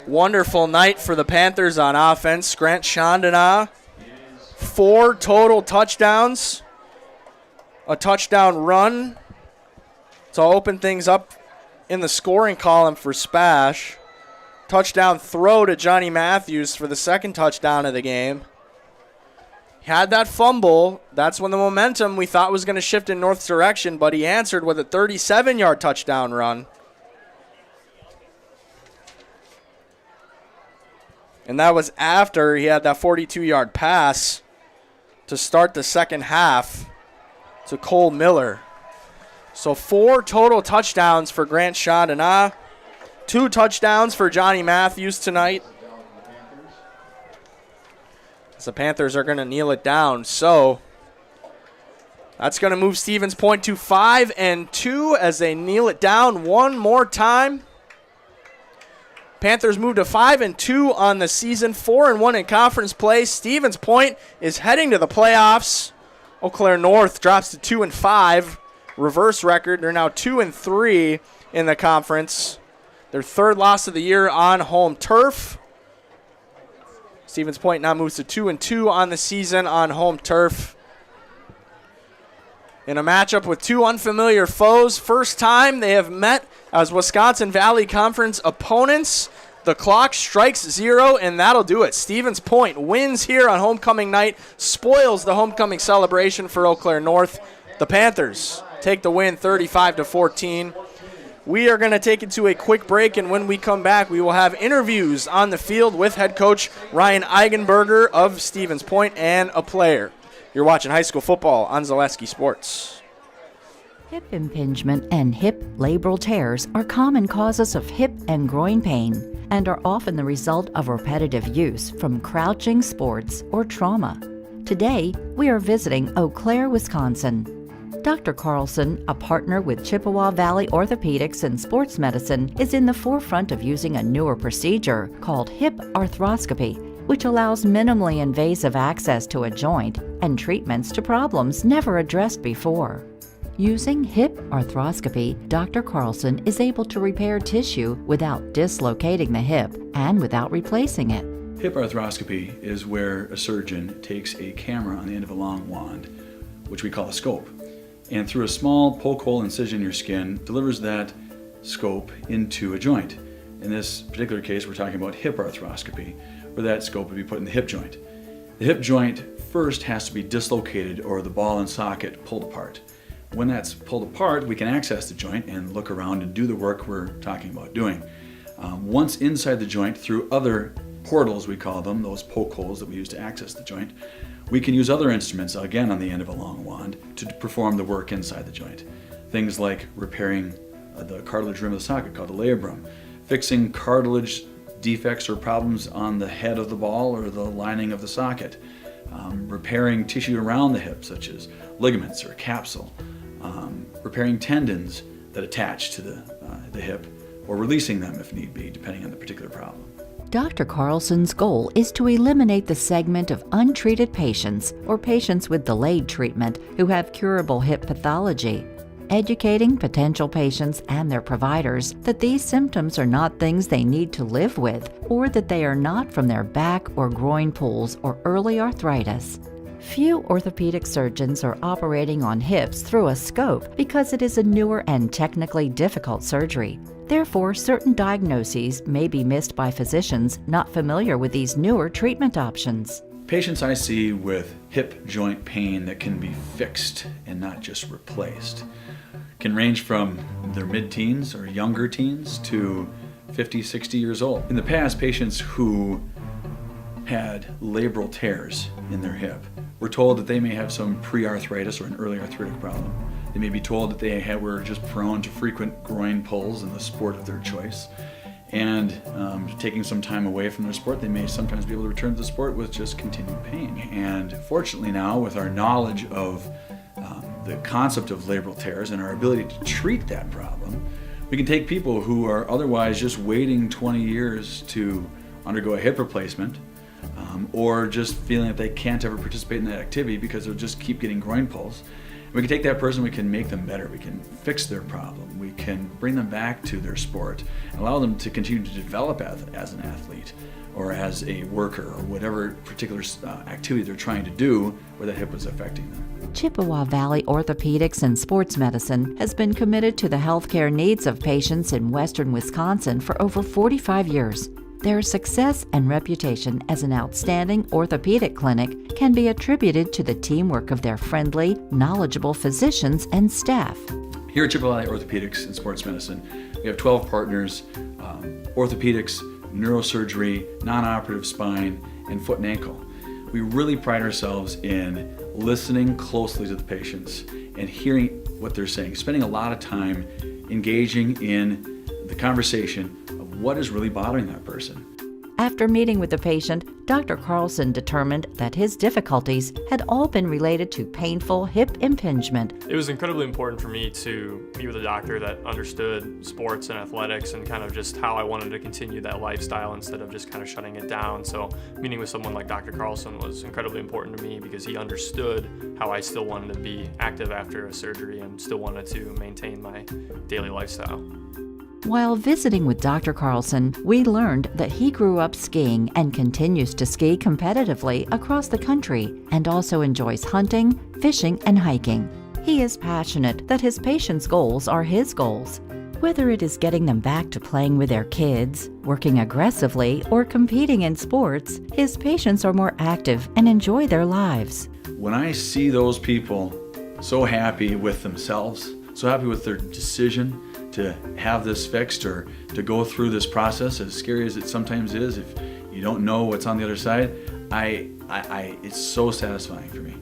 Wonderful night for the Panthers on offense. Grant Chandana, 4 total touchdowns, a touchdown run to open things up in the scoring column for SPASH. Touchdown throw to Johnny Matthews for the second touchdown of the game. He had that fumble. That's when the momentum we thought was going to shift in North's direction, but he answered with a 37-yard touchdown run. And that was after he had that 42-yard pass to start the second half. to Cole Miller. So 4 total touchdowns for Grant Chandana. 2 touchdowns for Johnny Matthews tonight. The Panthers are going to kneel it down. So that's going to move Stevens Point to 5-2 as they kneel it down one more time. Panthers move to 5-2 on the season, 4-1 in conference play. Stevens Point is heading to the playoffs. Eau Claire North drops to 2-5. Reverse record. They're now 2-3 in the conference. Their 3rd loss of the year on home turf. Stevens Point now moves to 2-2 on the season on home turf. In a matchup with 2 unfamiliar foes, first time they have met as Wisconsin Valley Conference opponents. The clock strikes 0, and that'll do it. Stevens Point wins here on homecoming night, spoils the homecoming celebration for Eau Claire North. The Panthers take the win 35-14. We are going to take it to a quick break, and when we come back, we will have interviews on the field with head coach Ryan Eigenberger of Stevens Point and a player. You're watching high school football on Zaleski Sports. Hip impingement and hip labral tears are common causes of hip and groin pain and are often the result of repetitive use from crouching sports or trauma. Today, we are visiting Eau Claire, Wisconsin. Dr. Carlson, a partner with Chippewa Valley Orthopedics and Sports Medicine, is in the forefront of using a newer procedure called hip arthroscopy, which allows minimally invasive access to a joint and treatments to problems never addressed before. Using hip arthroscopy, Dr. Carlson is able to repair tissue without dislocating the hip and without replacing it. Hip arthroscopy is where a surgeon takes a camera on the end of a long wand, which we call a scope, and through a small poke hole incision in your skin, delivers that scope into a joint. In this particular case, we're talking about hip arthroscopy, where that scope would be put in the hip joint. The hip joint first has to be dislocated or the ball and socket pulled apart. When that's pulled apart, we can access the joint and look around and do the work we're talking about doing. Once inside the joint, through other portals, we call them, those poke holes that we use to access the joint, we can use other instruments, again on the end of a long wand, to perform the work inside the joint. Things like repairing the cartilage rim of the socket, called the labrum, fixing cartilage defects or problems on the head of the ball or the lining of the socket, repairing tissue around the hip, such as ligaments or capsule, repairing tendons that attach to the hip, or releasing them if need be, depending on the particular problem. Dr. Carlson's goal is to eliminate the segment of untreated patients or patients with delayed treatment who have curable hip pathology, educating potential patients and their providers that these symptoms are not things they need to live with, or that they are not from their back or groin pulls or early arthritis. Few orthopedic surgeons are operating on hips through a scope because it is a newer and technically difficult surgery. Therefore, certain diagnoses may be missed by physicians not familiar with these newer treatment options. Patients I see with hip joint pain that can be fixed and not just replaced can range from their mid-teens or younger teens to 50, 60 years old. In the past, patients who had labral tears in their hip were told that they may have some pre-arthritis or an early arthritic problem. They may be told that they were just prone to frequent groin pulls in the sport of their choice. And taking some time away from their sport, they may sometimes be able to return to the sport with just continued pain. And fortunately now, with our knowledge of the concept of labral tears and our ability to treat that problem, we can take people who are otherwise just waiting 20 years to undergo a hip replacement, or just feeling that they can't ever participate in that activity because they'll just keep getting groin pulls. We can take that person, we can make them better, we can fix their problem, we can bring them back to their sport, and allow them to continue to develop as an athlete or as a worker or whatever particular activity they're trying to do where that hip is affecting them. Chippewa Valley Orthopedics and Sports Medicine has been committed to the healthcare needs of patients in western Wisconsin for over 45 years. Their success and reputation as an outstanding orthopedic clinic can be attributed to the teamwork of their friendly, knowledgeable physicians and staff. Here at Chippewa Valley Orthopedics and Sports Medicine, we have 12 partners, orthopedics, neurosurgery, non-operative spine, and foot and ankle. we really pride ourselves in listening closely to the patients and hearing what they're saying, spending a lot of time engaging in the conversation of what is really bothering that person. After meeting with the patient, Dr. Carlson determined that his difficulties had all been related to painful hip impingement. It was incredibly important for me to meet with a doctor that understood sports and athletics and kind of just how I wanted to continue that lifestyle instead of just kind of shutting it down. So meeting with someone like Dr. Carlson was incredibly important to me because he understood how I still wanted to be active after a surgery and still wanted to maintain my daily lifestyle. While visiting with Dr. Carlson, we learned that he grew up skiing and continues to ski competitively across the country and also enjoys hunting, fishing, and hiking. He is passionate that his patients' goals are his goals. Whether it is getting them back to playing with their kids, working aggressively, or competing in sports, his patients are more active and enjoy their lives. When I see those people so happy with themselves, so happy with their decision to have this fixed or to go through this process, as scary as it sometimes is, if you don't know what's on the other side, it's so satisfying for me.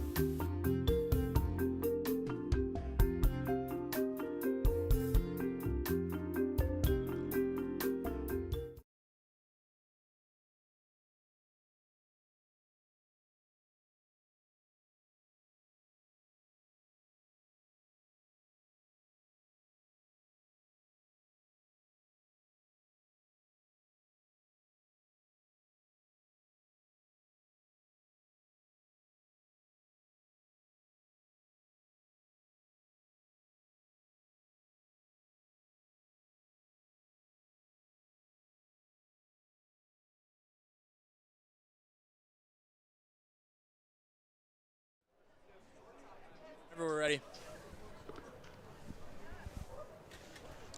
We're ready.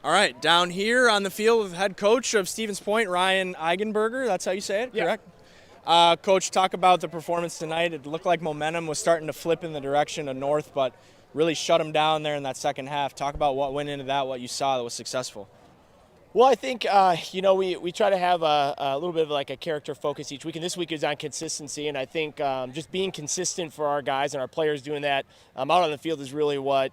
All right, down here on the field with head coach of Stevens Point, Ryan Eigenberger. That's how you say it, correct? Coach, talk about the performance tonight. It looked like momentum was starting to flip in the direction of North, but really shut them down there in that second half. Talk about what went into that, what you saw that was successful. Well, I think, we try to have a little bit of like a character focus each week, and this week is on consistency, and I think just being consistent for our guys and our players doing that out on the field is really what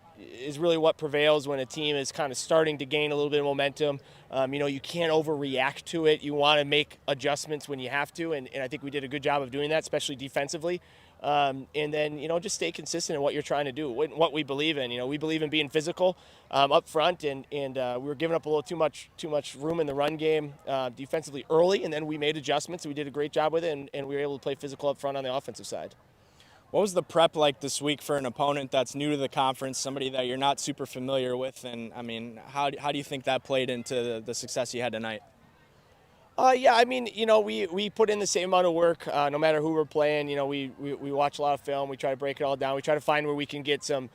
prevails when a team is kind of starting to gain a little bit of momentum. You can't overreact to it. You want to make adjustments when you have to, and I think we did a good job of doing that, especially defensively. And then, just stay consistent in what you're trying to do, what we believe in. We believe in being physical up front, and we were giving up a little too much room in the run game defensively early, and then we made adjustments. We did a great job with it, and we were able to play physical up front on the offensive side. What was the prep like this week for an opponent that's new to the conference, somebody that you're not super familiar with? And, how do you think that played into the success you had tonight? We put in the same amount of work no matter who we're playing. We watch a lot of film. We try to break it all down. We try to find where we can get some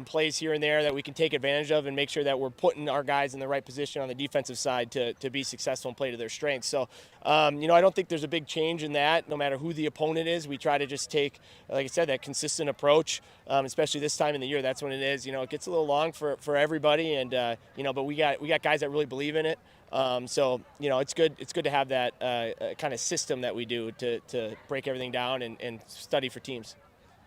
plays here and there that we can take advantage of and make sure that we're putting our guys in the right position on the defensive side to be successful and play to their strengths. So, I don't think there's a big change in that. No matter who the opponent is, we try to just take, like I said, that consistent approach, especially this time in the year. That's when it is. It gets a little long for everybody, and but we got guys that really believe in it. It's good. It's good to have that kind of system that we do to break everything down and study for teams.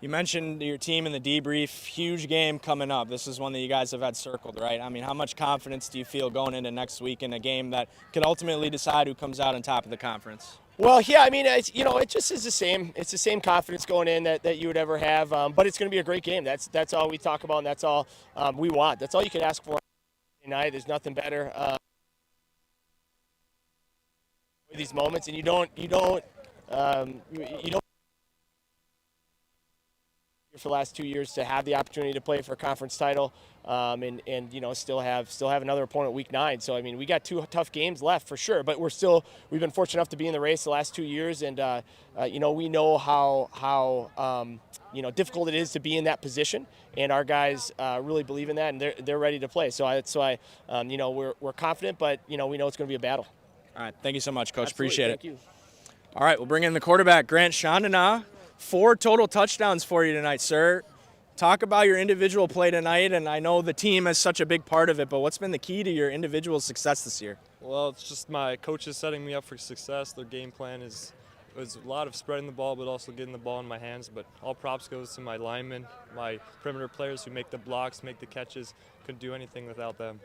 You mentioned your team in the debrief. Huge game coming up. This is one that you guys have had circled, right? How much confidence do you feel going into next week in a game that can ultimately decide who comes out on top of the conference? Well, yeah, it just is the same. It's the same confidence going in that you would ever have. But it's going to be a great game. That's all we talk about, and that's all we want. That's all you can ask for tonight. There's nothing better. These moments, and you don't for the last 2 years to have the opportunity to play for a conference title, and still have another opponent week 9. So we got 2 tough games left for sure, but we've been fortunate enough to be in the race the last 2 years, and we know how difficult it is to be in that position, and our guys really believe in that, and they're ready to play. So that's why we're confident, but we know it's going to be a battle. All right, thank you so much, Coach. Absolutely. Appreciate it. Thank you. All right, we'll bring in the quarterback, Grant Chandana. 4 total touchdowns for you tonight, sir. Talk about your individual play tonight, and I know the team is such a big part of it, but what's been the key to your individual success this year? Well, it's just my coaches setting me up for success. Their game plan is was a lot of spreading the ball, but also getting the ball in my hands. But all props goes to my linemen, my perimeter players who make the blocks, make the catches. Couldn't do anything without them.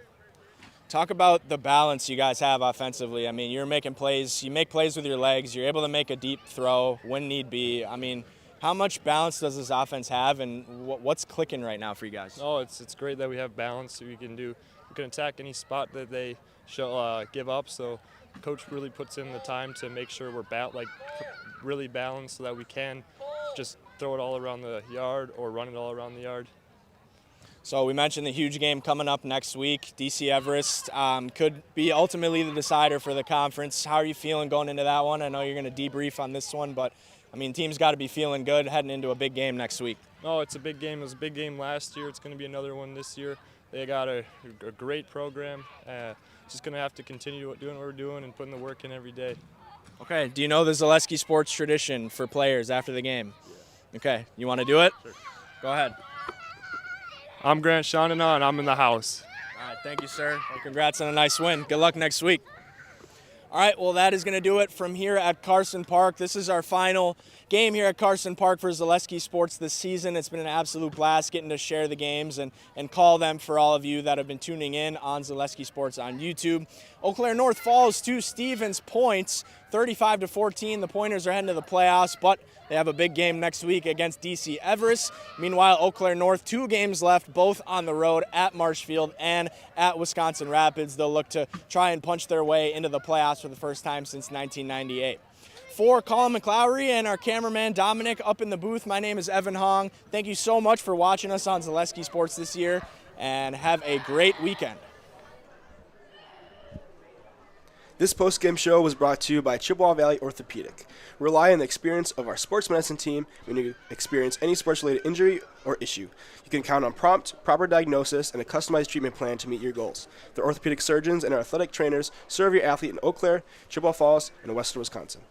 Talk about the balance you guys have offensively. I mean, you're making plays. You make plays with your legs. You're able to make a deep throw when need be. I mean, how much balance does this offense have, and what's clicking right now for you guys? Oh, it's great that we have balance. So we can attack any spot that they give up. So coach really puts in the time to make sure we're really balanced so that we can just throw it all around the yard or run it all around the yard. So we mentioned the huge game coming up next week. DC Everest could be ultimately the decider for the conference. How are you feeling going into that one? I know you're going to debrief on this one, but I mean, team's got to be feeling good heading into a big game next week. Oh, it's a big game. It was a big game last year. It's going to be another one this year. They got a great program. Just going to have to continue doing what we're doing and putting the work in every day. Okay. Do you know the Zaleski sports tradition for players after the game? Okay. You want to do it? Sure. Go ahead. I'm Grant Shonana, and I'm in the house. All right, thank you, sir. Well, congrats on a nice win. Good luck next week. All right, well, that is going to do it from here at Carson Park. This is our final game here at Carson Park for Zaleski Sports this season. It's been an absolute blast getting to share the games and call them for all of you that have been tuning in on Zaleski Sports on YouTube. Eau Claire North falls to Stevens Point, 35-14. The Pointers are heading to the playoffs, but they have a big game next week against DC Everest. Meanwhile, Eau Claire North, 2 games left, both on the road at Marshfield and at Wisconsin Rapids. They'll look to try and punch their way into the playoffs for the first time since 1998. For Colin McLowry and our cameraman Dominic up in the booth, my name is Evan Hong. Thank you so much for watching us on Zaleski Sports this year, and have a great weekend. This post-game show was brought to you by Chippewa Valley Orthopedic. Rely on the experience of our sports medicine team when you experience any sports-related injury or issue. You can count on prompt, proper diagnosis, and a customized treatment plan to meet your goals. The orthopedic surgeons and our athletic trainers serve your athlete in Eau Claire, Chippewa Falls, and western Wisconsin.